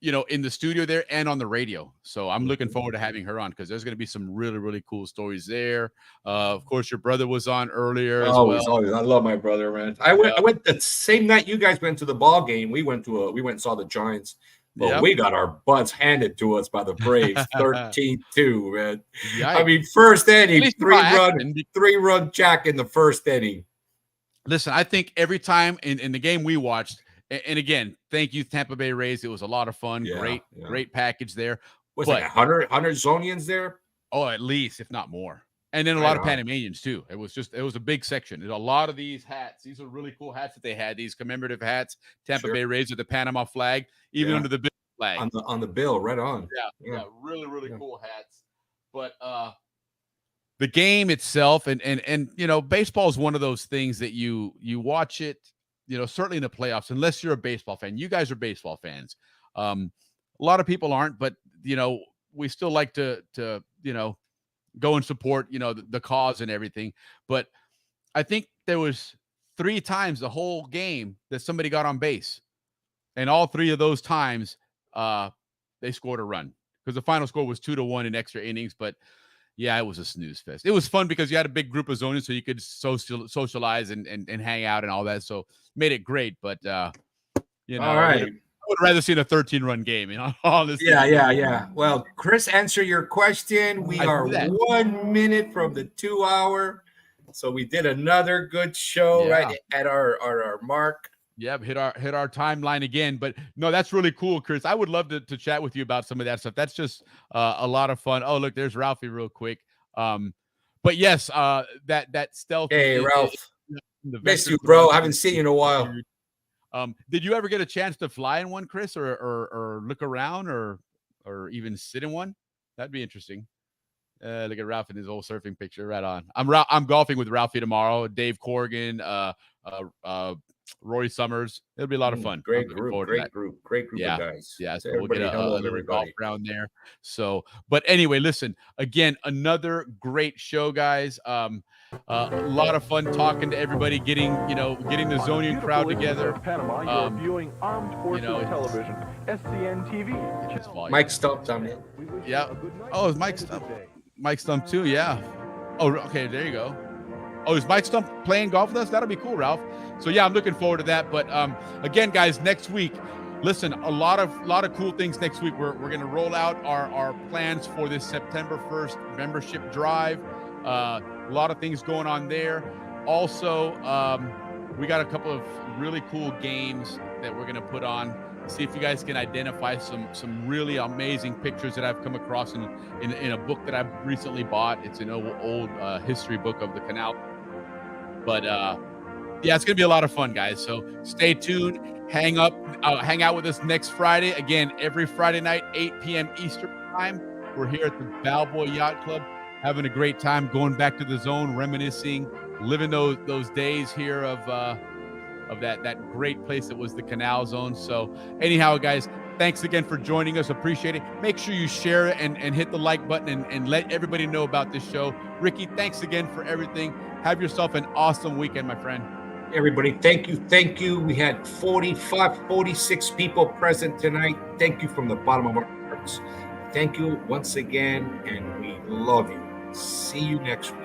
in the studio there and on the radio. So I'm looking forward to having her on because there's going to be some really, really cool stories there. Of course, your brother was on earlier as well. Always. I love my brother, man. I went the same night you guys went to the ball game. We went and saw the Giants. But we got our butts handed to us by the Braves, 13-2, man. Yikes. I mean, first inning, three-run jack in the first inning. Listen, I think every time in the game we watched, and again, thank you, Tampa Bay Rays. It was a lot of fun. Great package there. Was it 100 Zonians there? Oh, at least, if not more. And then a lot of Panamanians, too. It was a big section. There's a lot of these hats. These are really cool hats that they had, these commemorative hats. Tampa Bay Rays with the Panama flag, even under the Bill flag. On the bill, right on. Yeah. Really, really cool hats. But the game itself, and baseball is one of those things that you watch it, certainly in the playoffs, unless you're a baseball fan. You guys are baseball fans. A lot of people aren't, but we still like to go and support the cause and everything. But I think there was 3 times the whole game that somebody got on base, and all 3 of those times they scored a run, because the final score was 2-1 in extra innings. But yeah, it was a snooze fest. It was fun because you had a big group of Zonians, so you could socialize and hang out and all that. So made it great. But all right. I would rather see a 13-run game, honestly. Yeah. Well, Chris, answer your question. We are 1 minute from the 2 hour. So we did another good show right at our mark. Yeah, hit our timeline again. But no, that's really cool, Chris. I would love to chat with you about some of that stuff. That's just a lot of fun. Oh, look, there's Ralphie real quick. But yes, that stealth. Hey, Ralph. Miss you, bro. I haven't seen you in a while. Did you ever get a chance to fly in one, Chris, or look around or even sit in one? That'd be interesting. Look at Ralph in his old surfing picture. Right on. I'm golfing with Ralphie tomorrow. Dave Corrigan, Roy Summers. It'll be a lot of fun. Great group of guys. Yeah, so we'll get a little golf round there. So, but anyway, listen, again, another great show, guys. A lot of fun talking to everybody, getting the Zonian crowd together. Panama, you're viewing Armed Forces Television, SCN TV. Mike Stump's on it. Yeah. Oh, it's Mike Stump. Mike Stump too, yeah. Oh, okay, there you go. Oh, is Mike Stump playing golf with us? That'll be cool, Ralph. So yeah, I'm looking forward to that. But again, guys, next week, listen, a lot of cool things next week. We're gonna roll out our plans for this September 1st membership drive. A lot of things going on there. Also, we got a couple of really cool games that we're gonna put on. See if you guys can identify some really amazing pictures that I've come across in a book that I've recently bought. It's an old history book of the canal. But yeah, it's gonna be a lot of fun, guys. So stay tuned. Hang out with us next Friday. Again, every Friday night, 8 p.m. Eastern time. We're here at the Balboa Yacht Club, having a great time, going back to the zone, reminiscing, living those days here of that great place that was the Canal Zone. So anyhow, guys, thanks again for joining us. Appreciate it. Make sure you share it and hit the like button and let everybody know about this show. Ricky, thanks again for everything. Have yourself an awesome weekend, my friend. Everybody, thank you. We had 46 people present tonight. Thank you from the bottom of our hearts. Thank you once again, and we love you. See you next week.